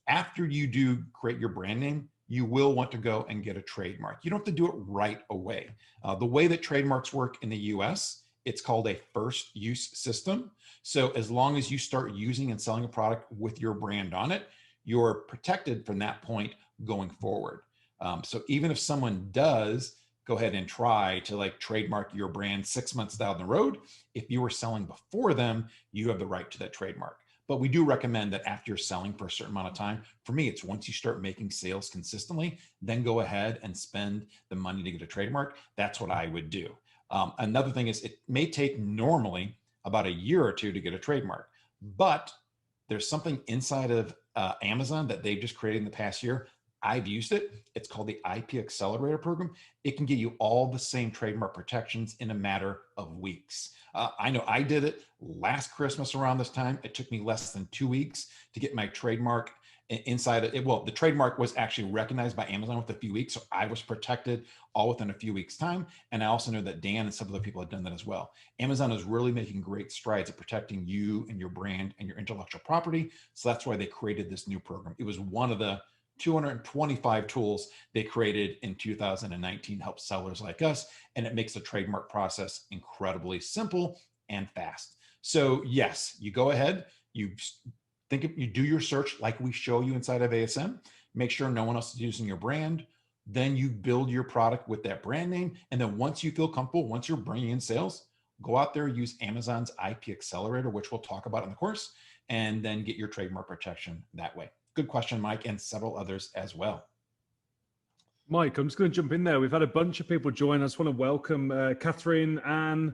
after you do create your brand name, you will want to go and get a trademark. You don't have to do it right away. The way that trademarks work in the US, it's called a first use system. So as long as you start using and selling a product with your brand on it, you're protected from that point going forward. So even if someone does go ahead and try to trademark your brand 6 months down the road, if you were selling before them, you have the right to that trademark. But we do recommend that after you're selling for a certain amount of time, for me, it's once you start making sales consistently, then go ahead and spend the money to get a trademark. That's what I would do. Another thing is it may take normally about a year or two to get a trademark, but there's something inside of Amazon that they've just created in the past year. I've used it. It's called the IP Accelerator Program. It can get you all the same trademark protections in a matter of weeks. I know I did it last Christmas around this time. It took me less than 2 weeks to get my trademark inside of it. Well, the trademark was actually recognized by Amazon with a few weeks. So I was protected all within a few weeks time. And I also know that Dan and some other people have done that as well. Amazon is really making great strides at protecting you and your brand and your intellectual property. So that's why they created this new program. It was one of the 225 tools they created in 2019 to help sellers like us. And it makes the trademark process incredibly simple and fast. So yes, you go ahead, you do your search like we show you inside of ASM, make sure no one else is using your brand. Then you build your product with that brand name. And then once you feel comfortable, once you're bringing in sales, go out there, use Amazon's IP Accelerator, which we'll talk about in the course, and then get your trademark protection that way. Good question, Mike, and several others as well. Mike, I'm just going to jump in there. We've had a bunch of people join. I just want to welcome Catherine, Anne,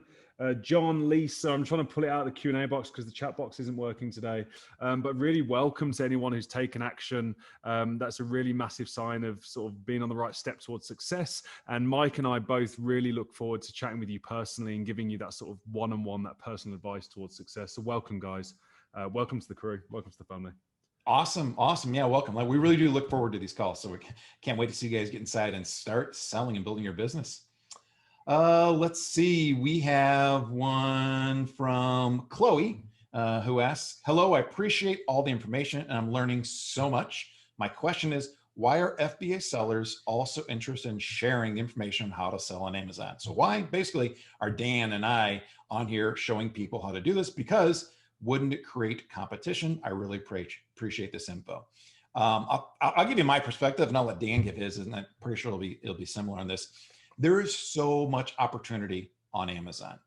John, Lisa. I'm trying to pull it out of the Q&A box because the chat box isn't working today. But really welcome to anyone who's taken action. That's a really massive sign of sort of being on the right step towards success. And Mike and I both really look forward to chatting with you personally and giving you that sort of one-on-one, that personal advice towards success. So welcome, guys. Welcome to the crew. Welcome to the family. Awesome. Yeah, welcome. Like, we really do look forward to these calls. So we can't wait to see you guys get inside and start selling and building your business. Let's see. We have one from Chloe who asks, hello, I appreciate all the information and I'm learning so much. My question is, why are FBA sellers also interested in sharing the information on how to sell on Amazon? So why basically are Dan and I on here showing people how to do this? Because wouldn't it create competition? I really appreciate this info. I'll give you my perspective and I'll let Dan give his, and I'm pretty sure it'll be similar on this. There is so much opportunity on Amazon,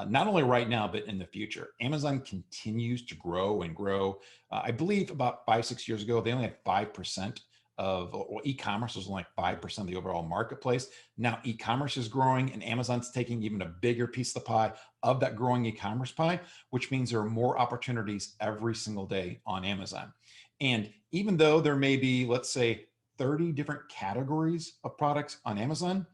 not only right now, but in the future. Amazon continues to grow and grow. I believe about 5-6 years ago, they only had 5% of, well, e-commerce was only like 5% of the overall marketplace. Now e-commerce is growing and Amazon's taking even a bigger piece of the pie of that growing e-commerce pie, which means there are more opportunities every single day on Amazon. And even though there may be, let's say, 30 different categories of products on Amazon,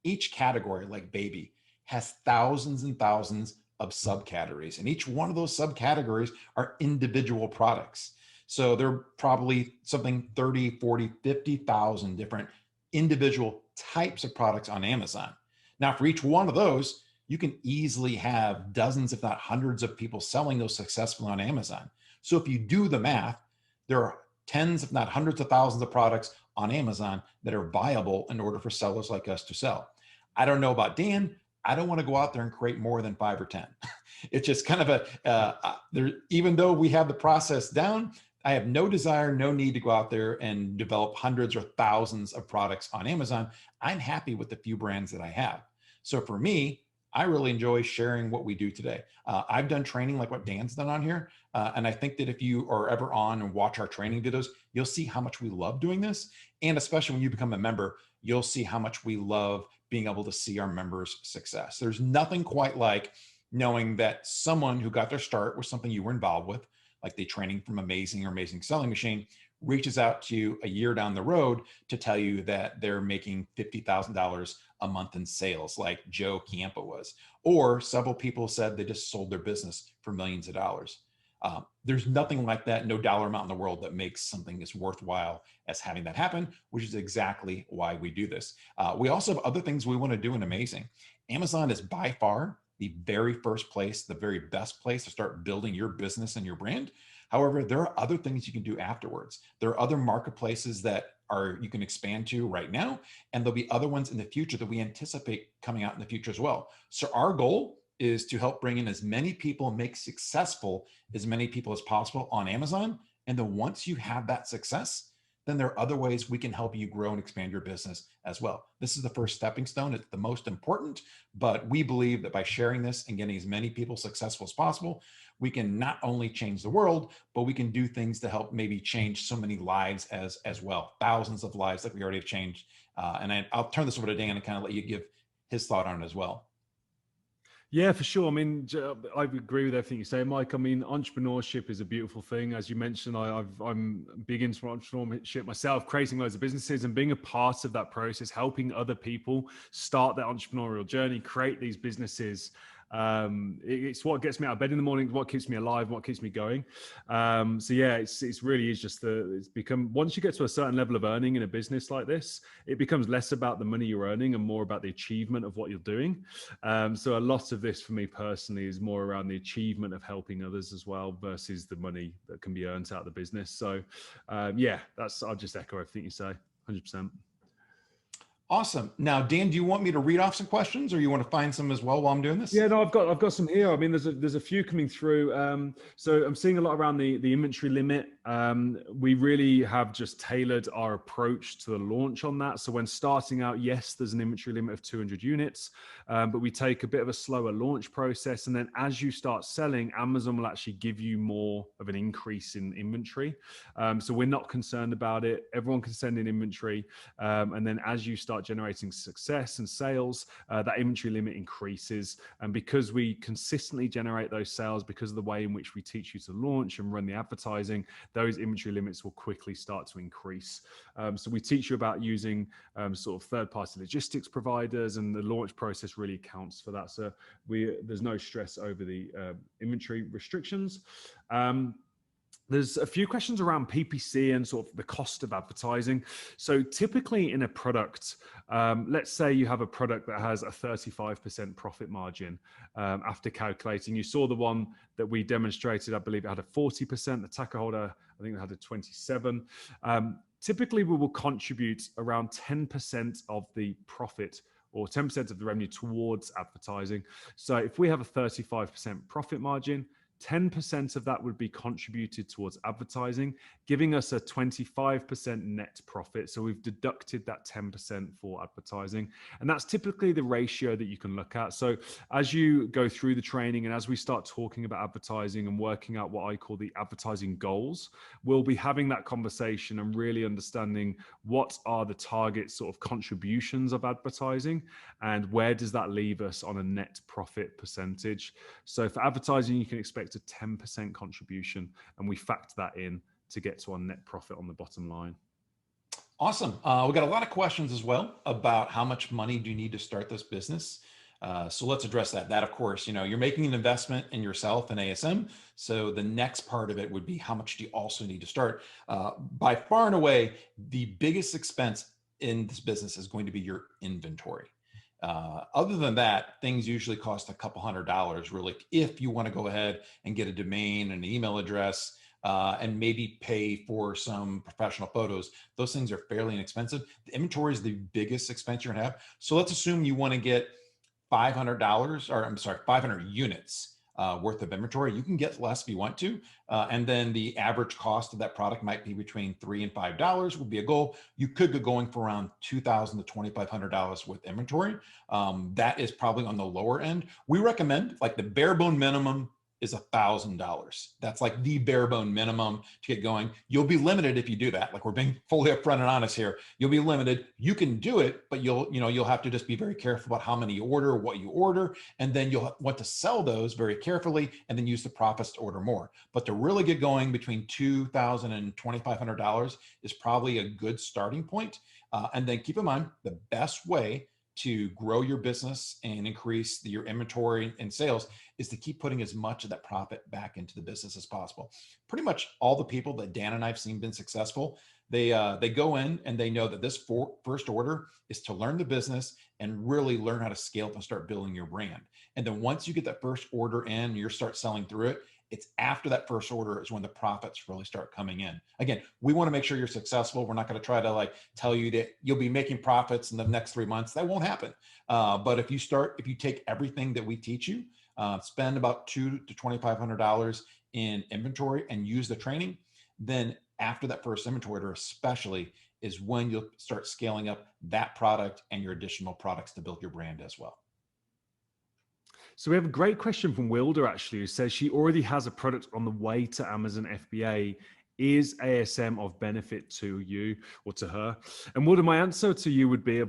each category, like baby, has thousands and thousands of subcategories. And each one of those subcategories are individual products. So there are probably something 30, 40, 50,000 different individual types of products on Amazon. Now, for each one of those, you can easily have dozens, if not hundreds of people selling those successfully on Amazon. So if you do the math, there are tens, if not hundreds of thousands of products on Amazon that are viable in order for sellers like us to sell. I don't know about Dan. I don't want to go out there and create more than 5 or 10. It's just kind of even though we have the process down, I have no desire, no need to go out there and develop hundreds or thousands of products on Amazon. I'm happy with the few brands that I have. So for me, I really enjoy sharing what we do today. I've done training like what Dan's done on here. And I think that if you are ever on and watch our training videos, you'll see how much we love doing this. And especially when you become a member, you'll see how much we love being able to see our members' success. There's nothing quite like knowing that someone who got their start with something you were involved with, like the training from Amazing or Amazing Selling Machine, reaches out to you a year down the road to tell you that they're making $50,000 a month in sales, like Joe Ciampa was. Or several people said they just sold their business for millions of dollars. There's nothing like that, no dollar amount in the world that makes something as worthwhile as having that happen, which is exactly why we do this. We also have other things we want to do in Amazing. Amazon is by far the very first place, the very best place to start building your business and your brand. However, there are other things you can do afterwards. There are other marketplaces that you can expand to right now, and there'll be other ones in the future that we anticipate coming out in the future as well. So our goal is to help bring in as many people and make successful as many people as possible on Amazon. And then once you have that success, then there are other ways we can help you grow and expand your business as well. This is the first stepping stone. It's the most important, but we believe that by sharing this and getting as many people successful as possible, we can not only change the world, but we can do things to help maybe change so many lives as well. Thousands of lives that we already have changed. And I'll turn this over to Dan and kind of let you give his thought on it as well. Yeah, for sure. I mean, I agree with everything you say, Mike. I mean, entrepreneurship is a beautiful thing. As you mentioned, I'm big into entrepreneurship myself, creating loads of businesses and being a part of that process, helping other people start their entrepreneurial journey, create these businesses. It's what gets me out of bed in the morning, what keeps me alive, what keeps me going. So yeah, it's really is just it's become, once you get to a certain level of earning in a business like this, it becomes less about the money you're earning and more about the achievement of what you're doing. So a lot of this for me personally is more around the achievement of helping others as well versus the money that can be earned out of the business. So yeah, I'll just echo everything you say, 100%. Awesome. Now, Dan, do you want me to read off some questions or you want to find some as well while I'm doing this? Yeah, no, I've got some here. I mean, there's a few coming through. So I'm seeing a lot around the inventory limit. We really have just tailored our approach to the launch on that. So when starting out, yes, there's an inventory limit of 200 units, but we take a bit of a slower launch process. And then as you start selling, Amazon will actually give you more of an increase in inventory. So we're not concerned about it. Everyone can send in inventory. And then as you start generating success and sales, that inventory limit increases. And because we consistently generate those sales, because of the way in which we teach you to launch and run the advertising, those inventory limits will quickly start to increase. So we teach you about using sort of third-party logistics providers, and the launch process really accounts for that. So there's no stress over the inventory restrictions. There's a few questions around PPC and sort of the cost of advertising. So typically in a product, let's say you have a product that has a 35% profit margin after calculating. You saw the one that we demonstrated, I believe it had a 40%, the tacker holder, I think it had a 27. Typically we will contribute around 10% of the profit or 10% of the revenue towards advertising. So if we have a 35% profit margin, 10% of that would be contributed towards advertising, giving us a 25% net profit. So we've deducted that 10% for advertising. And that's typically the ratio that you can look at. So as you go through the training and as we start talking about advertising and working out what I call the advertising goals, we'll be having that conversation and really understanding what are the target sort of contributions of advertising and where does that leave us on a net profit percentage. So for advertising, you can expect a 10% contribution, and we factor that in to get to our net profit on the bottom line. Awesome. We got a lot of questions as well about how much money do you need to start this business. So let's address that. That, of course, you're making an investment in yourself and ASM. So the next part of it would be how much do you also need to start? By far and away, the biggest expense in this business is going to be your inventory. Other than that, things usually cost a couple $100 really, if you want to go ahead and get a domain and an email address, and maybe pay for some professional photos. Those things are fairly inexpensive. The inventory is the biggest expense you're gonna have. So let's assume you want to get $500, or I'm sorry, 500 units worth of inventory. You can get less if you want to. And then the average cost of that product might be between $3 and $5 would be a goal. You could go going for around $2,000 to $2,500 with inventory. That is probably on the lower end. We recommend, like, the bare bone minimum is $1,000. That's like the bare bone minimum to get going. You'll be limited if you do that. Like, we're being fully upfront and honest here. You'll be limited. You can do it, but you'll have to just be very careful about how many you order, what you order, and then you'll want to sell those very carefully and then use the profits to order more. But to really get going, between $2,000 and $2,500 is probably a good starting point. And then keep in mind, the best way to grow your business and increase your inventory and sales is to keep putting as much of that profit back into the business as possible. Pretty much all the people that Dan and I've seen been successful, they go in and they know that this first order is to learn the business and really learn how to scale up and start building your brand. And then once you get that first order in and you start selling through it, it's after that first order is when the profits really start coming in. Again, we want to make sure you're successful. We're not going to try to tell you that you'll be making profits in the next 3 months. That won't happen. But if you take everything that we teach you, spend about $200 to $2,500 in inventory and use the training, then after that first inventory order especially is when you'll start scaling up that product and your additional products to build your brand as well. So we have a great question from Wilder, actually, who says she already has a product on the way to Amazon FBA. Is ASM of benefit to you or to her? And Wilder, my answer to you would be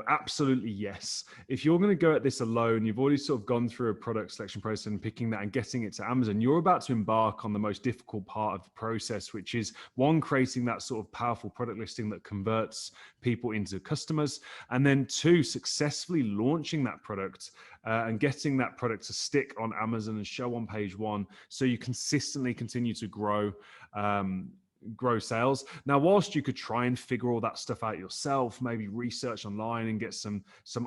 absolutely yes. If you're going to go at this alone, you've already sort of gone through a product selection process and picking that and getting it to Amazon, you're about to embark on the most difficult part of the process, which is one, creating that sort of powerful product listing that converts people into customers, and then two, successfully launching that product and getting that product to stick on Amazon and show on page one, so you consistently continue to grow sales. Now, whilst you could try and figure all that stuff out yourself, maybe research online and get some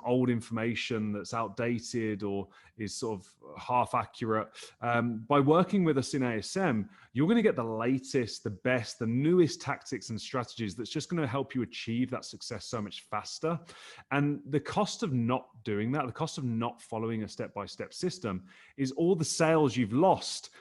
old information that's outdated or is sort of half accurate, by working with us in ASM, you're going to get the latest, the best, the newest tactics and strategies that's just going to help you achieve that success so much faster. And the cost of not doing that, the cost of not following a step-by-step system, is all the sales you've lost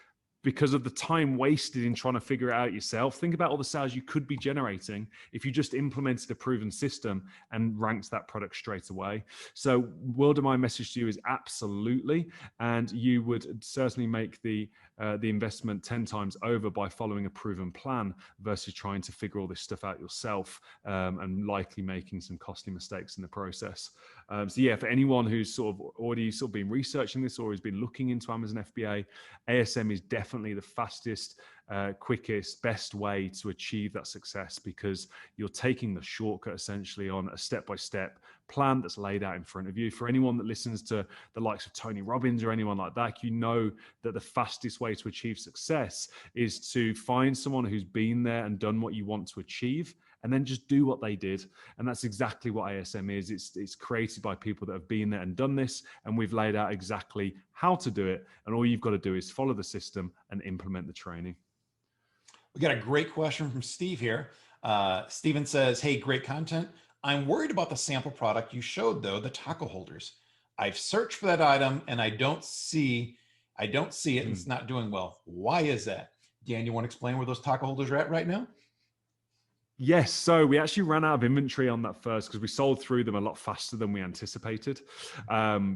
because of the time wasted in trying to figure it out yourself. Think about all the sales you could be generating if you just implemented a proven system and ranked that product straight away. So World of My message to you is absolutely, and you would certainly make the investment 10 times over by following a proven plan versus trying to figure all this stuff out yourself, and likely making some costly mistakes in the process. So yeah, for anyone who's sort of already sort of been researching this or has been looking into Amazon FBA, ASM is definitely the fastest, quickest, best way to achieve that success, because you're taking the shortcut essentially on a step-by-step plan that's laid out in front of you. For anyone that listens to the likes of Tony Robbins or anyone like that, you know that the fastest way to achieve success is to find someone who's been there and done what you want to achieve, and then just do what they did. And that's exactly what ASM is. It's created by people that have been there and done this, and we've laid out exactly how to do it. And all you've got to do is follow the system and implement the training. We got a great question from Steve here. Steven says, hey, great content. I'm worried about the sample product you showed, though, the taco holders. I've searched for that item and I don't see it, and it's not doing well. Why is that? Dan, you want to explain where those taco holders are at right now? Yes, so we actually ran out of inventory on that first because we sold through them a lot faster than we anticipated,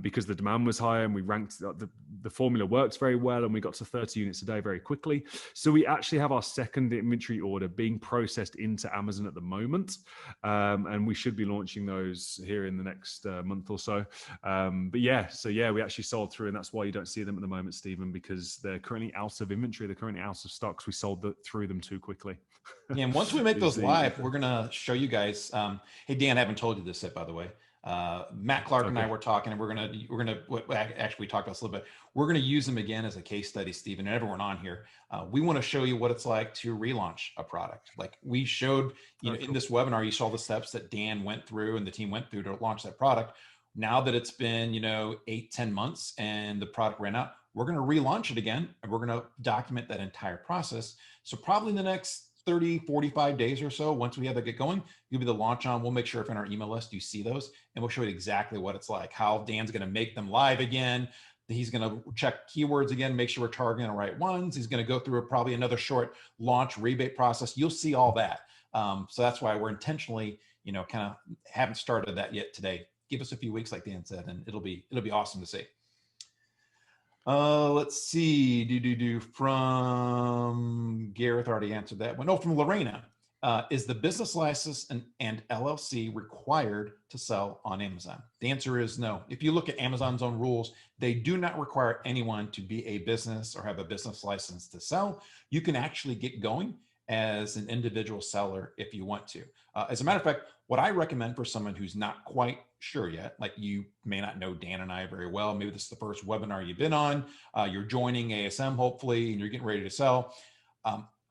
because the demand was higher, and we ranked the formula works very well, and we got to 30 units a day very quickly. So we actually have our second inventory order being processed into Amazon at the moment, and we should be launching those here in the next month or so. But yeah, so yeah, we actually sold through, and that's why you don't see them at the moment, Stephen, because they're currently out of inventory. They're currently out of stocks. We sold through them too quickly. Yeah, and once we make those live, we're gonna show you guys. Hey, Dan, I haven't told you this yet, by the way. Matt Clark and I were talking, and we're gonna actually we talked about this a little bit. We're gonna use them again as a case study, Stephen, and everyone on here. We want to show you what it's like to relaunch a product. Like we showed, in this webinar, you saw the steps that Dan went through and the team went through to launch that product. Now that it's been 8-10 months and the product ran out, we're gonna relaunch it again, and we're gonna document that entire process. So probably in the next 30, 45 days or so, once we have that get going, you'll be the launch on. We'll make sure if in our email list you see those, and we'll show you exactly what it's like, how Dan's going to make them live again. He's going to check keywords again, make sure we're targeting the right ones. He's going to go through probably another short launch rebate process. You'll see all that. So that's why we're intentionally, kind of haven't started that yet today. Give us a few weeks, like Dan said, and it'll be awesome to see. Let's see. From Gareth already answered that one. Oh, from Lorena. Is the business license and LLC required to sell on Amazon? The answer is no. If you look at Amazon's own rules, they do not require anyone to be a business or have a business license to sell. You can actually get going as an individual seller if you want to. As a matter of fact, what I recommend for someone who's not quite sure yet, like you may not know Dan and I very well, maybe this is the first webinar you've been on, you're joining ASM hopefully, and you're getting ready to sell.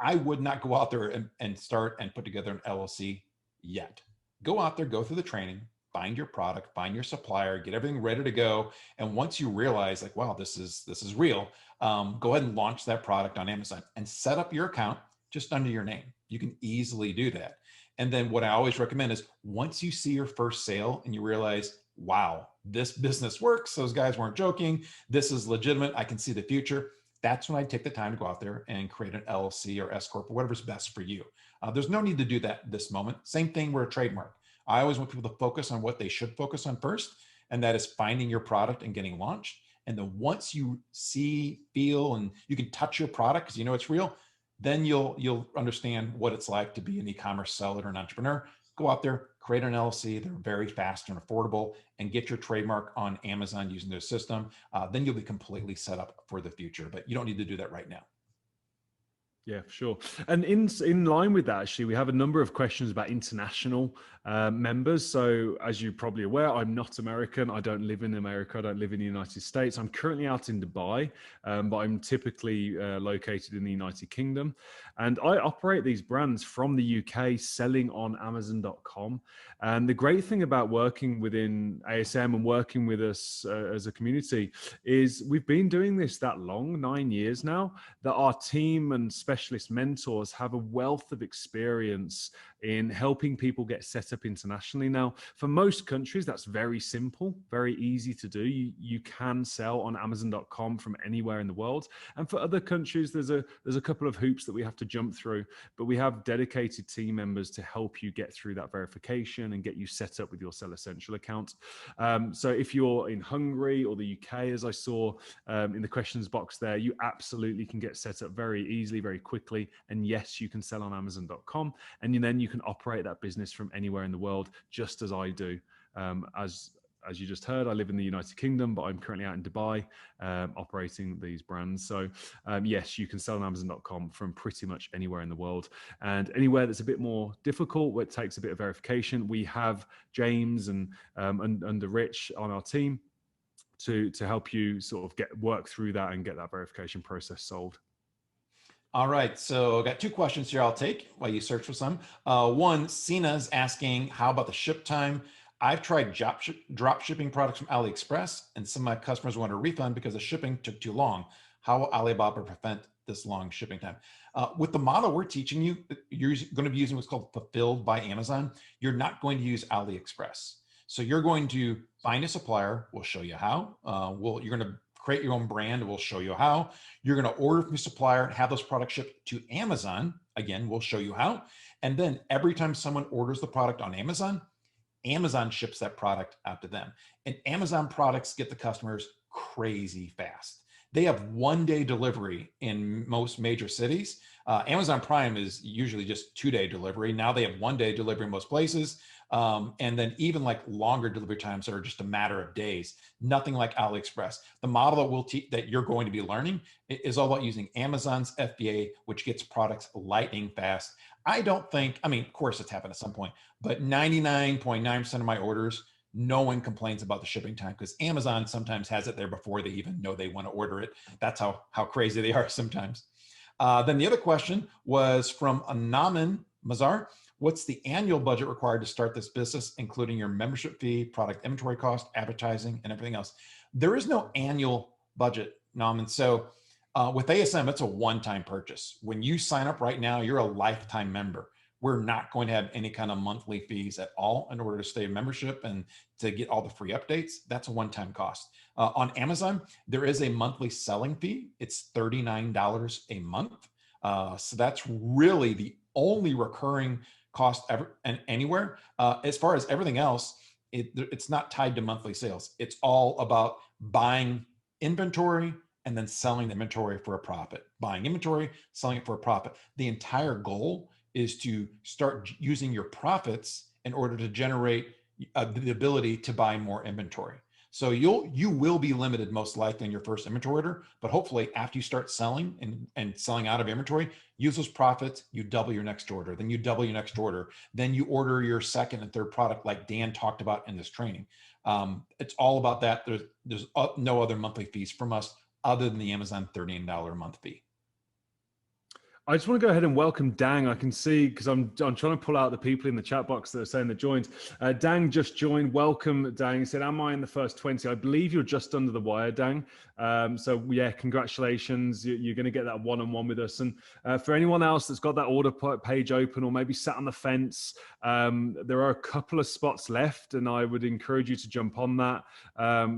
I would not go out there and start and put together an LLC yet. Go out there, go through the training, find your product, find your supplier, get everything ready to go. And once you realize like, wow, this is real, go ahead and launch that product on Amazon and set up your account just under your name. You can easily do that. And then what I always recommend is once you see your first sale and you realize, wow, this business works, those guys weren't joking, this is legitimate, I can see the future, that's when I take the time to go out there and create an LLC or S Corp or whatever's best for you. There's no need to do that this moment. Same thing with a trademark. I always want people to focus on what they should focus on first, and that is finding your product and getting launched. And then once you see, feel, and you can touch your product because you know it's real, then you'll understand what it's like to be an e-commerce seller or an entrepreneur. Go out there, create an LLC. They're very fast and affordable, and get your trademark on Amazon using their system. Then you'll be completely set up for the future, but you don't need to do that right now. Yeah, for sure. And in line with that, actually, we have a number of questions about international members. So as you're probably aware, I'm not American. I don't live in America. I don't live in the United States. I'm currently out in Dubai, but I'm typically located in the United Kingdom. And I operate these brands from the UK, selling on Amazon.com. And the great thing about working within ASM and working with us as a community is we've been doing this that long, 9 years now, that our team and specialists specialist mentors have a wealth of experience in helping people get set up internationally. Now, for most countries, that's very simple, very easy to do. You can sell on Amazon.com from anywhere in the world. And for other countries, there's a couple of hoops that we have to jump through, but we have dedicated team members to help you get through that verification and get you set up with your Sell Essential account. So if you're in Hungary or the UK, as I saw in the questions box there, you absolutely can get set up very easily, very quickly. And yes, you can sell on Amazon.com, and then you can operate that business from anywhere in the world, just as I do. As you just heard, I live in the United Kingdom, but I'm currently out in Dubai operating these brands. So yes, you can sell on Amazon.com from pretty much anywhere in the world. And anywhere that's a bit more difficult, where it takes a bit of verification, we have James and under Rich on our team to help you sort of work through that and get that verification process solved. All right, so I got two questions here I'll take while you search for some. One, Sina's asking, how about the ship time? I've tried drop shipping products from AliExpress, and some of my customers want a refund because the shipping took too long. How will Alibaba prevent this long shipping time? With the model we're teaching you, you're going to be using what's called Fulfilled by Amazon. You're not going to use AliExpress. So you're going to find a supplier. We'll show you how. You're going to create your own brand. We'll show you how. You're going to order from your supplier and have those products shipped to Amazon. Again, we'll show you how. And then every time someone orders the product on Amazon, Amazon ships that product out to them. And Amazon products get the customers crazy fast. They have 1-day delivery in most major cities. Amazon Prime is usually just 2-day delivery. Now they have 1-day delivery in most places. And then even like longer delivery times are just a matter of days. Nothing like AliExpress. The model that you're going to be learning is all about using Amazon's FBA, which gets products lightning fast. I mean, of course it's happened at some point, but 99.9% of my orders, no one complains about the shipping time because Amazon sometimes has it there before they even know they want to order it. That's how crazy they are sometimes. Then the other question was from Anaman Mazar. What's the annual budget required to start this business, including your membership fee, product inventory cost, advertising, and everything else? There is no annual budget, Naman. So with ASM, it's a one-time purchase. When you sign up right now, you're a lifetime member. We're not going to have any kind of monthly fees at all in order to stay in membership and to get all the free updates. That's a one-time cost. On Amazon, there is a monthly selling fee. It's $39 a month. So that's really the only recurring cost ever and anywhere. As far as everything else, it's not tied to monthly sales. It's all about buying inventory and then selling the inventory for a profit. Buying inventory, selling it for a profit. The entire goal is to start using your profits in order to generate the ability to buy more inventory. So you will be limited most likely in your first inventory order, but hopefully after you start selling and selling out of inventory, use those profits, you double your next order, then you double your next order, then you order your second and third product like Dan talked about in this training. It's all about that. There's no other monthly fees from us other than the Amazon $39 a month fee. I just want to go ahead and welcome Dang. I can see, because I'm trying to pull out the people in the chat box that are saying they joined. Dang just joined. Welcome, Dang. He said, am I in the first 20? I believe you're just under the wire, Dang. So yeah, congratulations. You're going to get that one-on-one with us. And for anyone else that's got that order page open or maybe sat on the fence, there are a couple of spots left and I would encourage you to jump on that.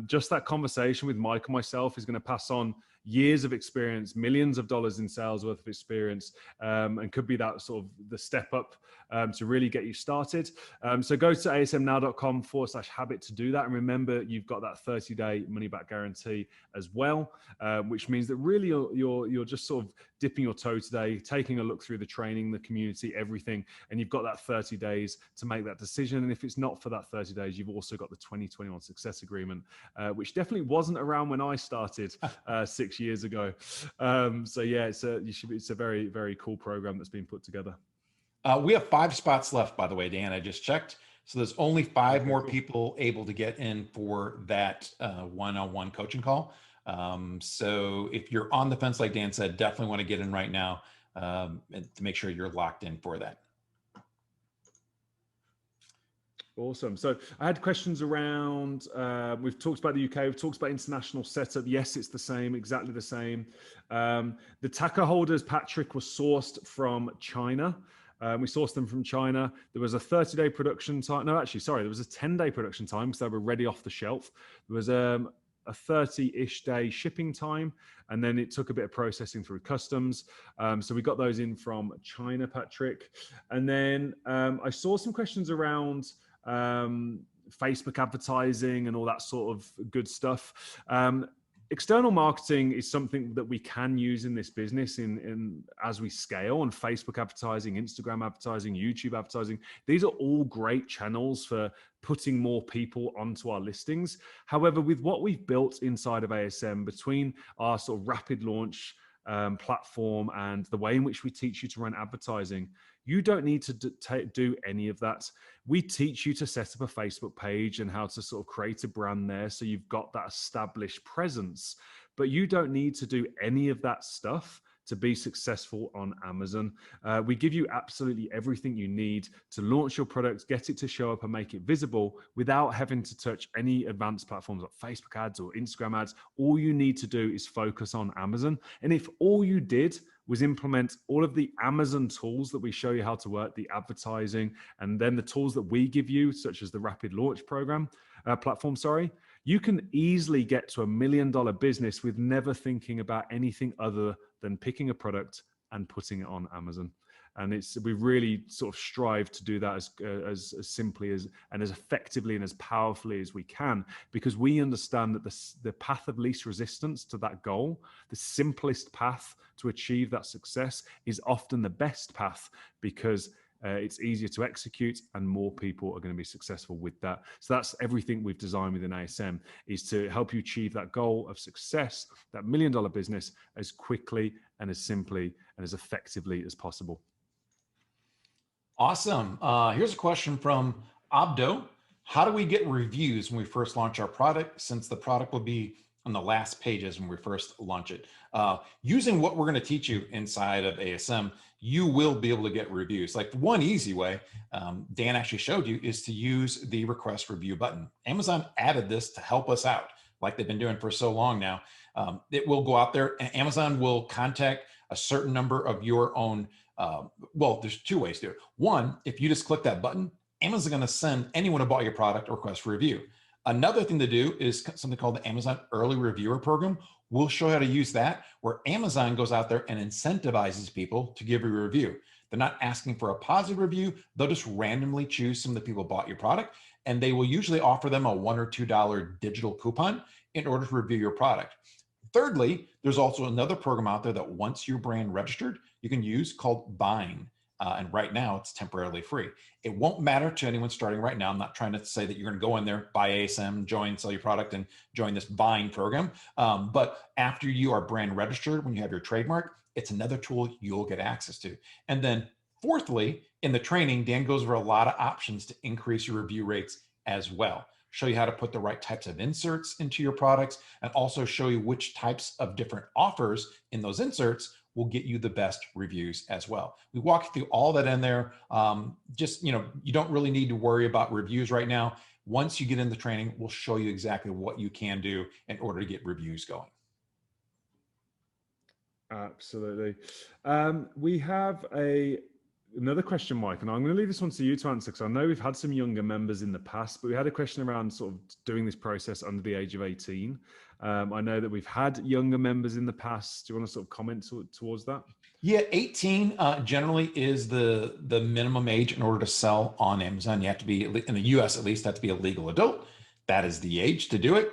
Just that conversation with Mike and myself is going to pass on years of experience, millions of dollars in sales worth of experience, and could be that sort of the step up to really get you started. So go to asmnow.com/habit to do that. And remember, you've got that 30-day money back guarantee as well, which means that really you're just sort of dipping your toe today, taking a look through the training, the community, everything, and you've got that 30 days to make that decision. And if it's not for that 30 days, you've also got the 2021 success agreement, which definitely wasn't around when I started 6 years ago. So yeah, it's a very, very cool program that's been put together. We have 5 spots left, by the way, Dan. I just checked. So there's only 5 more people able to get in for that one-on-one coaching call. So if you're on the fence, like Dan said, definitely want to get in right now to make sure you're locked in for that. Awesome. So I had questions around, we've talked about the UK, we've talked about international setup. Yes, it's the same, exactly the same. The taco holders, Patrick, was sourced from China. We sourced them from China. There was a 30-day production time. No, actually, sorry, there was a 10-day production time because they were ready off the shelf. There was a 30-ish day shipping time, and then it took a bit of processing through customs. So we got those in from China, Patrick. And then I saw some questions around Facebook advertising and all that sort of good stuff. External marketing is something that we can use in this business in as we scale, and Facebook advertising, Instagram advertising, YouTube advertising. These are all great channels for putting more people onto our listings. However, with what we've built inside of ASM, between our sort of rapid launch platform and the way in which we teach you to run advertising, you don't need to do any of that. We teach you to set up a Facebook page and how to sort of create a brand there, so you've got that established presence, but you don't need to do any of that stuff to be successful on Amazon. We give you absolutely everything you need to launch your products, get it to show up and make it visible without having to touch any advanced platforms like Facebook ads or Instagram ads. All you need to do is focus on Amazon. And if all you did was implement all of the Amazon tools that we show you how to work, the advertising, and then the tools that we give you, such as the rapid launch platform, you can easily get to $1 million business with never thinking about anything other than picking a product and putting it on Amazon. And we really sort of strive to do that as simply as and as effectively and as powerfully as we can, because we understand that the path of least resistance to that goal, the simplest path to achieve that success, is often the best path, because it's easier to execute and more people are going to be successful with that. So that's everything we've designed within ASM, is to help you achieve that goal of success, that $1 million business, as quickly and as simply and as effectively as possible. Awesome. Here's a question from Abdo. How do we get reviews when we first launch our product, since the product will be on the last pages when we first launch it? Using what we're going to teach you inside of ASM, you will be able to get reviews. Like, one easy way, Dan actually showed you, is to use the request review button. Amazon added this to help us out, like they've been doing for so long now. It will go out there and Amazon will contact a certain number of your own. Well, there's two ways to do it. One, if you just click that button, Amazon's going to send anyone who bought your product a request for review. Another thing to do is something called the Amazon Early Reviewer Program. We'll show you how to use that, where Amazon goes out there and incentivizes people to give you a review. They're not asking for a positive review. They'll just randomly choose some of the people who bought your product, and they will usually offer them a $1 or $2 digital coupon in order to review your product. Thirdly, there's also another program out there that once your brand registered, you can use, called Buying. And right now it's temporarily free. It won't matter to anyone starting right now. I'm not trying to say that you're going to go in there, buy ASM, join, sell your product, and join this buying program. But after you are brand registered, when you have your trademark, it's another tool you'll get access to. And then fourthly, in the training, Dan goes over a lot of options to increase your review rates as well. Show you how to put the right types of inserts into your products, and also show you which types of different offers in those inserts will get you the best reviews as well. We walk you through all that in there. You don't really need to worry about reviews right now. Once you get in the training, we'll show you exactly what you can do in order to get reviews going. Absolutely. We have another question, Mike, and I'm going to leave this one to you to answer, because I know we've had some younger members in the past, but we had a question around sort of doing this process under the age of 18. I know that we've had younger members in the past. Do you want to sort of comment towards that? Yeah, 18 generally is the minimum age in order to sell on Amazon. You have to be, in the US at least, have to be a legal adult. That is the age to do it.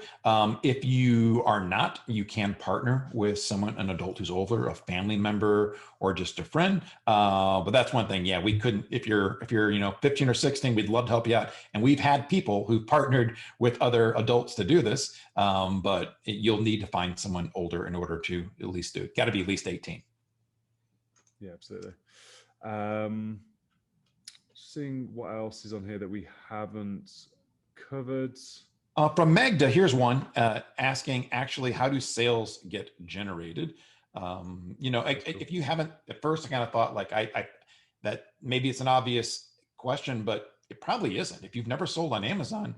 If you are not, you can partner with someone, an adult who's older, a family member, or just a friend. But that's one thing. Yeah, we couldn't, if you're 15 or 16, we'd love to help you out. And we've had people who've partnered with other adults to do this, but you'll need to find someone older in order to at least do it. Got to be at least 18. Yeah, absolutely. Seeing what else is on here that we haven't covered. From Magda, here's one asking, actually, how do sales get generated? If you haven't, at first I kind of thought like that maybe it's an obvious question, but It probably isn't. If you've never sold on Amazon,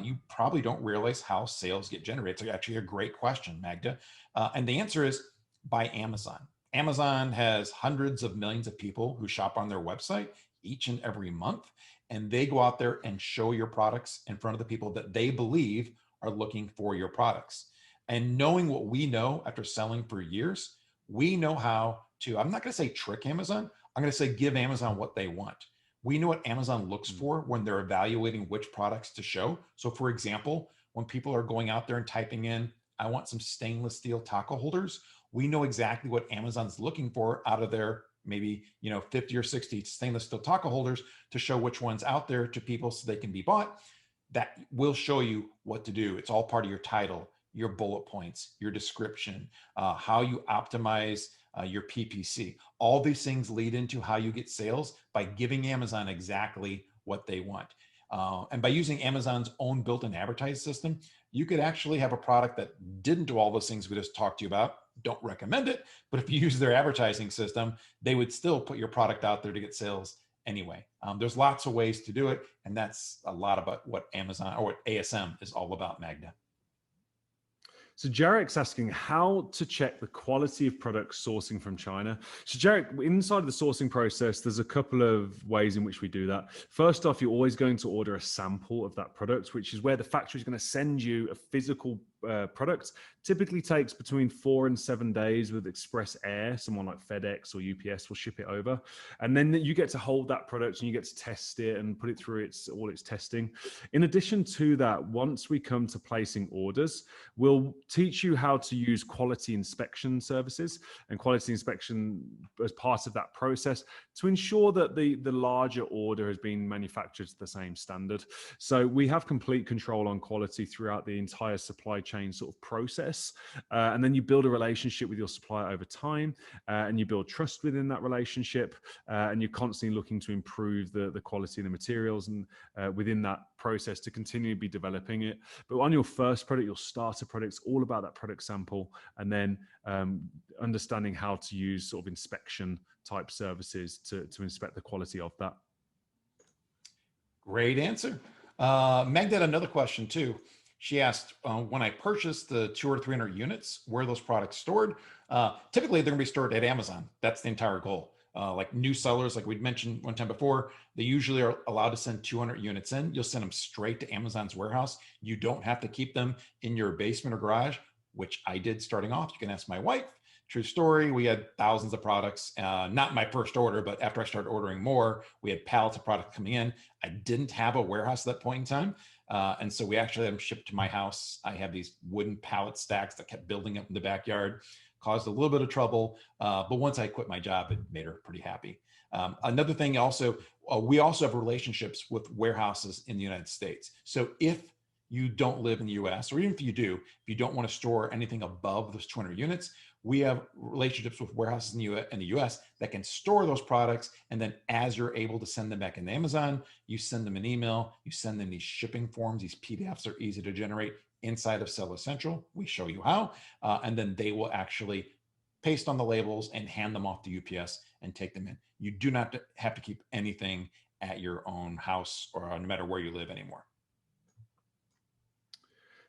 you probably don't realize how sales get generated. It's actually a great question, Magda. And the answer is by Amazon. Amazon has hundreds of millions of people who shop on their website each and every month, and they go out there and show your products in front of the people that they believe are looking for your products. And knowing what we know after selling for years, we know how to, I'm not going to say trick Amazon, I'm going to say give Amazon what they want. We know what Amazon looks for when they're evaluating which products to show. So for example, when people are going out there and typing in, I want some stainless steel taco holders, we know exactly what Amazon's looking for out of their maybe 50 or 60 stainless steel taco holders to show which one's out there to people so they can be bought. That will show you what to do. It's all part of your title, your bullet points, your description, how you optimize your PPC. All these things lead into how you get sales by giving Amazon exactly what they want. And by using Amazon's own built-in advertising system, you could actually have a product that didn't do all those things we just talked to you about. Don't recommend it, but if you use their advertising system, they would still put your product out there to get sales anyway. There's lots of ways to do it, and that's a lot about what Amazon or what ASM is all about, Magda. So Jarek's asking how to check the quality of products sourcing from China. So Jarek, inside the sourcing process, there's a couple of ways in which we do that. First off, you're always going to order a sample of that product, which is where the factory is going to send you a physical product. Typically takes between 4 and 7 days with express air. Someone like FedEx or UPS will ship it over. And then you get to hold that product and you get to test it and put it through all its testing. In addition to that, once we come to placing orders, we'll teach you how to use quality inspection services and quality inspection as part of that process to ensure that the larger order has been manufactured to the same standard. So we have complete control on quality throughout the entire supply chain sort of process. And then you build a relationship with your supplier over time and you build trust within that relationship and you're constantly looking to improve the quality of the materials and within that process to continue to be developing it. But on your first product, your starter product, it's all about that product sample and then understanding how to use sort of inspection type services to inspect the quality of that. Great answer. Meg had another question too. She asked, when I purchased the 200 or 300 units, where are those products stored? Typically, they're going to be stored at Amazon. That's the entire goal. Like new sellers, like we'd mentioned one time before, they usually are allowed to send 200 units in. You'll send them straight to Amazon's warehouse. You don't have to keep them in your basement or garage, which I did starting off. You can ask my wife. True story. We had thousands of products, not my first order, but after I started ordering more, we had pallets of product coming in. I didn't have a warehouse at that point in time. And so we actually had them shipped to my house. I have these wooden pallet stacks that kept building up in the backyard, caused a little bit of trouble. But once I quit my job, it made her pretty happy. Another thing also, we also have relationships with warehouses in the United States. So if you don't live in the US, or even if you do, if you don't want to store anything above those 200 units, we have relationships with warehouses in the US that can store those products. And then as you're able to send them back into Amazon, you send them an email, you send them these shipping forms. These PDFs are easy to generate inside of Seller Central. We show you how, and then they will actually paste on the labels and hand them off to UPS and take them in. You do not have to keep anything at your own house or no matter where you live anymore.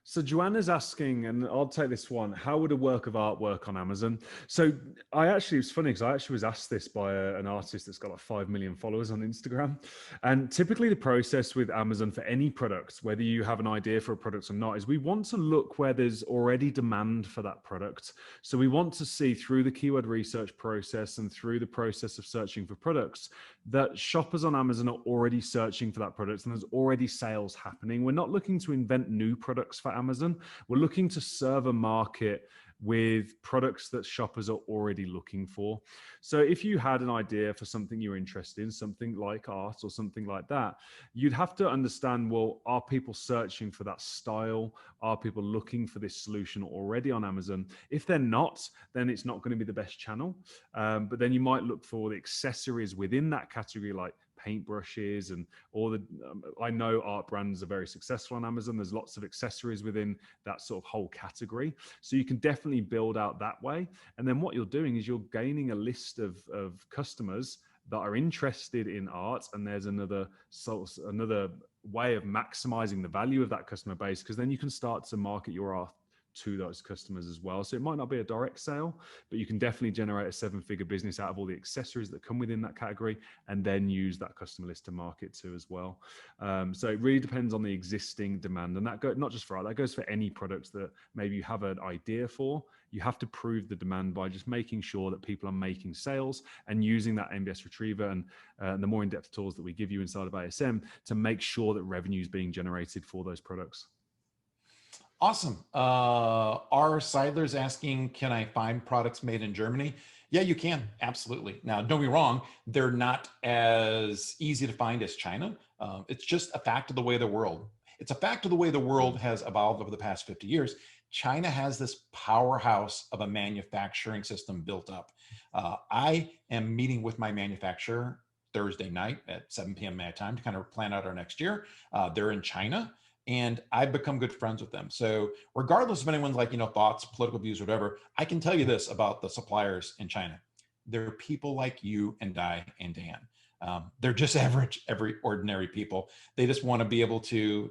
So Joanna's asking, and I'll take this one, how would a work of art work on Amazon? So it's funny because I actually was asked this by an artist that's got like 5 million followers on Instagram. And typically the process with Amazon for any product, whether you have an idea for a product or not, is we want to look where there's already demand for that product. So we want to see through the keyword research process and through the process of searching for products that shoppers on Amazon are already searching for that product and there's already sales happening. We're not looking to invent new products for Amazon. We're looking to serve a market with products that shoppers are already looking for. So if you had an idea for something you're interested in, something like art or something like that, you'd have to understand, well, are people searching for that style? Are people looking for this solution already on Amazon? If they're not, then it's not going to be the best channel. But then you might look for the accessories within that category, like paintbrushes and all the I know art brands are very successful on Amazon. There's lots of accessories within that sort of whole category, so you can definitely build out that way. And then what you're doing is you're gaining a list of customers that are interested in art, and there's another way of maximizing the value of that customer base, because then you can start to market your art to those customers as well. So it might not be a direct sale, but you can definitely generate a 7-figure business out of all the accessories that come within that category, and then use that customer list to market to as well. So it really depends on the existing demand, and that goes not just for art, that goes for any products that maybe you have an idea for. You have to prove the demand by just making sure that people are making sales and using that MBS retriever and the more in-depth tools that we give you inside of ASM to make sure that revenue is being generated for those products. Awesome. R. Seidler's asking, can I find products made in Germany? Yeah, you can. Absolutely. Now, don't be wrong. They're not as easy to find as China. It's just a fact of the way the world. It's a fact of the way the world has evolved over the past 50 years. China has this powerhouse of a manufacturing system built up. I am meeting with my manufacturer Thursday night at 7 p.m. my time to kind of plan out our next year. They're in China, and I've become good friends with them. So regardless of anyone's thoughts, political views, whatever, I can tell you this about the suppliers in China. They're people like you and I and Dan. They're just average, every ordinary people. They just want to be able to,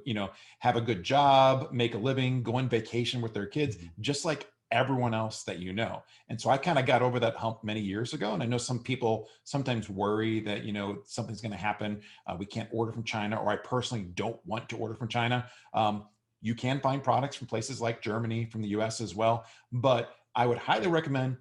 have a good job, make a living, go on vacation with their kids, just like everyone else that you know. And so I kind of got over that hump many years ago. And I know some people sometimes worry that, something's going to happen. We can't order from China, or I personally don't want to order from China. You can find products from places like Germany, from the US as well. But I would highly recommend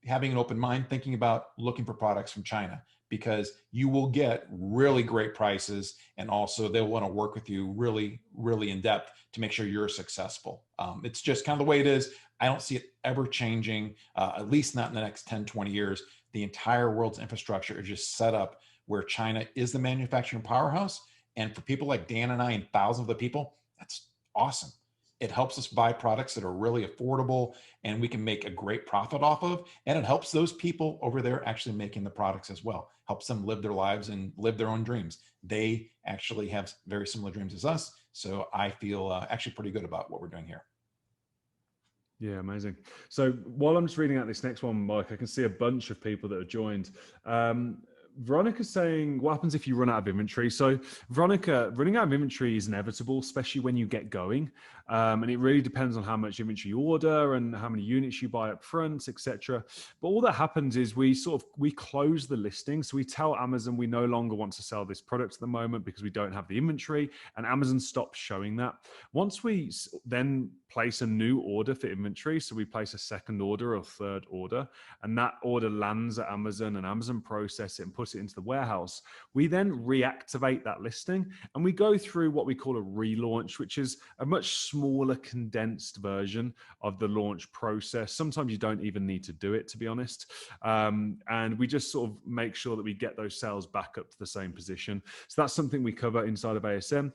having an open mind, thinking about looking for products from China, because you will get really great prices. And also they'll want to work with you really, really in depth to make sure you're successful. It's just kind of the way it is. I don't see it ever changing, at least not in the next 10, 20 years. The entire world's infrastructure is just set up where China is the manufacturing powerhouse. And for people like Dan and I and thousands of the people, that's awesome. It helps us buy products that are really affordable and we can make a great profit off of. And it helps those people over there actually making the products as well. Helps them live their lives and live their own dreams. They actually have very similar dreams as us. So I feel actually pretty good about what we're doing here. Yeah, amazing. So while I'm just reading out this next one, Mike, I can see a bunch of people that have joined. Veronica's saying, what happens if you run out of inventory? So Veronica, running out of inventory is inevitable, especially when you get going. And it really depends on how much inventory you order and how many units you buy up front, etc. But all that happens is we close the listing. So we tell Amazon we no longer want to sell this product at the moment because we don't have the inventory, and Amazon stops showing that. Once we then place a new order for inventory, so we place a second order or third order, and that order lands at Amazon and Amazon process it and puts it into the warehouse, we then reactivate that listing and we go through what we call a relaunch, which is a much smaller, condensed version of the launch process. Sometimes you don't even need to do it, to be honest. And we just sort of make sure that we get those sales back up to the same position. So that's something we cover inside of ASM.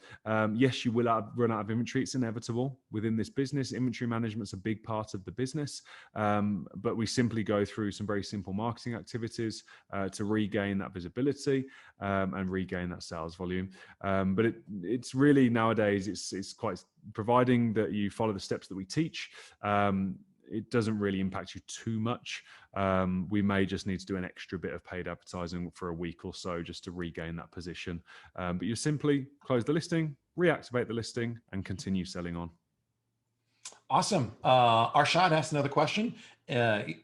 Yes, you will run out of inventory. It's inevitable within this business. Inventory management's a big part of the business. But we simply go through some very simple marketing activities to regain that visibility and regain that sales volume. But it's really nowadays, it's quite, providing that you follow the steps that we teach, it doesn't really impact you too much. We may just need to do an extra bit of paid advertising for a week or so just to regain that position. But you simply close the listing, reactivate the listing, and continue selling on. Awesome. Arshad asked another question.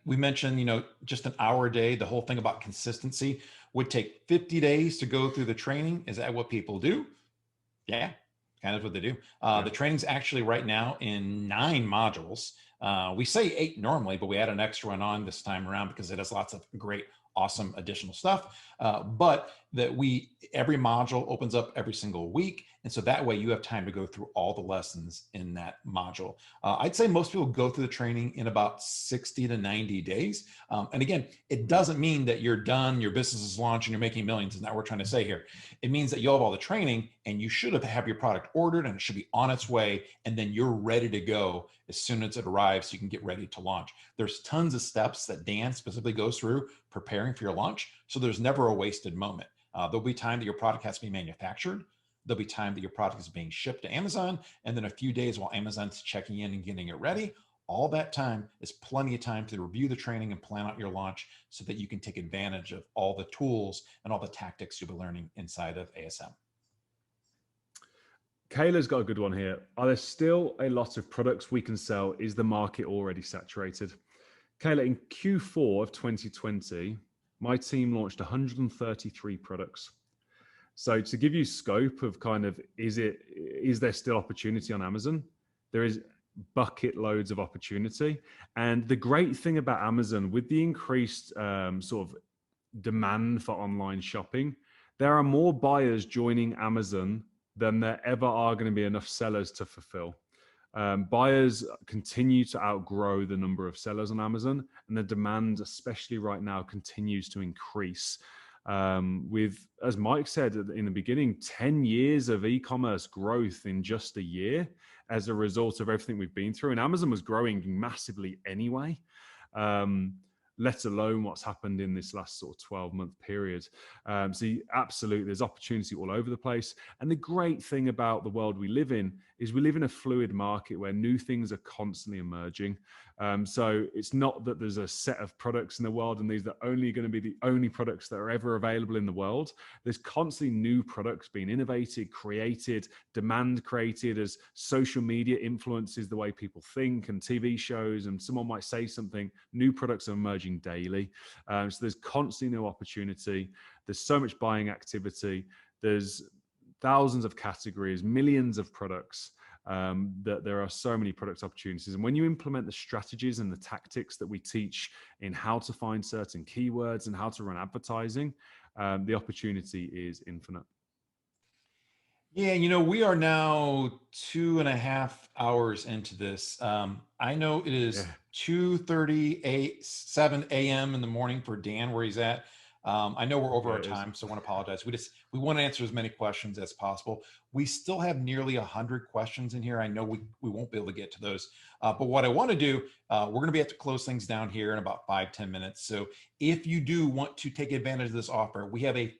We mentioned, just an hour a day. The whole thing about consistency would take 50 days to go through the training. Is that what people do? Yeah, kind of what they do. The training's actually right now in 9 modules. We say 8 normally, but we add an extra one on this time around because it has lots of great, awesome additional stuff. But that every module opens up every single week. And so that way you have time to go through all the lessons in that module. I'd say most people go through the training in about 60 to 90 days. And again, it doesn't mean that you're done, your business is launched and you're making millions. Is not what we're trying to say here. It means that you'll have all the training and you should have your product ordered and it should be on its way. And then you're ready to go as soon as it arrives so you can get ready to launch. There's tons of steps that Dan specifically goes through preparing for your launch. So there's never a wasted moment. There'll be time that your product has to be manufactured. There'll be time that your product is being shipped to Amazon, and then a few days while Amazon's checking in and getting it ready. all that time is plenty of time to review the training and plan out your launch so that you can take advantage of all the tools and all the tactics you'll be learning inside of ASM. Kayla's got a good one here. Are there still a lot of products we can sell? Is the market already saturated? Kayla, in Q4 of 2020, my team launched 133 products. So to give you scope of kind of, is there still opportunity on Amazon? There is bucket loads of opportunity. And the great thing about Amazon, with the increased sort of demand for online shopping, there are more buyers joining Amazon than there ever are going to be enough sellers to fulfill. Buyers continue to outgrow the number of sellers on Amazon, and the demand, especially right now, continues to increase. With, as Mike said in the beginning, 10 years of e-commerce growth in just a year as a result of everything we've been through. And Amazon was growing massively anyway, let alone what's happened in this last sort of 12-month period. So absolutely, there's opportunity all over the place. And the great thing about the world we live in is we live in a fluid market where new things are constantly emerging. So it's not that there's a set of products in the world and these are only going to be the only products that are ever available in the world. There's constantly new products being innovated, created, demand created as social media influences the way people think, and TV shows, and someone might say something, new products are emerging daily. So there's constantly new opportunity. There's so much buying activity. There's thousands of categories, millions of products. That there are so many product opportunities. And when you implement the strategies and the tactics that we teach in how to find certain keywords and how to run advertising, the opportunity is infinite. Yeah, we are now 2.5 hours into this. I know it is 2:37 a.m. in the morning for Dan, where he's at. I know we're over our time, so I want to apologize. We want to answer as many questions as possible. We still have nearly 100 questions in here. I know we won't be able to get to those, but what I want to do, we're going to be able to close things down here in about 5-10 minutes. So if you do want to take advantage of this offer, we have a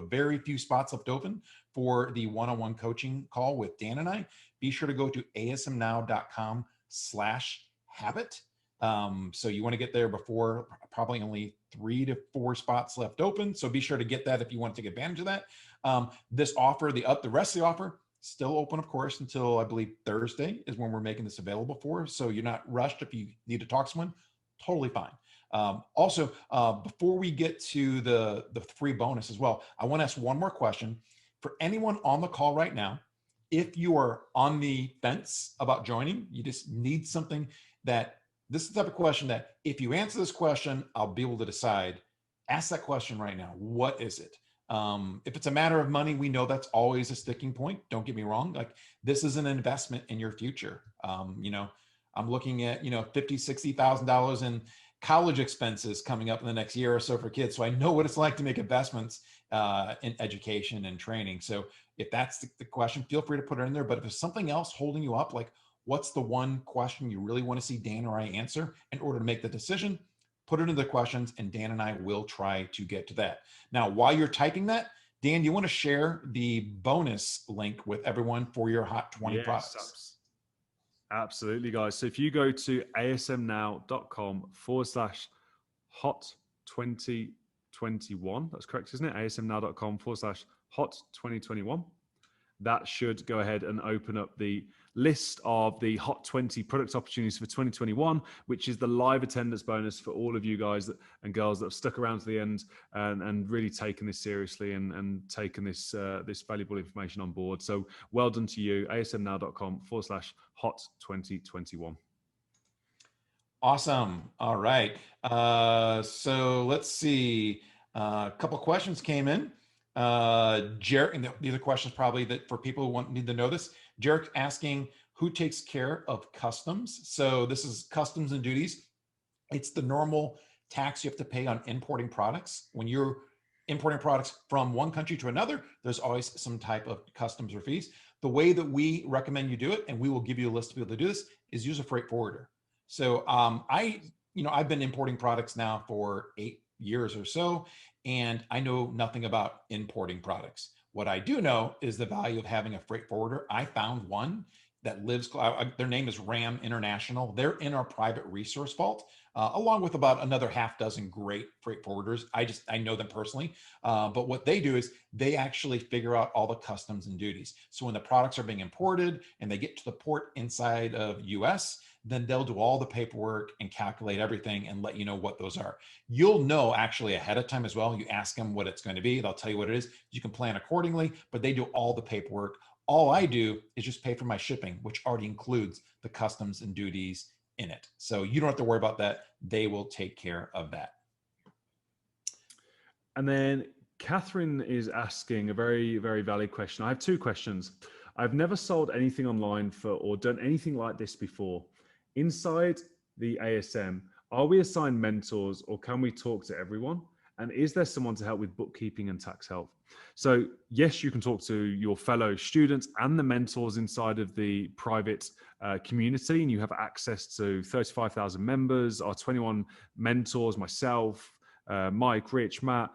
very few spots left open for the one-on-one coaching call with Dan and I. Be sure to go to asmnow.com/habit. So you want to get there before probably only 3 to 4 spots left open. So be sure to get that if you want to take advantage of that. This offer, the rest of the offer, still open, of course, until I believe Thursday is when we're making this available for. So you're not rushed if you need to talk to someone, totally fine. Also, before we get to the free bonus as well, I want to ask one more question for anyone on the call right now. If you are on the fence about joining, you just need something that this is the type of question that if you answer this question, I'll be able to decide. Ask that question right now. What is it? If it's a matter of money, we know that's always a sticking point. Don't get me wrong. Like, this is an investment in your future. I'm looking at, $50,000, $60,000 in college expenses coming up in the next year or so for kids. So I know what it's like to make investments in education and training. So if that's the question, feel free to put it in there. But if there's something else holding you up, like, what's the one question you really want to see Dan or I answer in order to make the decision? Put it into the questions, and Dan and I will try to get to that. Now, while you're typing that, Dan, you want to share the bonus link with everyone for your Hot 20 products? Absolutely, guys. So if you go to asmnow.com/hot2021, that's correct, isn't it? asmnow.com/hot2021. That should go ahead and open up the list of the Hot 20 product opportunities for 2021, which is the live attendance bonus for all of you guys and girls that have stuck around to the end and really taken this seriously and taken this valuable information on board. So well done to you, asmnow.com/hot2021. Awesome. All right. So let's see. A couple of questions came in. Jarek, and these are questions probably that for people who need to know this. Jarek asking, who takes care of customs? So this is customs and duties. It's the normal tax you have to pay on importing products. When you're importing products from one country to another, there's always some type of customs or fees. The way that we recommend you do it, and we will give you a list of people to do this, is use a freight forwarder. So I've been importing products now for 8 years or so, and I know nothing about importing products. What I do know is the value of having a freight forwarder. I found one that lives, their name is RAM International. They're in our private resource vault, along with about another half dozen great freight forwarders. I know them personally, but what they do is they actually figure out all the customs and duties. So when the products are being imported and they get to the port inside of US, then they'll do all the paperwork and calculate everything and let you know what those are. You'll know actually ahead of time as well. You ask them what it's going to be, they'll tell you what it is. You can plan accordingly, but they do all the paperwork. All I do is just pay for my shipping, which already includes the customs and duties in it. So you don't have to worry about that. They will take care of that. And then Catherine is asking a very, very valid question. I have two questions. I've never sold anything online for or done anything like this before. Inside the ASM, are we assigned mentors or can we talk to everyone? And is there someone to help with bookkeeping and tax help? So yes, you can talk to your fellow students and the mentors inside of the private community, and you have access to 35,000 members, our 21 mentors, myself, Mike, Rich, Matt,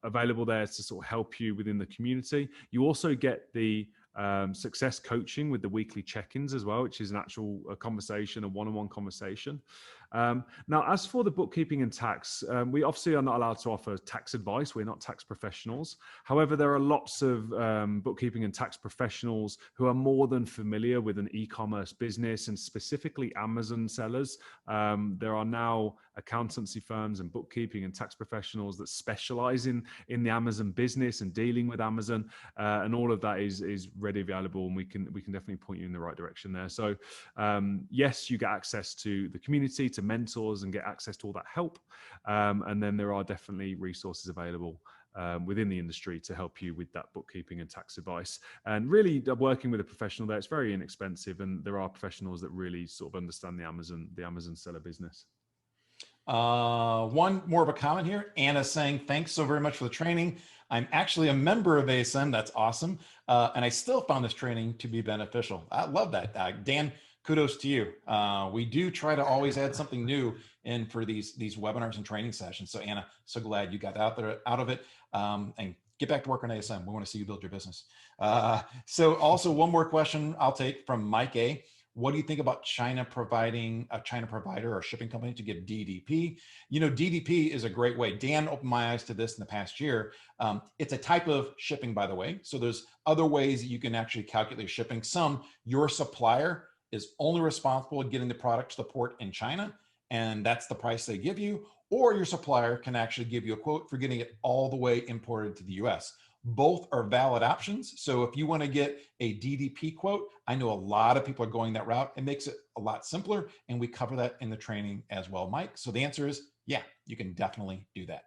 available there to sort of help you within the community. You also get the success coaching with the weekly check-ins as well, which is an actual conversation, a one-on-one conversation. Now, as for the bookkeeping and tax, we obviously are not allowed to offer tax advice. We're not tax professionals. However, there are lots of bookkeeping and tax professionals who are more than familiar with an e-commerce business, and specifically Amazon sellers. There are now accountancy firms and bookkeeping and tax professionals that specialize in the Amazon business and dealing with Amazon, and all of that is ready, available, and we can definitely point you in the right direction there. So yes, you get access to the community, to mentors, and get access to all that help. And then there are definitely resources available within the industry to help you with that bookkeeping and tax advice. And really working with a professional there, it's very inexpensive, and there are professionals that really sort of understand the Amazon seller business. One more of a comment here. Anna saying, thanks so very much for the training. I'm actually a member of ASM. That's awesome. And I still found this training to be beneficial. I love that. Dan, kudos to you. We do try to always add something new in for these webinars and training sessions. So Anna, so glad you got out of it, and get back to work on ASM. We want to see you build your business. So also one more question I'll take from Mike A. What do you think about China providing a China provider or shipping company to give DDP? You know, DDP is a great way. Dan opened my eyes to this in the past year. It's a type of shipping, by the way. So there's other ways that you can actually calculate shipping. Your supplier is only responsible for getting the product to the port in China, and that's the price they give you. Or your supplier can actually give you a quote for getting it all the way imported to the US. Both are valid options. So if you want to get a DDP quote, I know a lot of people are going that route. It makes it a lot simpler, and we cover that in the training as well, Mike. So the answer is, yeah, you can definitely do that.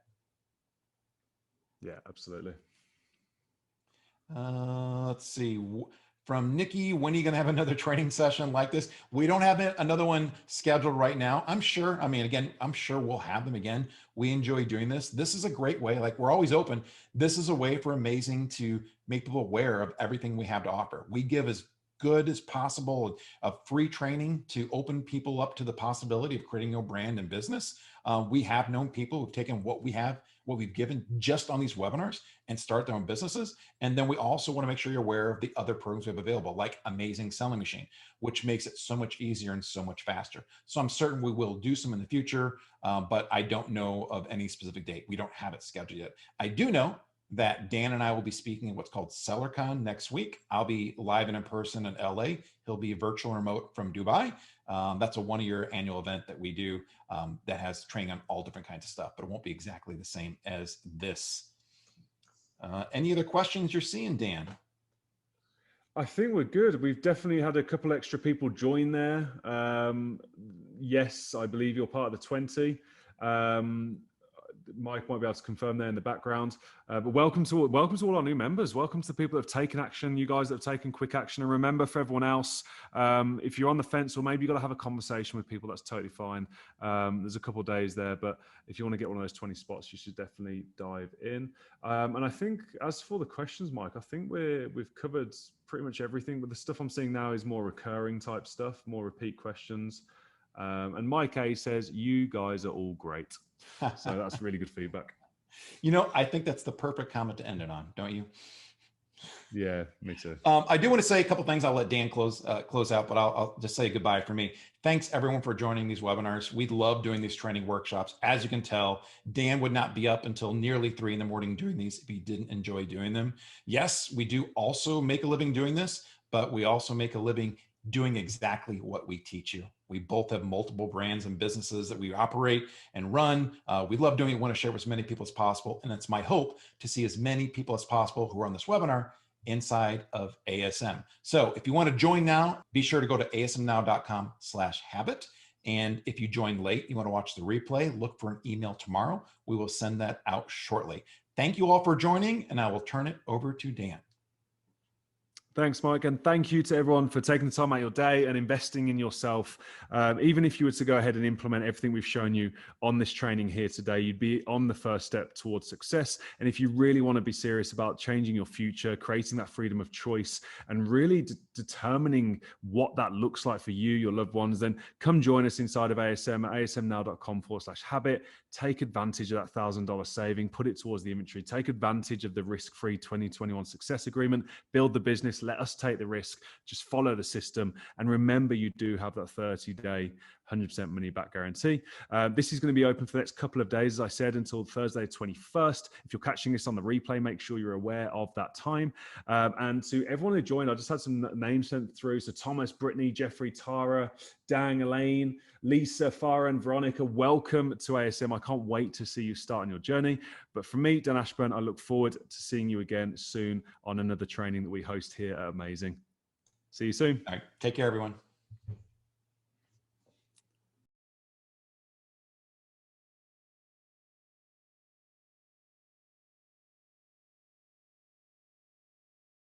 Yeah, absolutely. Let's see. From Nikki, when are you going to have another training session like this? We don't have another one scheduled right now. I'm sure we'll have them again. We enjoy doing this. This is a great way. Like, we're always open. This is a way for Amazing to make people aware of everything we have to offer. We give as good as possible of free training to open people up to the possibility of creating your brand and business. We have known people who've taken what we've given just on these webinars and start their own businesses. And then we also want to make sure you're aware of the other programs we have available, like Amazing Selling Machine, which makes it so much easier and so much faster. So I'm certain we will do some in the future, but I don't know of any specific date. We don't have it scheduled yet. I do know that Dan and I will be speaking at what's called SellerCon next week. I'll be live and in person in LA. He'll be virtual remote from Dubai. That's a one-year annual event that we do that has training on all different kinds of stuff, but it won't be exactly the same as this. Any other questions you're seeing, Dan? I think we're good. We've definitely had a couple extra people join there. Yes, I believe you're part of the 20. Mike might be able to confirm there in the background. But welcome to all our new members. Welcome to the people that have taken action, you guys that have taken quick action. And remember, for everyone else, if you're on the fence, or maybe you've got to have a conversation with people, that's totally fine. There's a couple of days there, but if you want to get one of those 20 spots, you should definitely dive in. And I think as for the questions, Mike, I think we've covered pretty much everything, but the stuff I'm seeing now is more recurring type stuff, more repeat questions. And Mike A says, you guys are all great. So that's really good feedback. You know, I think that's the perfect comment to end it on, don't you? Yeah, me too. I do want to say a couple things. I'll let Dan close out, but I'll just say goodbye for me. Thanks everyone for joining these webinars. We love doing these training workshops. As you can tell, Dan would not be up until nearly 3 a.m. doing these if he didn't enjoy doing them. Yes, we do also make a living doing this, but we also make a living doing exactly what we teach you. We both have multiple brands and businesses that we operate and run. We love doing it, want to share with as many people as possible. And it's my hope to see as many people as possible who are on this webinar inside of ASM. So if you want to join now, be sure to go to asmnow.com/habit. And if you join late, you want to watch the replay, look for an email tomorrow. We will send that out shortly. Thank you all for joining, and I will turn it over to Dan. Thanks, Mike. And thank you to everyone for taking the time out of your day and investing in yourself. Even if you were to go ahead and implement everything we've shown you on this training here today, you'd be on the first step towards success. And if you really want to be serious about changing your future, creating that freedom of choice, and really determining what that looks like for you, your loved ones, then come join us inside of ASM at asmnow.com/habit. Take advantage of that $1,000 saving, put it towards the inventory, take advantage of the risk-free 2021 success agreement, build the business, let us take the risk, just follow the system. And remember, you do have that 30-day, 100% money back guarantee. This is going to be open for the next couple of days, as I said, until Thursday, 21st. If you're catching this on the replay, make sure you're aware of that time. And to everyone who joined, I just had some names sent through. So Thomas, Brittany, Jeffrey, Tara, Dang, Elaine, Lisa, Farah, and Veronica, welcome to ASM. I can't wait to see you start on your journey. But for me, Dan Ashburn, I look forward to seeing you again soon on another training that we host here at Amazing. See you soon. All right. Take care, everyone.